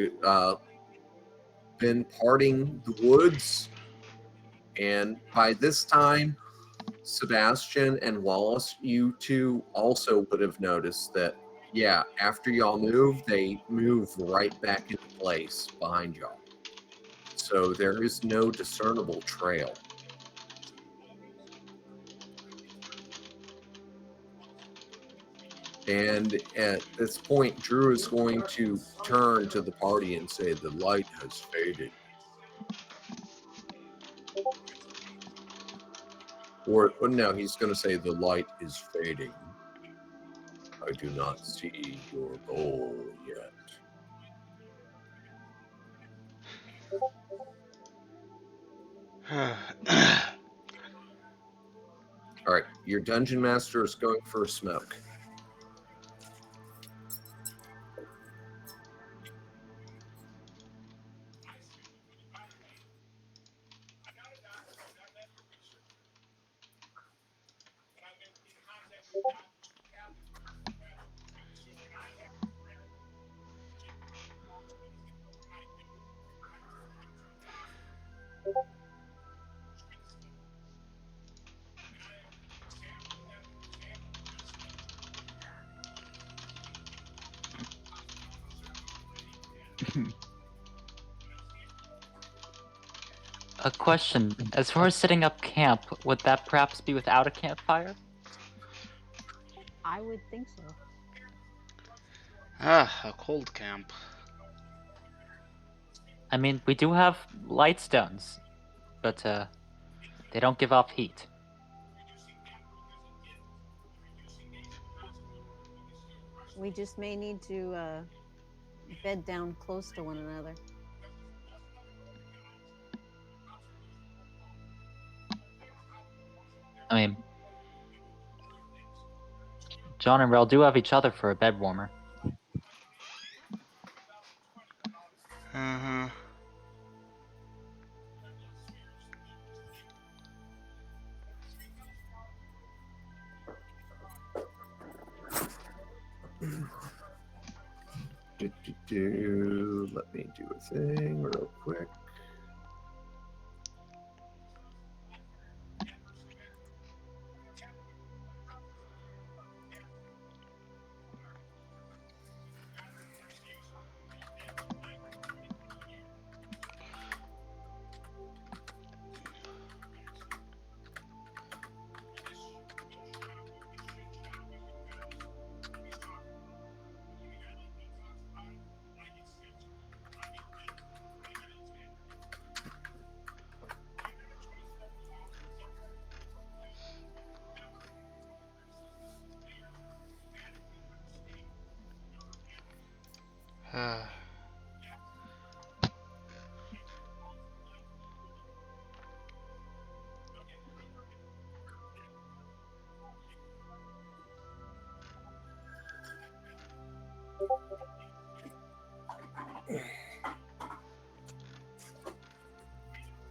been parting the woods, and by this time, Sebastian and Wallace, you two also would have noticed that, yeah, after y'all move, they move right back into place behind y'all. So there is no discernible trail. And at this point, Drew is going to turn to the party and say, "The light has faded." Or no, he's going to say, "The light is fading. I do not see your goal yet." All right, your dungeon master is going for a smoke. A question. As far as setting up camp, would that perhaps be without a campfire? I would think so. A cold camp. I mean, we do have light stones, but they don't give off heat. We just may need to bed down close to one another. I mean, John and Rel do have each other for a bed warmer. Uh-huh. Let me do a thing real quick.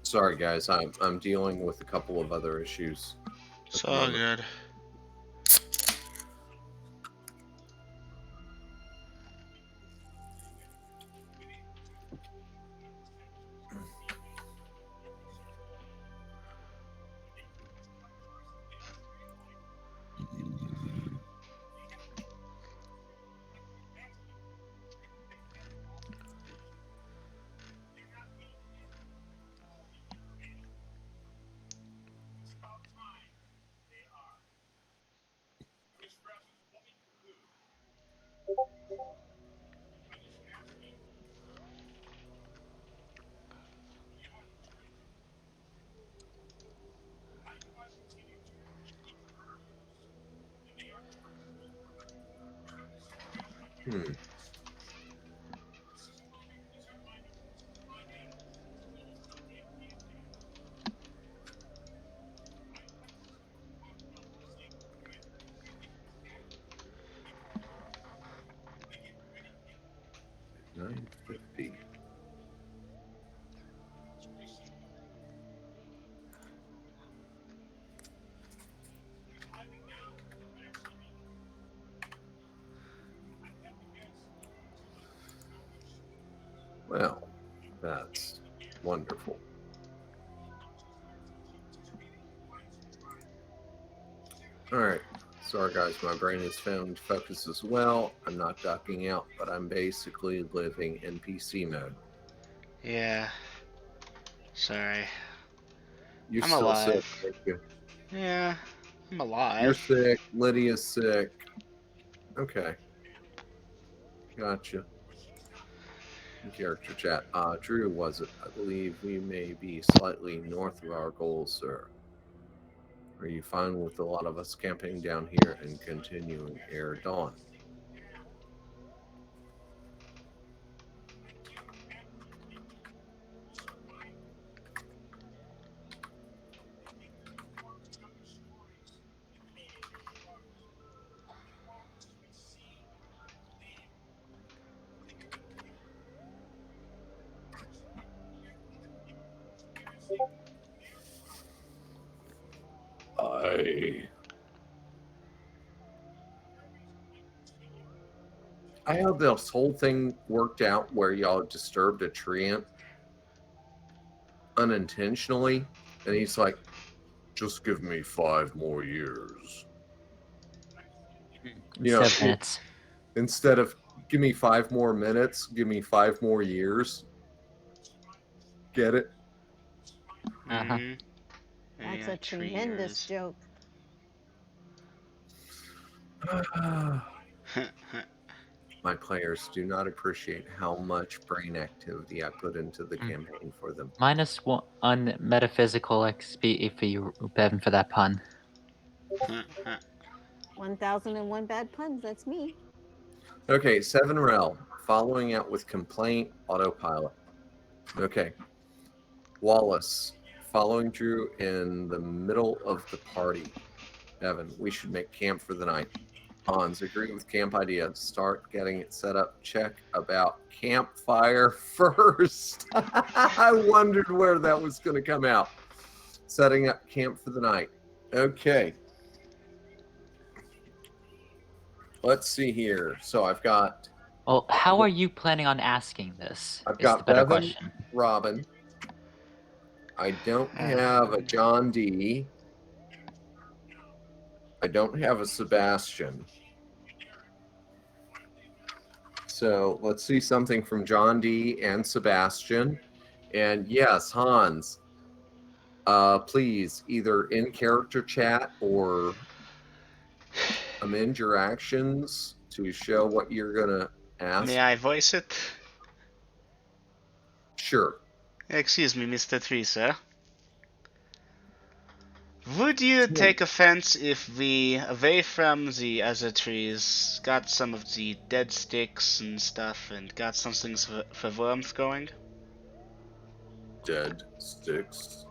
Sorry, guys. I'm dealing with a couple of other issues. It's all good. Hmm. $9.50. Well, that's wonderful. All right. Sorry, guys. My brain has found focus as well. I'm not ducking out, but I'm basically living in PC mode. Yeah. Sorry. You're I'm still sick, alive. aren't you? Yeah, I'm You're alive. sick. Lydia's sick. Okay. Gotcha. In character chat. Drew, was it? I believe we may be slightly north of our goal, sir. Are you fine with a lot of us camping down here and continuing ere dawn? I have this whole thing worked out where y'all disturbed a treant unintentionally, and he's like, just give me 5 more years. You know, 7 minutes. instead of give me 5 more minutes, give me 5 more years. Get it? Uh-huh. Mm-hmm. That's a tremendous joke. My players do not appreciate how much brain activity I put into the Mm. campaign for them. -1 metaphysical XP for you, Bevan, for that pun. 1001 bad puns, that's me. Okay, 7 Rel, following out with complaint, autopilot. Okay. Wallace, following Drew in the middle of the party. Evan, we should make camp for the night. Hans, agree with camp idea. Start getting it set up. Check about campfire first. I wondered where that was going to come out. Setting up camp for the night. Okay. Let's see here. So I've got Well, how are you planning on asking this? I've Is got the better Bevan, question. Robin. I don't have a John D. I don't have a Sebastian. So let's see something from John D. and Sebastian. And yes, Hans, please either in character chat or amend your actions to show what you're going to ask. May I voice it? Sure. Excuse me, Mr. Teresa. Would you take offense if we, away from the other trees, got some of the dead sticks and stuff and got some things for warmth going? Dead sticks.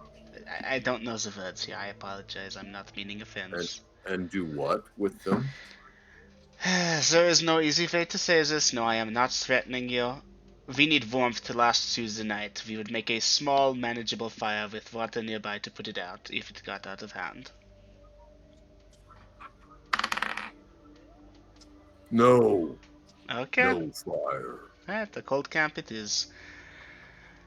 I don't know the words here, I apologize, I'm not meaning offense. And do what with them? There is no easy way to say this, no, I am not threatening you. We need warmth to last through the night. We would make a small, manageable fire with water nearby to put it out if it got out of hand. No. Okay. No fire. Alright, the cold camp it is.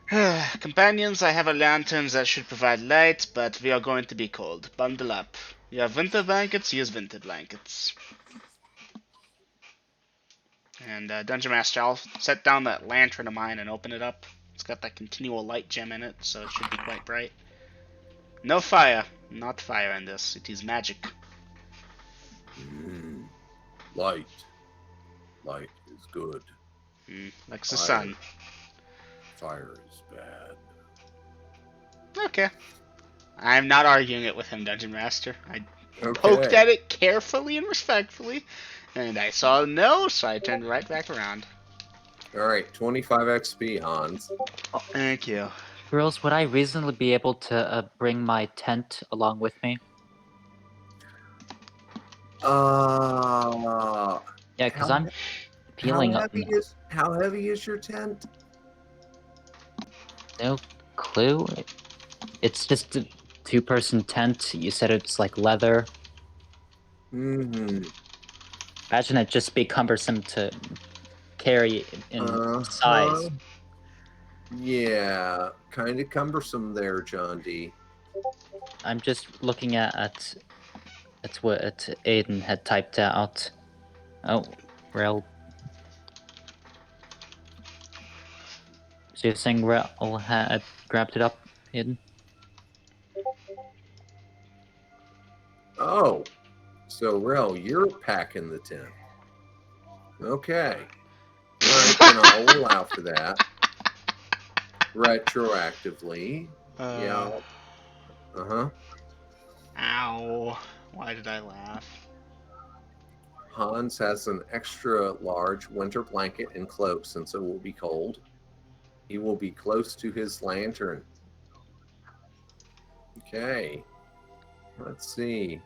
Companions, I have a lantern that should provide light, but we are going to be cold. Bundle up. You have winter blankets, use winter blankets. And Dungeon Master, I'll set down that lantern of mine and open it up. It's got that continual light gem in it, so it should be quite bright. No fire. Not fire in this. It is magic. Light. Light is good. Like the sun. Fire is bad. Okay. I'm not arguing it with him, Dungeon Master. I Okay. poked at it carefully and respectfully, And I saw no, so I turned right back around. All right, 25 XP, Hans. Thank you. Girls, would I reasonably be able to bring my tent along with me? Uh, Yeah, because How- I'm feeling how heavy is your tent? no clue. It's just a two-person tent. You said it's like leather. Mm-hmm. Imagine it just be cumbersome to carry in size. Yeah, kind of cumbersome there, John D. I'm just looking at what Aiden had typed out. Oh, Rel. So you're saying Rel had grabbed it up, Aiden? Oh, so Rel, you're packing the tent. Okay. All right, then I'll allow for that. Retroactively. Yeah. Uh-huh. Ow. Why did I laugh? Hans has an extra large winter blanket and cloak since it will be cold. He will be close to his lantern. Okay. Let's see.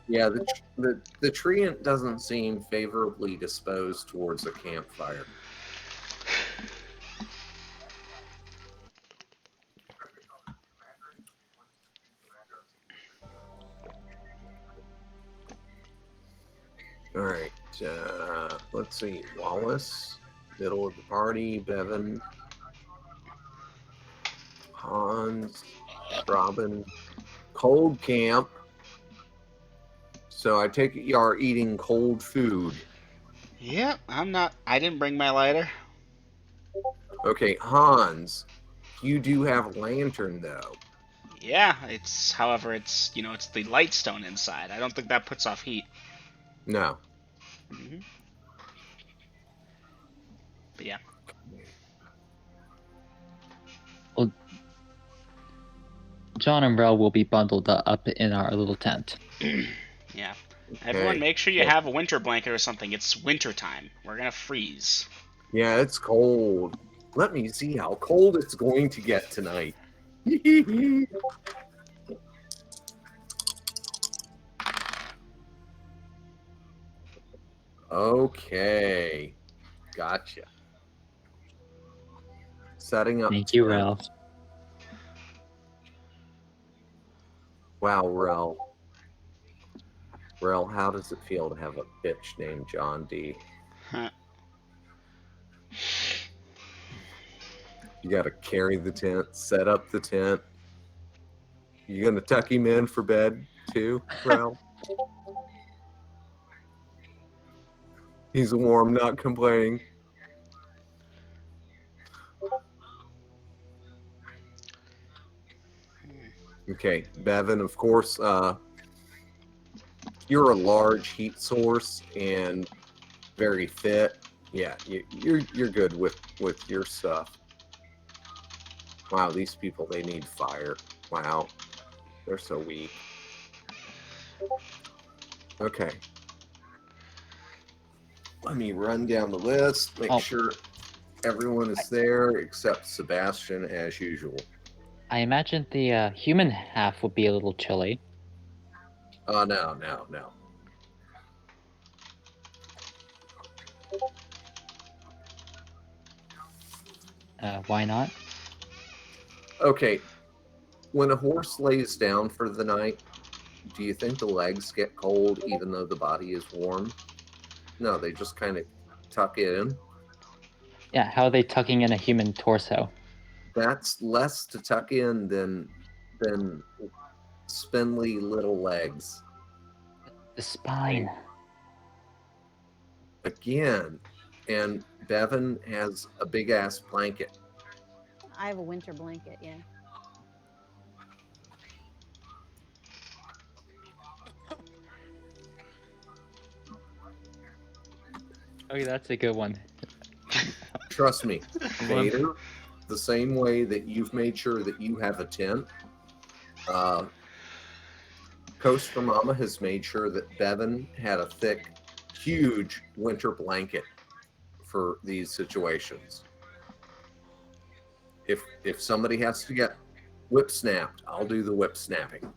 Yeah, the treant doesn't seem favorably disposed towards a campfire. All right. Let's see. Wallace, middle of the party. Bevan, Hans, Robin, cold camp. So I take it you are eating cold food. Yep, I didn't bring my lighter. Okay, Hans, you do have a lantern though. Yeah, however, it's the light stone inside. I don't think that puts off heat. No. Hmm. But yeah. Well, John and Rel will be bundled up in our little tent. Yeah. Everyone, Okay. make sure you have a winter blanket or something. It's winter time. We're gonna freeze. Yeah, it's cold. Let me see how cold it's going to get tonight. Okay. Gotcha. Setting up. Thank you, tent. Rel. Wow, Rel. Rel, how does it feel to have a bitch named John D? Huh. You got to carry the tent, set up the tent. You gonna tuck him in for bed too, Rel? He's warm, not complaining. Okay, Bevan, of course, you're a large heat source and very fit. Yeah, you're good with your stuff. Wow, these people, they need fire. Wow, they're so weak. Okay. Let me run down the list, make sure everyone is there except Sebastian as usual. I imagine the human half would be a little chilly. No. Why not? Okay. When a horse lays down for the night, do you think the legs get cold even though the body is warm? No, they just kind of tuck in. Yeah, how are they tucking in a human torso? That's less to tuck in than spindly little legs. The spine. Again, and Bevan has a big ass blanket. I have a winter blanket, yeah. Okay, that's a good one. Trust me, Vader, the same way that you've made sure that you have a tent, Coast for Mama has made sure that Bevan had a thick, huge winter blanket for these situations. If somebody has to get whip snapped, I'll do the whip snapping.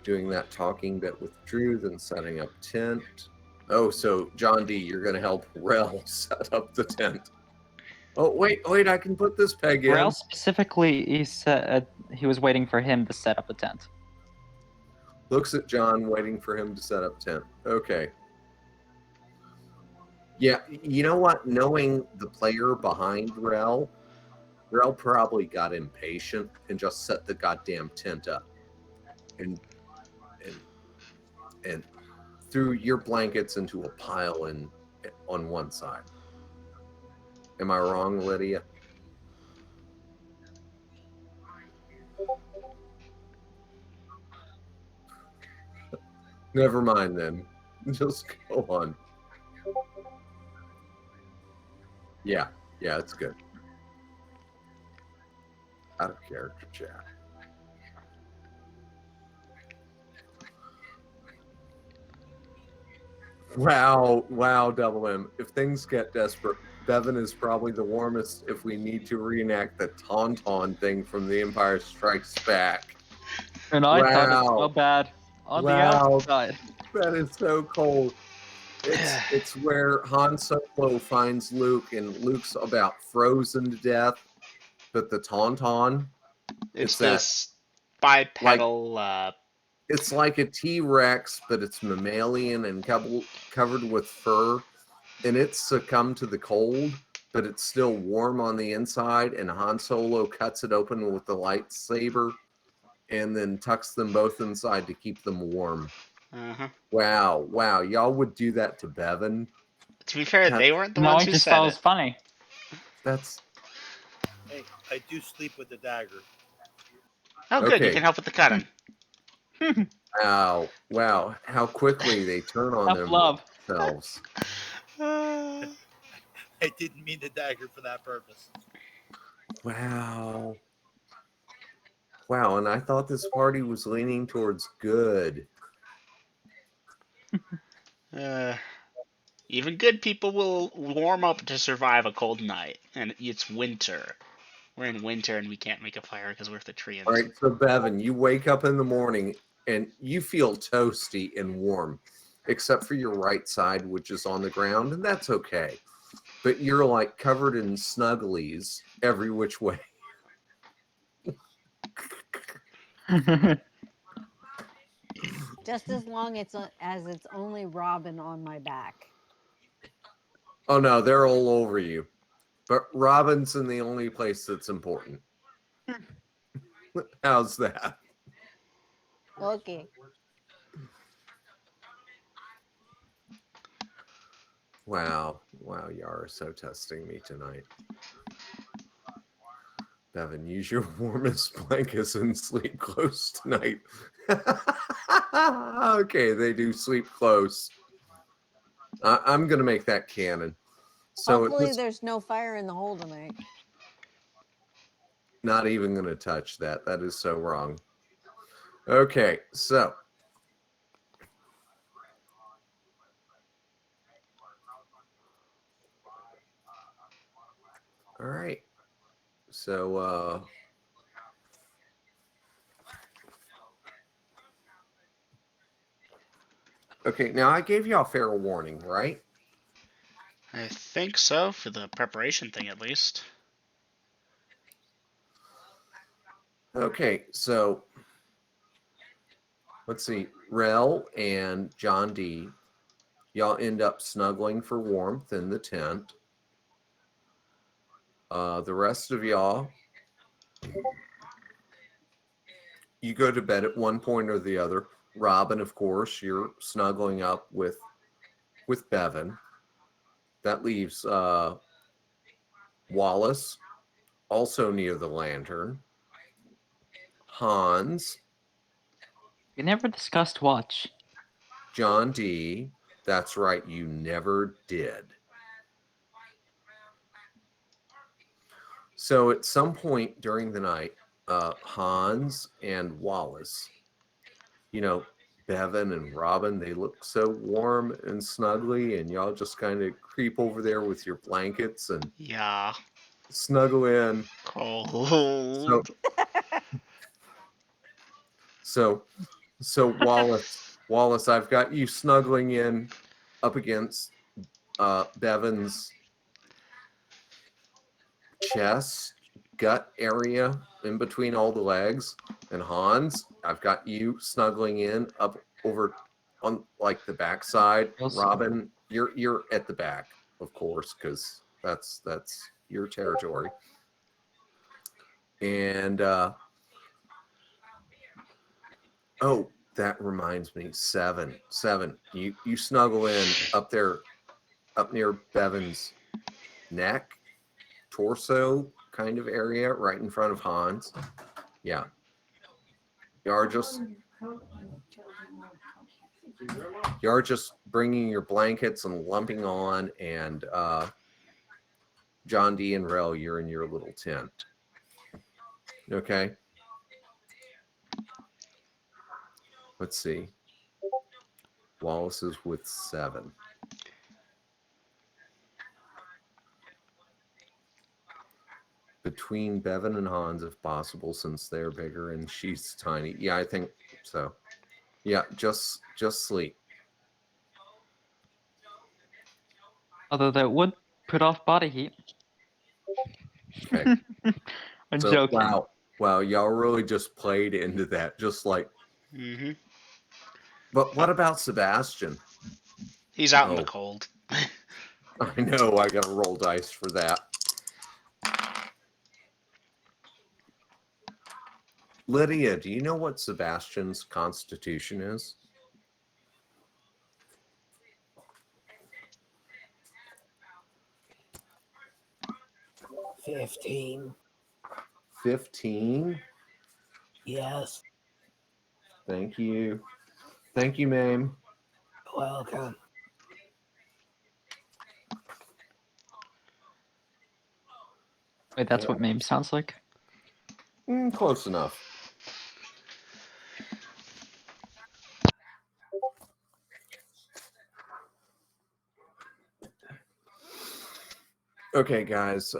Doing that talking bit with Drew, then setting up tent. Oh, so John D, you're going to help Rel set up the tent. Oh, wait, I can put this peg in. Rail specifically, he said he was waiting for him to set up a tent. Looks at John, waiting for him to set up tent. Okay. Yeah, you know what? Knowing the player behind Rel probably got impatient and just set the goddamn tent up. And threw your blankets into a pile on one side. Am I wrong, Lydia? Never mind then. Just go on. Yeah, it's good. Out of character chat. Wow, Double M. If things get desperate, Bevan is probably the warmest if we need to reenact the Tauntaun thing from The Empire Strikes Back. And I thought it smelled bad on the outside. That is so cold. It's where Han Solo finds Luke, and Luke's about frozen to death. But the Tauntaun, It's this bipedal. It's like a T-Rex, but it's mammalian and covered with fur, and it's succumbed to the cold, but it's still warm on the inside, and Han Solo cuts it open with the lightsaber and then tucks them both inside to keep them warm. Uh-huh. Wow, y'all would do that to Bevan? To be fair, they weren't the No, ones I who just said thought it it. was funny. That's... Hey, I do sleep with the dagger. Oh, good, you Okay. can help with the cutting. Wow, how quickly they turn on Tough love. themselves. I didn't mean the dagger for that purpose. Wow, and I thought this party was leaning towards good. Even good people will warm up to survive a cold night, and it's winter. We're in winter and we can't make a fire because we're Therians. All right, so Bevan, you wake up in the morning and you feel toasty and warm, except for your right side, which is on the ground, and that's okay. But you're like covered in snugglies every which way. Just as long as it's only Robin on my back. Oh no, they're all over you. But Robin's in the only place that's important. How's that? Okay. Wow, y'all are so testing me tonight. Bevan, use your warmest blankets and sleep close tonight. Okay, they do sleep close. I'm going to make that canon. So hopefully there's no fire in the hole tonight. Not even going to touch that. That is so wrong. Okay, so. All right. So, okay, now I gave you a fair warning, right? I think so, for the preparation thing at least. Okay, so let's see. Rel and John D, y'all end up snuggling for warmth in the tent. The rest of y'all, you go to bed at one point or the other. Robin, of course, you're snuggling up with Bevan. That leaves Wallace, also near the lantern. Hans. We never discussed watch. John D. That's right, you never did. So at some point during the night, Hans and Wallace, Bevan and Robin, they look so warm and snuggly, and y'all just kind of creep over there with your blankets and Yeah. snuggle in. Cold. So Wallace, I've got you snuggling in up against Bevan's chest, gut area in between all the legs, and Hans, I've got you snuggling in up over on like the backside. Also- Robin, you're at the back, of course, because that's your territory. And oh, that reminds me, Seven, you snuggle in up there, up near Bevan's neck, torso kind of area, right in front of Hans. Yeah. You're just bringing your blankets and lumping on, and John D. and Rel, you're in your little tent. Okay. Let's see. Wallace is with 7. Between Bevan and Hans, if possible, since they're bigger and she's tiny. Yeah, I think so. Yeah, just sleep. Although that would put off body heat. Okay. I'm So joking. wow, y'all really just played into that, just like. Mm-hmm. But what about Sebastian? He's out in the Oh. cold. I know, I gotta roll dice for that. Lydia, do you know what Sebastian's constitution is? $15. 15? Yes. Thank you. Thank you, ma'am. Welcome. Wait, that's what meme sounds like? Close enough. Okay, guys.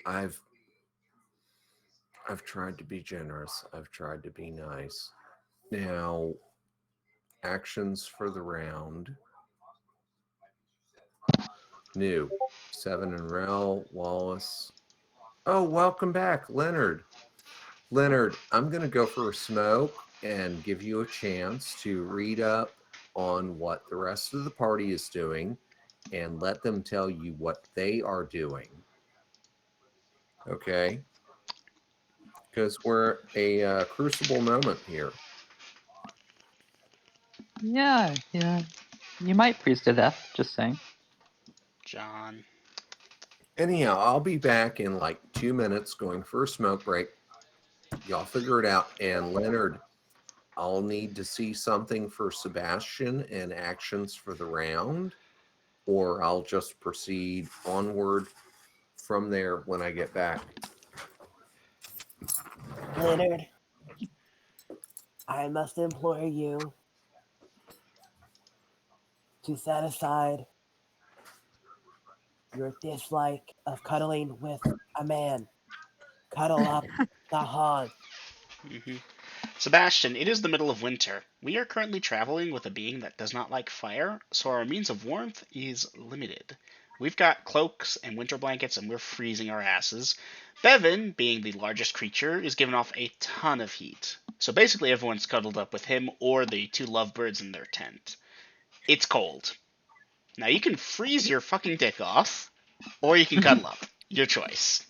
I've tried to be generous. I've tried to be nice. Now, actions for the round. New. 7 and Rel, Wallace. Oh, welcome back, Leonard. Leonard, I'm going to go for a smoke and give you a chance to read up on what the rest of the party is doing and let them tell you what they are doing. Okay? Because we're a crucible moment here. Yeah. You might freeze to death, just saying. John. Anyhow, I'll be back in like 2 minutes going for a smoke break. Y'all figure it out. And Leonard, I'll need to see something for Sebastian and actions for the round, or I'll just proceed onward from there when I get back. Leonard, I must implore you to set aside your dislike of cuddling with a man. Cuddle up the Hans. Mm-hmm. Sebastian, it is the middle of winter. We are currently traveling with a being that does not like fire, so our means of warmth is limited. We've got cloaks and winter blankets, and we're freezing our asses. Bevan, being the largest creature, is giving off a ton of heat. So basically, everyone's cuddled up with him or the 2 lovebirds in their tent. It's cold. Now, you can freeze your fucking dick off, or you can cuddle up. Your choice.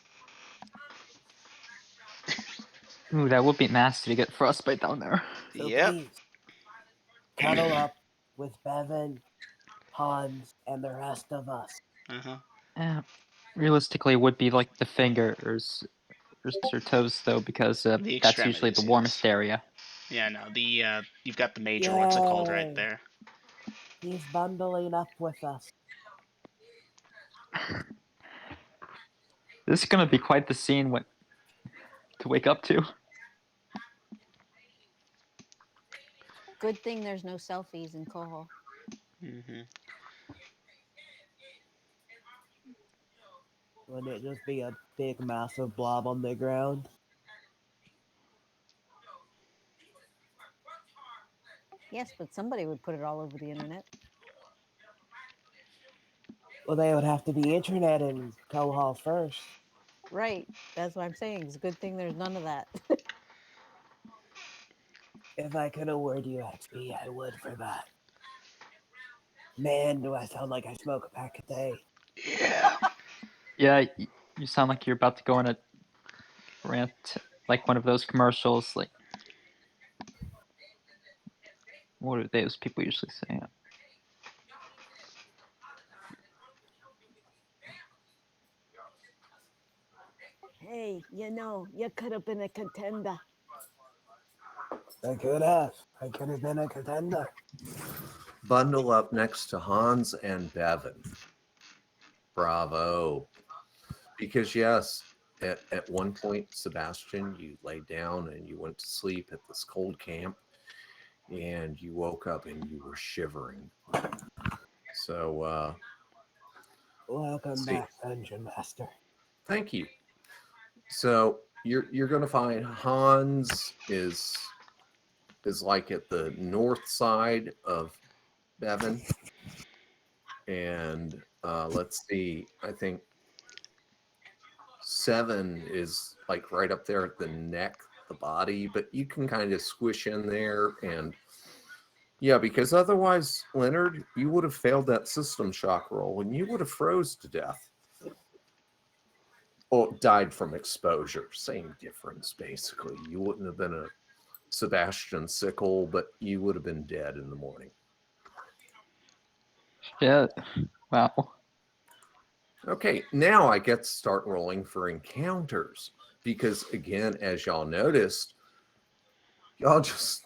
Ooh, that would be nasty to get frostbite down there. So Yep. please, cuddle up with Bevan, Hans, and the rest of us. Uh-huh. Realistically, it would be like the fingers or toes, though, because that's usually the extremities, warmest yes. area. Yeah, no, you've got the major, what's it called right Yay. there. He's bundling up with us. This is gonna be quite the scene to wake up to. Good thing there's no selfies in Coho. Mm-hmm. Wouldn't it just be a big, massive blob on the ground? Yes, but somebody would put it all over the internet. Well, they would have to be internet in Cohol first. Right. That's what I'm saying. It's a good thing there's none of that. If I could award you XP, I would for that. Man, do I sound like I smoke a pack a day. Yeah. Yeah, you sound like you're about to go on a rant, like one of those commercials. Like, what are those people usually say? Hey, you could have been a contender. I could have. I could have been a contender. Bundle up next to Hans and Bevan. Bravo. Because yes, at one point, Sebastian, you laid down and you went to sleep at this cold camp, and you woke up and you were shivering. So Welcome back, Dungeon Master. thank you. So you're gonna find Hans is like at the north side of Bevan. And let's see, I think 7 is like right up there at the neck, the body, but you can kind of squish in there. And yeah, because otherwise, Leonard, you would have failed that system shock roll and you would have froze to death. Or died from exposure. Same difference, basically. You wouldn't have been a Sebastian Sickle, but you would have been dead in the morning. Yeah. Wow. Okay, now I get to start rolling for encounters. Because again, as y'all noticed, y'all just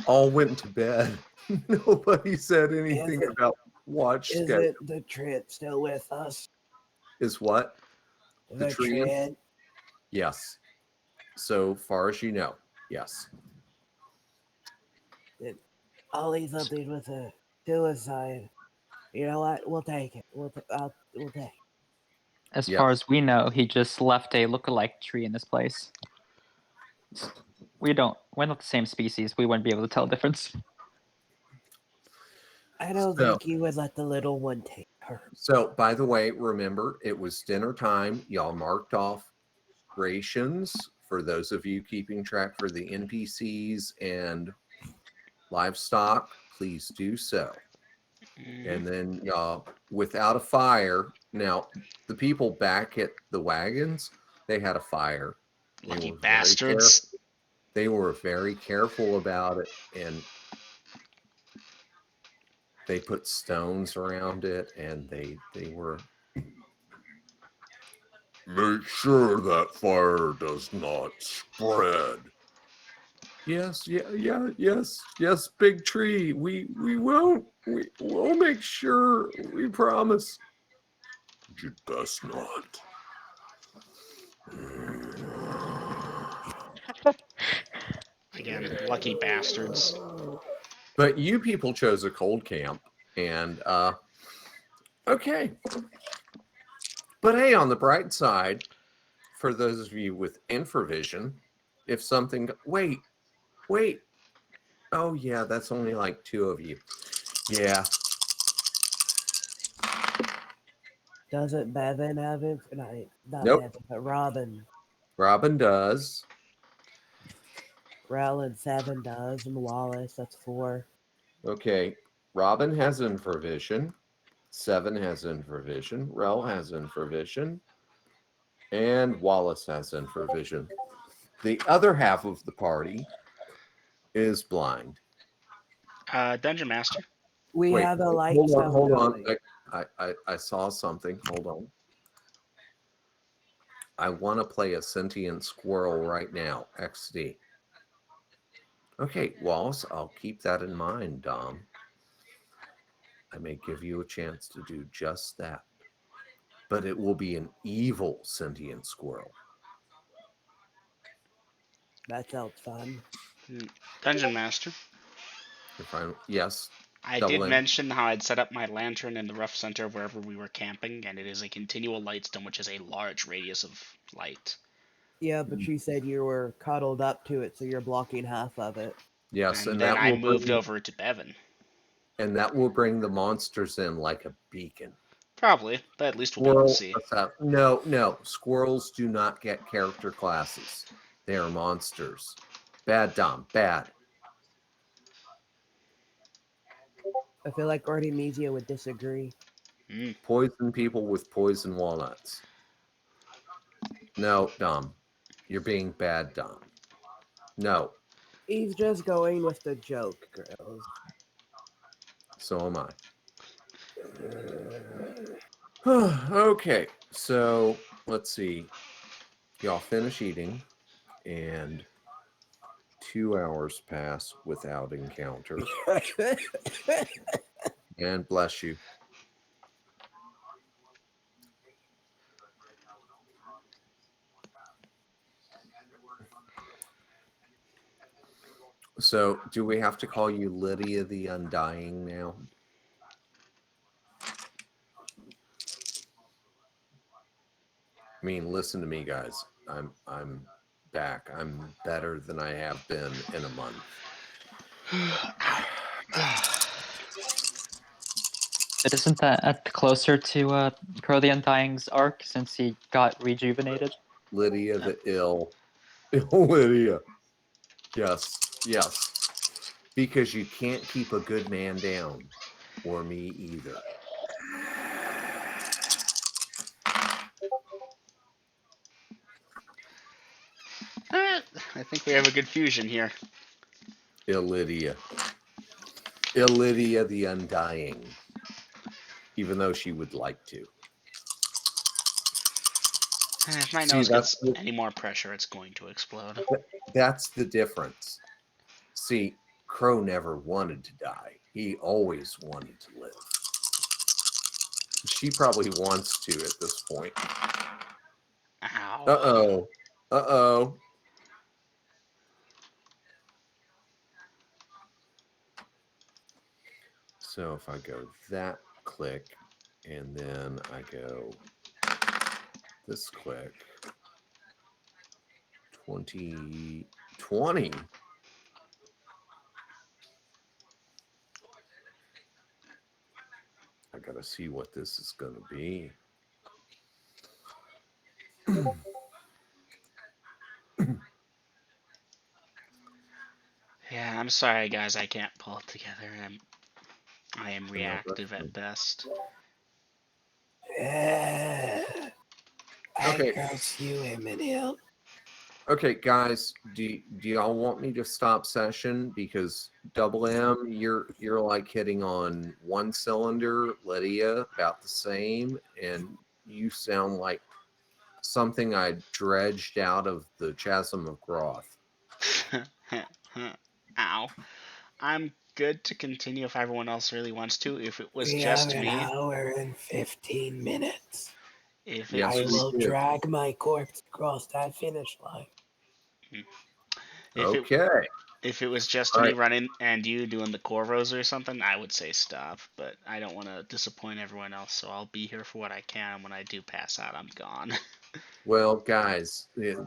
all went to bed. Nobody said anything about watch schedule. Isn't the Trent still with us? Is what? The tree? Trent? Yes. So far as you know, yes. All he's up there with a suicide. You know what? We'll take it. We'll take it. As Yep. far as we know, he just left a lookalike tree in this place. We're not the same species. We wouldn't be able to tell the difference. I don't think you would let the little one take her. So, by the way, remember, it was dinner time. Y'all marked off rations for those of you keeping track for the NPCs and livestock. Please do so. And then y'all, without a fire, now the people back at the wagons, they had a fire. Lucky bastards. They were very careful about it, and they put stones around it, and they were. Make sure that fire does not spread. Yes, yes, big tree. We won't. We'll make sure. We promise. You'd best not. Again, lucky bastards. But you people chose a cold camp, and okay. But hey, on the bright side, for those of you with infravision, if something wait. Oh yeah, that's only like 2 of you. Yeah. Doesn't Bevan have it? Not Nope. Bevan, but Robin. Robin does. Rel and 7 does, and Wallace, that's 4. Okay. Robin has infravision. 7 has infravision. Rel has infravision. And Wallace has infravision. The other half of the party is blind. Dungeon Master. We Wait, have a light. Hold on. I saw something. Hold on. I want to play a sentient squirrel right now. XD. Okay, Wallace, I'll keep that in mind, Dom. I may give you a chance to do just that. But it will be an evil sentient squirrel. That sounds fun. Dungeon Master. Yes. I Double did M. mention how I'd set up my lantern in the rough center of wherever we were camping, and it is a continual light stone, which is a large radius of light. Yeah, but you said you were cuddled up to it, so you're blocking half of it. Yes, And and then that I will moved bring, over to Bevan. and that will bring the monsters in like a beacon. Probably, but at least we'll be able to see. No. Squirrels do not get character classes. They are monsters. Bad, Dom. Bad. I feel like Artemisia would disagree. Poison people with poison walnuts. No, Dom. You're being bad, Dom. No. He's just going with the joke, girls. So am I. Okay, so let's see. Y'all finish eating, and 2 hours pass without encounter. And bless you. So, do we have to call you Lydia the Undying now? I mean, listen to me, guys. I'm back. I'm better than I have been in a month. But isn't that closer to Crow the Undying's arc since he got rejuvenated? Lydia the ill. Lydia. Yes. Because you can't keep a good man down. Or me either. I think we have a good fusion here. Illydia. Illydia the Undying. Even though she would like to. If my See, nose gets that's any more pressure, it's going to explode. That's the difference. See, Crow never wanted to die. He always wanted to live. She probably wants to at this point. Ow. Uh-oh. So if I go that click, and then I go this click, 20. I gotta see what this is gonna be. Yeah, I'm sorry, guys. I can't pull it together. I am reactive at best. I Okay. curse you, Eminem. Okay, guys, do y'all want me to stop session? Because Double M, you're like hitting on one cylinder, Lydia about the same, and you sound like something I dredged out of the chasm of Groth. Ow. I'm good to continue if everyone else really wants to. If it was We just have an me, hour and 15 minutes. if it Yes, I we was will do. drag my corpse across that finish line. Okay. If it was just All me right. running and you doing the Corvos or something, I would say stop. But I don't want to disappoint everyone else, so I'll be here for what I can. When I do pass out, I'm gone. Well, guys, the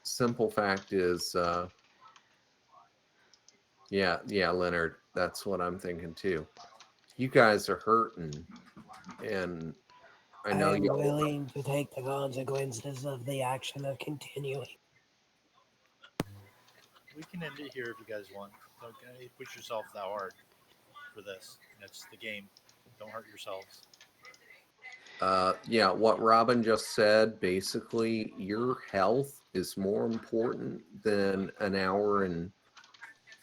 simple fact is, yeah, Leonard, that's what I'm thinking too. You guys are hurting, and I know I'm you. willing to take the consequences of the action of continuing. We can end it here if you guys want. Don't push yourself that hard for this. That's the game. Don't hurt yourselves. Yeah, what Robin just said, basically, your health is more important than an hour and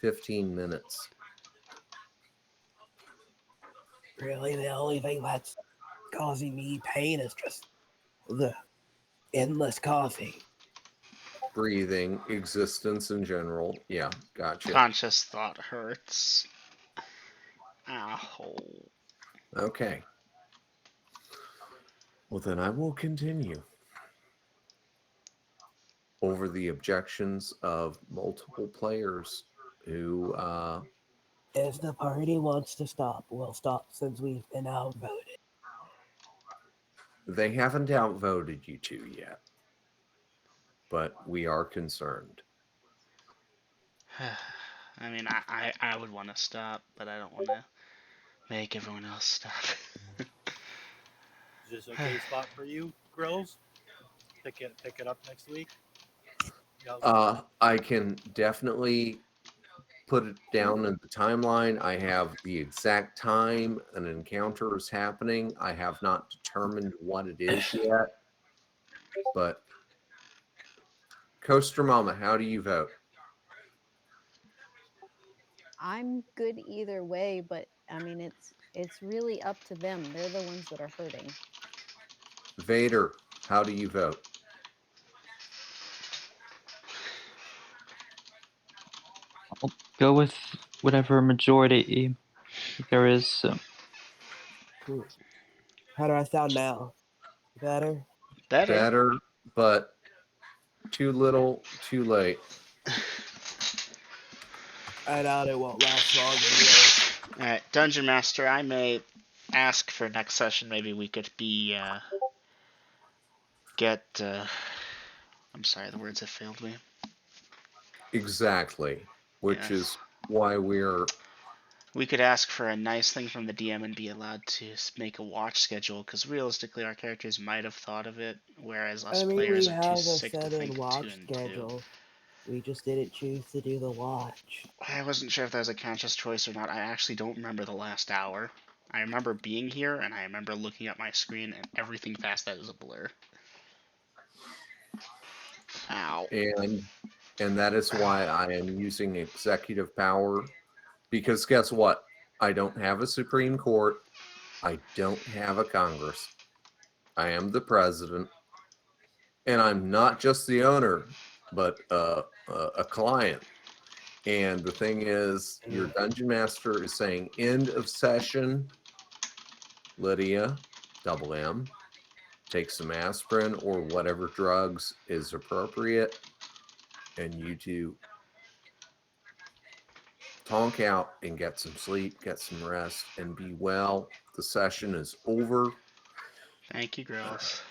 15 minutes. Really, the only thing that's causing me pain is just the endless coughing. Breathing, existence in general. Yeah, gotcha. Conscious thought hurts. Ow. Okay. Well, then I will continue. Over the objections of multiple players who If the party wants to stop, we'll stop since we've been outvoted. they haven't outvoted you two yet, but we are concerned. I mean, I would want to stop, but I don't want to make everyone else stop. Is this okay spot for you, Grills? Pick it up next week. I can definitely put it down in the timeline. I have the exact time an encounter is happening. I have not determined what it is yet. But Coaster Mama, how do you vote? I'm good either way, but I mean it's really up to them. They're the ones that are hurting. Vader, how do you vote? I'll go with whatever majority there is. How do I sound now? Better? Better, but too little, too late. I doubt it won't last long anyway. Alright, Dungeon Master, I may ask for next session. Maybe we could get. I'm sorry, the words have failed me. Exactly. Which Yes. is why we could ask for a nice thing from the DM and be allowed to make a watch schedule, because realistically our characters might have thought of it, whereas us I mean, players we are too have a sick to set think in two watch and schedule. We just didn't choose to do the watch. I wasn't sure if that was a conscious choice or not. I actually don't remember the last hour. I remember being here, and I remember looking at my screen, and everything past that is a blur. Ow. and that is why I am using executive power, because guess what? I don't have a Supreme Court. I don't have a Congress. I am the president, and I'm not just the owner, but a client. And the thing is, your dungeon master is saying end of session. Lydia, double M, take some aspirin or whatever drugs is appropriate, and you two tonk out and get some sleep, get some rest, and be well. The session is over. Thank you, girls.